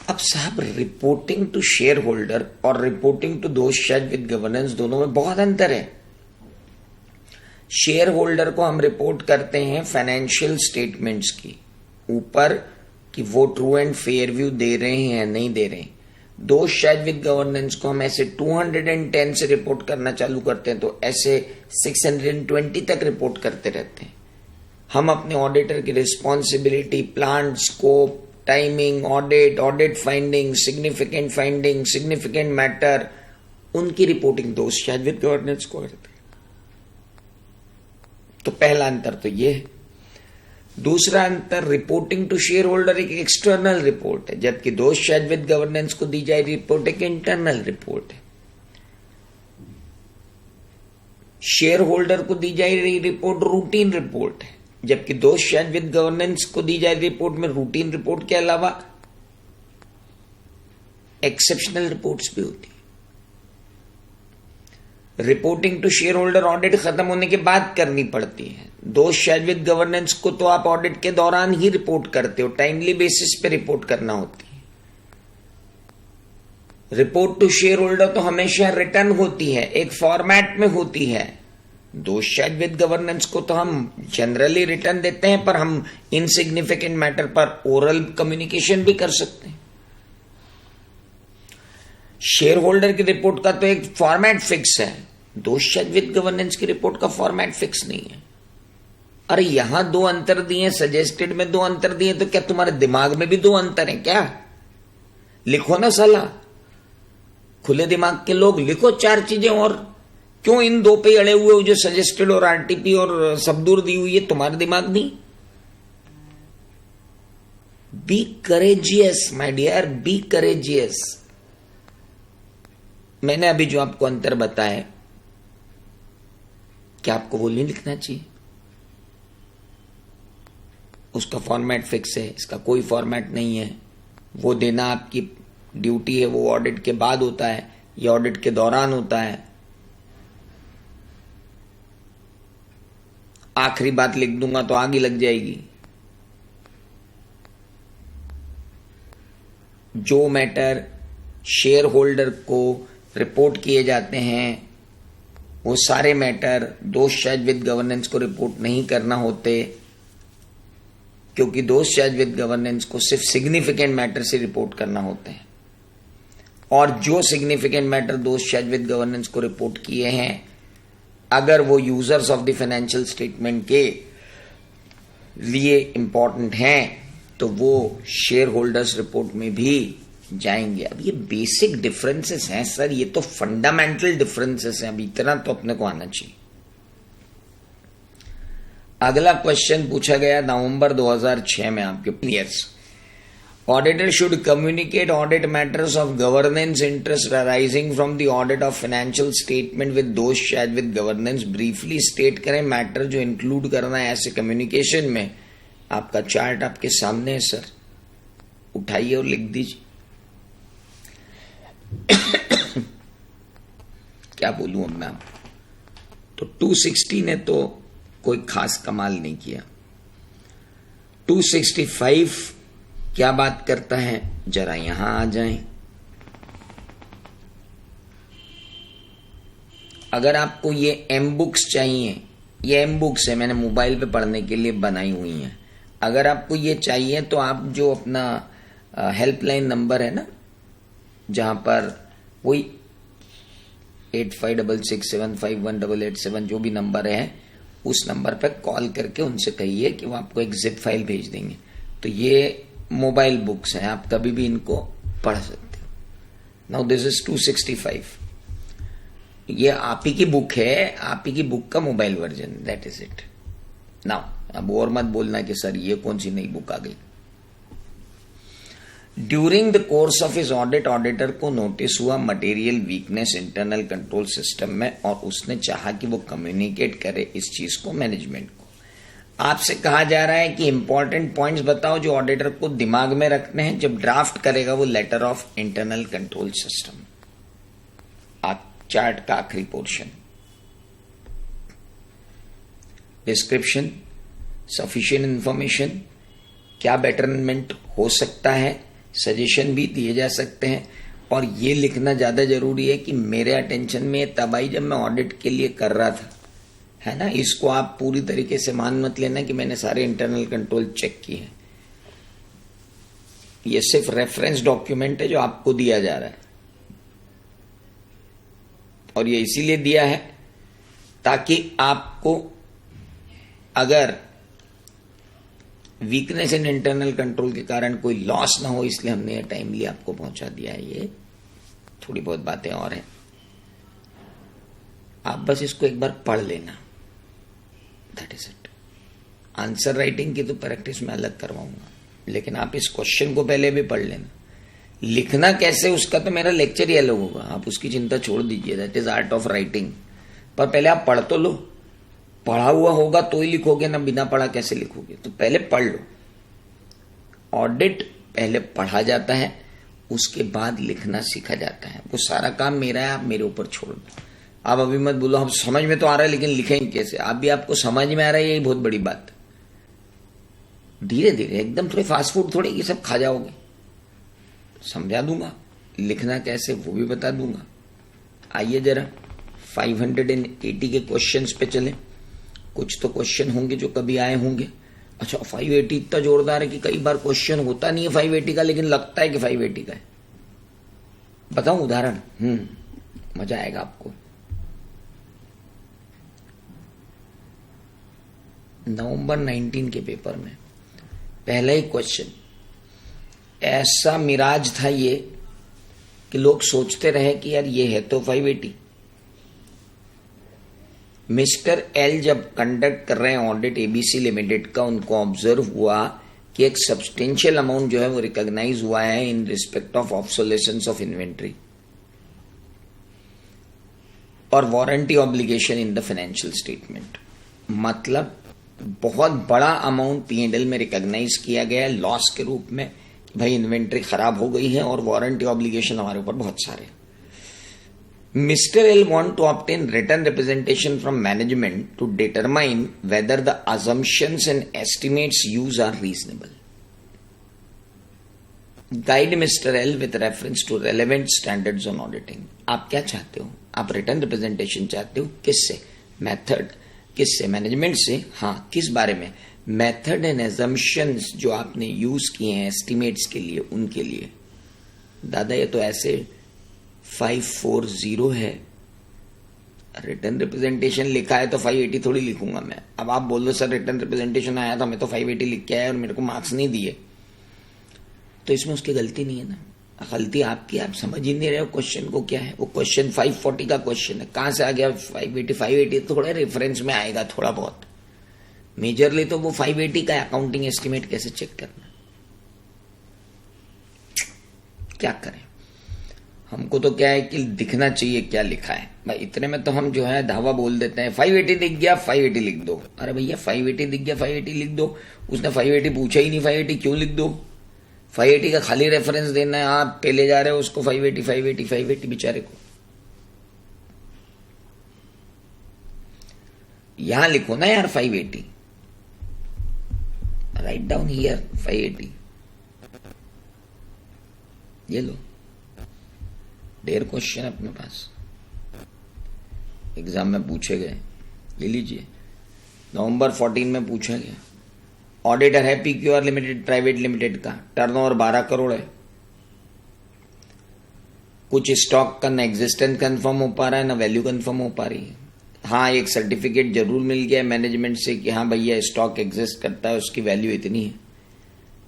A: अब साहब रिपोर्टिंग टू शेयर होल्डर और reporting to those share with governance दोनों में बहुत अंतर है। शेयर होल्डर को हम रिपोर्ट करते हैं फाइनेंशियल स्टेटमेंट्स की ऊपर कि वो ट्रू एंड फेयर व्यू दे रहे हैं या नहीं दे रहे हैं। दो शेयर विद गवर्नेंस को हम ऐसे 210 से रिपोर्ट करना चालू करते हैं तो ऐसे 620 तक रिपोर्ट करते रहते हैं। हम अपने ऑडिटर की responsibility, plan, scope, timing, audit finding, significant matter, उनकी रिपोर्टिंग दो शेयर विद गवर्नेंस को करते हैं। तो पहला अंतर तो ये है। दूसरा अंतर, रिपोर्टिंग टू शेयर होल्डर एक एक्सटर्नल रिपोर्ट है, जबकि दो शेयर विद गवर्नेंस को दी जाए रिपोर्ट एक इंटरनल रिपोर्ट है। शेयर होल्डर को दी जाए रिपोर्ट रूटीन रिपोर्ट है, जबकि दो शेयर विद गवर्नेंस को दी जाए रिपोर्ट में रूटीन रिपोर्ट के अलावा एक्सेप्शनल रिपोर्ट्स भी होती है। Reporting to shareholder audit खत्म होने के बाद करनी पड़ती है। दो शेयर विद गवर्नेंस को तो आप ऑडिट के दौरान ही रिपोर्ट करते हो, टाइमली बेसिस पे रिपोर्ट करना होती है। रिपोर्ट टू शेयर होल्डर तो हमेशा रिटर्न होती है, एक फॉर्मेट में होती है। दो शेयर विद गवर्नेंस को तो हम जनरली रिटर्न देते हैं, पर हम इनसिग्निफिकेंट मैटर पर ओरल कम्युनिकेशन भी कर सकते हैं। शेयर होल्डर की रिपोर्ट का तो एक फॉर्मेट फिक्स है, दो शेयर विद गवर्नेंस की रिपोर्ट का फॉर्मेट फिक्स नहीं है। अरे यहां दो अंतर दिए, सजेस्टेड में दो अंतर दिए, तो क्या तुम्हारे दिमाग में भी दो अंतर हैं क्या? लिखो ना साला, खुले दिमाग के लोग लिखो चार चीजें। और क्यों इन दो पे अड़े हुए हो जो सजेस्टेड और आरटीपी और सबदूर दी हुई है? तुम्हारा दिमाग नहीं। Be courageous my dear, be courageous. मैंने अभी जो आपको अंतर बताया, क्या आपको वो नहीं लिखना चाहिए? उसका फॉर्मेट फिक्स है, इसका कोई फॉर्मेट नहीं है। वो देना आपकी ड्यूटी है वो ऑडिट के बाद होता है या ऑडिट के दौरान होता है। आखिरी बात लिख दूंगा तो आगे लग जाएगी। जो मैटर शेयर होल्डर को रिपोर्ट किए जाते हैं वो सारे मैटर दोष चार्ज विद गवर्नेंस को रिपोर्ट नहीं करना होते, क्योंकि दोष चार्ज विद गवर्नेंस को सिर्फ सिग्निफिकेंट मैटर से रिपोर्ट करना होते हैं। और जो सिग्निफिकेंट मैटर दोष चार्ज विद गवर्नेंस को रिपोर्ट किए हैं, अगर वो users of the financial statement के लिए इंपॉर्टेंट हैं तो वो शेयर होल्डर्स रिपोर्ट में भी जाएंगे। अब ये बेसिक डिफरेंसेस हैं सर, ये तो फंडामेंटल डिफरेंसेस हैं, अब इतना तो अपने को आना चाहिए। अगला क्वेश्चन पूछा गया नवंबर 2006 में आपके players. Auditor should communicate audit matters of governance interest arising from the audit of financial statement with those charged with governance. Briefly state करें मैटर जो इंक्लूड करना है ऐसे कम्युनिकेशन में। आपका चार्ट आपके सामने है सर, उठाइए और लिख दीजिए। क्या बोलूं अब मैं आपको, तो 260 ने तो कोई खास कमाल नहीं किया। 265 क्या बात करता है, जरा यहां आ जाएं। अगर आपको ये एम बुक्स चाहिए, ये एम बुक्स है, मैंने मोबाइल पे पढ़ने के लिए बनाई हुई हैं। अगर आपको ये चाहिए तो आप जो अपना हेल्पलाइन नंबर है ना, जहां पर वही 8566751887 जो भी नंबर है, उस नंबर पर कॉल करके उनसे कहिए कि वो आपको एक जिप फाइल भेज देंगे। तो ये मोबाइल बुक्स हैं, आप कभी भी इनको पढ़ सकते हो। नाउ दिस इज 265, ये आप ही की बुक है, आप ही की बुक का mobile version, that is it. Now अब और मत बोलना कि सर ये कौन सी नई बुक आ गई। During the course of his audit, auditor को नोटिस हुआ material weakness internal control system में, और उसने चाहा कि वो कम्युनिकेट करे इस चीज को मैनेजमेंट को। आपसे कहा जा रहा है कि इंपॉर्टेंट पॉइंट्स बताओ जो ऑडिटर को दिमाग में रखने हैं जब ड्राफ्ट करेगा वो letter of internal control system. आप चार्ट का आखिरी पोर्शन, डिस्क्रिप्शन, सफिशिएंट इंफॉर्मेशन, क्या बेटरमेंट हो सकता है, सजेशन भी दिए जा सकते हैं। और ये लिखना ज्यादा जरूरी है कि मेरे अटेंशन में तब आई जब मैं ऑडिट के लिए कर रहा था, है ना। इसको आप पूरी तरीके से मान मत लेना कि मैंने सारे इंटरनल कंट्रोल चेक किए हैं। ये सिर्फ रेफरेंस डॉक्यूमेंट है जो आपको दिया जा रहा है, और ये इसीलिए दिया है ताकि आपको अगर वीकनेस इन इंटरनल कंट्रोल के कारण कोई लॉस ना हो, इसलिए हमने ये टाइमली आपको पहुंचा दिया है। ये थोड़ी बहुत बातें और हैं, आप बस इसको एक बार पढ़ लेना, that is it. Answer writing की तो प्रैक्टिस मैं अलग करवाऊंगा, लेकिन आप इस क्वेश्चन को पहले भी पढ़ लेना। लिखना कैसे उसका तो मेरा लेक्चर ही अलग होगा, आप उसकी चिंता छोड़ दीजिए, that is art of writing. पर पहले आप पढ़ तो लो, पढ़ा हुआ होगा तो ही लिखोगे ना, बिना पढ़ा कैसे लिखोगे। तो पहले पढ़ लो। ऑडिट पहले पढ़ा जाता है, उसके बाद लिखना सीखा जाता है। वो सारा काम मेरा है, आप मेरे ऊपर छोड़ दो। आप अभी मत बोलो हम समझ में तो आ रहा है लेकिन लिखेंगे कैसे। आप भी आपको समझ में आ रहा है, यही बहुत बड़ी बात। धीरे धीरे, एकदम थोड़े फास्ट फूड थोड़े ये सब खा जाओगे। समझा दूंगा लिखना कैसे, वो भी बता दूंगा। आइए जरा 580 के क्वेश्चंस पे चलें। कुछ तो क्वेश्चन होंगे जो कभी आए होंगे। अच्छा, 580 इतना जोरदार है कि कई बार क्वेश्चन होता नहीं है 580 का, लेकिन लगता है कि 580 का है। बताऊं उदाहरण? मजा आएगा आपको। नवंबर 19 के पेपर में पहला ही क्वेश्चन ऐसा मिराज था ये कि लोग सोचते रहे कि यार ये है तो 580। मिस्टर एल जब कंडक्ट कर रहे हैं ऑडिट एबीसी लिमिटेड का, उनको ऑब्जर्व हुआ कि एक सब्सटेंशियल अमाउंट जो है वो रिकॉग्नाइज हुआ है in respect of obsolescence of inventory और warranty obligation in the financial statement. मतलब बहुत बड़ा अमाउंट P&L में रिकॉग्नाइज किया गया है लॉस के रूप में, भाई इन्वेंट्री खराब हो गई है और वारंटी ऑब्लिगेशन हमारे ऊपर बहुत सारे. Mr. L want to obtain written representation from management to determine whether the assumptions and estimates used are reasonable. Guide Mr. L with reference to relevant standards on auditing. आप क्या चाहते हो? आप रिटर्न रिप्रेजेंटेशन चाहते हो? किससे? मेथड. किससे? मैनेजमेंट से. हाँ, किस बारे में? मेथड एंड एजम्पशंस जो आपने यूज किए हैं एस्टिमेट्स के लिए, उनके लिए. दादा ये तो ऐसे 540 है, रिटर्न रिप्रेजेंटेशन लिखा है तो 580 थोड़ी लिखूंगा मैं. अब आप बोल दो सर रिटर्न रिप्रेजेंटेशन आया था मैं तो 580 लिख के आया और मेरे को मार्क्स नहीं दिए, तो इसमें उसकी गलती नहीं है ना. गलती आपकी, आप समझ ही नहीं रहे हो क्वेश्चन को क्या है. वो क्वेश्चन 540 का क्वेश्चन है, कहां से आ गया 580? 580 तो थोड़ा रेफरेंस में आएगा थोड़ा बहुत, मेजरली तो वो 580 का अकाउंटिंग एस्टिमेट कैसे चेक करना. क्या करें, हमको तो क्या है कि दिखना चाहिए क्या लिखा है भाई. इतने में तो हम जो है धावा बोल देते हैं 580 दिख गया 580 लिख दो. अरे भैया 580 दिख गया 580 लिख दो. उसने 580 पूछा ही नहीं, 580 क्यों लिख दो? 580 का खाली रेफरेंस देना है, आप पहले जा रहे हो उसको 580 बेचारे को. यहां लिखो ना यार 580, राइट डाउन हियर 580. ये लो, ढेर क्वेश्चन अपने पास एग्जाम में पूछे गए. ले लीजिए, नवंबर 14 में पूछा गया. ऑडिटर है PQR लिमिटेड प्राइवेट लिमिटेड का, टर्नओवर 12 करोड़ है. कुछ स्टॉक का न एग्जिस्टेंस कंफर्म हो पा रहा है, न वैल्यू कंफर्म हो पा रही है. हाँ, एक सर्टिफिकेट जरूर मिल गया मैनेजमेंट से कि हाँ भैया स्टॉक एग्जिस्ट करता है, उसकी वैल्यू इतनी है.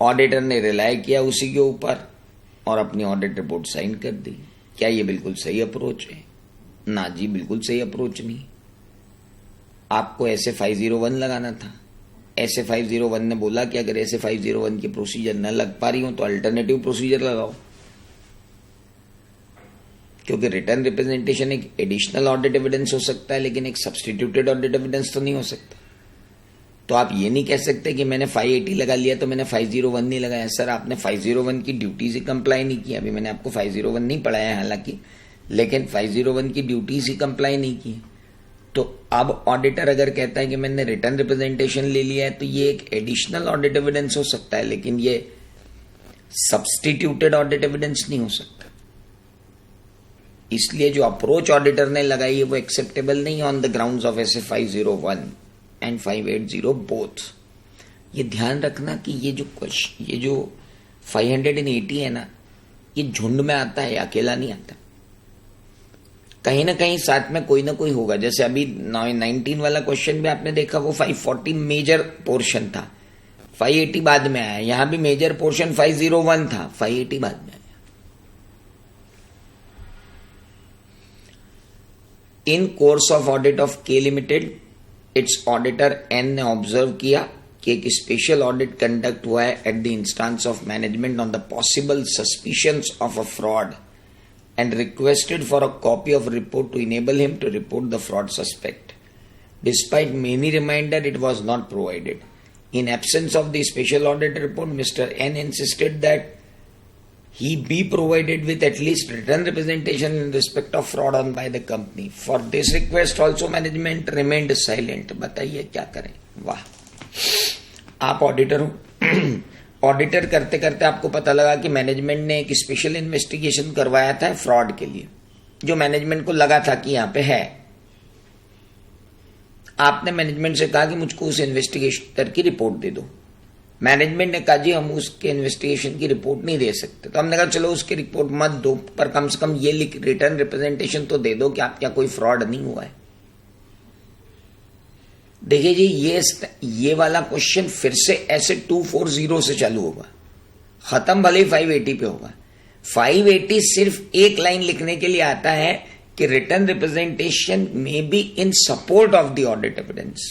A: ऑडिटर ने रिलाय किया उसी के ऊपर और अपनी ऑडिट रिपोर्ट साइन कर दी. क्या ये बिल्कुल सही अप्रोच है? ना जी, बिल्कुल सही अप्रोच नहीं. आपको ऐसे 501 लगाना था. ऐसे 501 ने बोला कि अगर ऐसे 501 की प्रोसीजर न लग पा रही हो तो अल्टरनेटिव प्रोसीजर लगाओ, क्योंकि रिटर्न रिप्रेजेंटेशन एक एडिशनल ऑडिट एविडेंस हो सकता है लेकिन एक सब्सटीट्यूटेड ऑडिट एविडेंस तो नहीं हो सकता. तो आप ये नहीं कह सकते कि मैंने 580 लगा लिया तो मैंने 501 नहीं लगाया. सर आपने 501 की ड्यूटीज ही कंप्लाई नहीं की. अभी मैंने आपको 501 नहीं पढ़ाया है हालांकि, लेकिन 501 की ड्यूटीज ही कंप्लाई नहीं की. तो अब ऑडिटर अगर कहता है कि मैंने रिटर्न रिप्रेजेंटेशन ले लिया है तो ये एक एडिशनल ऑडिट एविडेंस हो सकता है लेकिन ये सब्सटीट्यूटेड ऑडिट एविडेंस नहीं हो सकता. इसलिए जो अप्रोच ऑडिटर ने लगाई है वो एक्सेप्टेबल नहीं ऑन द ग्राउंड्स ऑफ ऐसे 501 एंड 580 बोथ. ये ध्यान रखना कि ये जो 580 है ना, ये झुंड में आता है, अकेला नहीं आता. कहीं ना कहीं साथ में कोई ना कोई होगा. जैसे अभी 19 वाला क्वेश्चन भी आपने देखा, वो 540 मेजर पोर्शन था, 580 बाद में आया. यहां भी मेजर पोर्शन 501 था, 580 बाद में आया. इन कोर्स ऑफ ऑडिट ऑफ के लिमिटेड, इट्स ऑडिटर एन ने ऑब्जर्व किया कि एक स्पेशल ऑडिट कंडक्ट हुआ है at the instance of management on the possible suspicions of a fraud and requested for a copy of report to enable him to report the fraud suspect. Despite many reminders, it was not provided. In absence of the special audit report, Mr. N insisted that he be provided with at least written representation in respect of fraud on by the company. For this request also management remained silent. बताइए क्या करें. वाह, आप ऑडिटर हो. ऑडिटर करते करते आपको पता लगा कि मैनेजमेंट ने एक स्पेशल इन्वेस्टिगेशन करवाया था फ्रॉड के लिए, जो मैनेजमेंट को लगा था कि यहां पे है. आपने मैनेजमेंट से कहा कि मुझको उस इन्वेस्टिगेटर की रिपोर्ट दे दो. मैनेजमेंट ने कहा जी हम उसके इन्वेस्टिगेशन की रिपोर्ट नहीं दे सकते. तो हमने कहा चलो उसकी रिपोर्ट मत दो, पर कम से कम ये रिटर्न रिप्रेजेंटेशन तो दे दो कि आपके यहाँ कोई फ्रॉड नहीं हुआ है. देखिए जी, ये वाला क्वेश्चन फिर से ऐसे 240 से चालू होगा, खत्म भले ही 580 पे होगा. 580 सिर्फ एक लाइन लिखने के लिए आता है कि रिटर्न रिप्रेजेंटेशन में be in support of the audit evidence.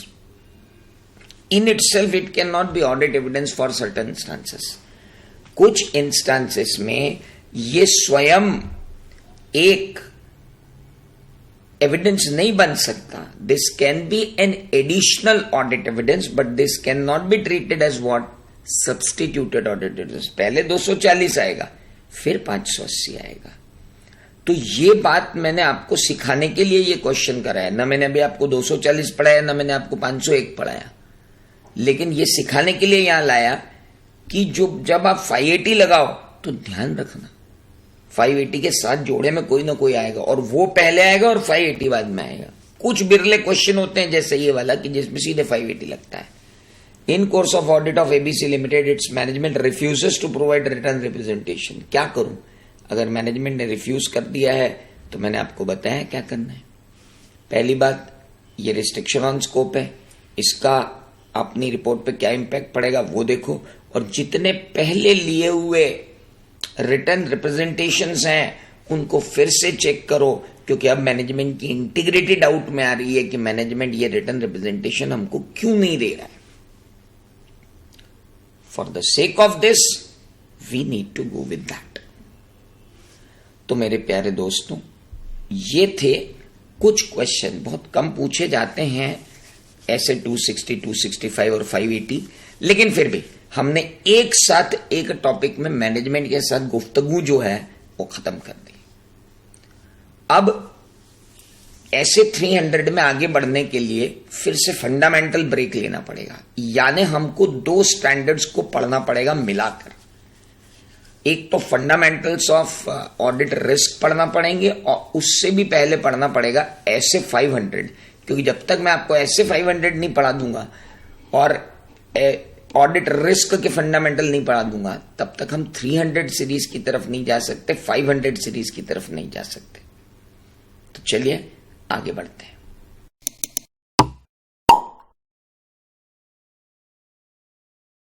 A: In itself it cannot be audit evidence for certain instances. कुछ इंस्टांसेस में ये स्वयं एक एविडेंस नहीं बन सकता. This can be an additional audit evidence but this cannot be treated as what substituted audited result, पहले 240 आएगा फिर 580 आएगा। तो ये बात मैंने आपको सिखाने के लिए ये क्वेश्चन कराया, ना मैंने अभी आपको 240 पढ़ाया, ना मैंने आपको 501 पढ़ाया, लेकिन ये सिखाने के लिए यहां लाया कि जब आप 580 लगाओ तो ध्यान रखना 580 के साथ जोड़े में कोई ना कोई आएगा, और वो पहले आएगा और 580 बाद में आएगा। कुछ बिरले क्वेश्चन होते हैं जैसे ये वाला कि जिसमें सीधे 580 लगता है। In course of audit of ABC limited its management refuses to provide return representation. क्या करूं? अगर मैनेजमेंट ने रिफ्यूज कर दिया है तो मैंने आपको बताया क्या करना है। पहली बात, ये रिस्ट्रिक्शन ऑन स्कोप है, इसका अपनी रिपोर्ट पे क्या इंपैक्ट पड़ेगा वो देखो, और जितने पहले लिए हुए रिटर्न रिप्रेजेंटेशंस हैं उनको फिर से चेक करो, क्योंकि अब मैनेजमेंट की इंटीग्रिटी डाउट में आ रही है कि मैनेजमेंट ये रिटर्न रिप्रेजेंटेशन हमको क्यों नहीं दे रहा है। For the sake of this we need to go with that. तो मेरे प्यारे दोस्तों, ये थे कुछ क्वेश्चन, बहुत कम पूछे जाते हैं ऐसे 260, 265 और 580, लेकिन फिर भी हमने एक साथ एक टॉपिक में मैनेजमेंट के साथ गुफ्तगू जो है वो खत्म कर दी। अब ऐसे 300 में आगे बढ़ने के लिए फिर से फंडामेंटल ब्रेक लेना पड़ेगा, यानी हमको 2 स्टैंडर्ड्स को पढ़ना पड़ेगा मिलाकर। एक तो फंडामेंटल्स ऑफ ऑडिट रिस्क पढ़ना पड़ेंगे, और उससे भी पहले पढ़ना पड़ेगा ऐसे 500, क्योंकि जब तक मैं आपको ऐसे 500 नहीं पढ़ा दूंगा और ऑडिट रिस्क के फंडामेंटल नहीं पढ़ा दूंगा, तब तक हम 300 सीरीज की तरफ नहीं जा सकते, 500 सीरीज की तरफ नहीं जा सकते। तो चलिए आगे बढ़ते हैं।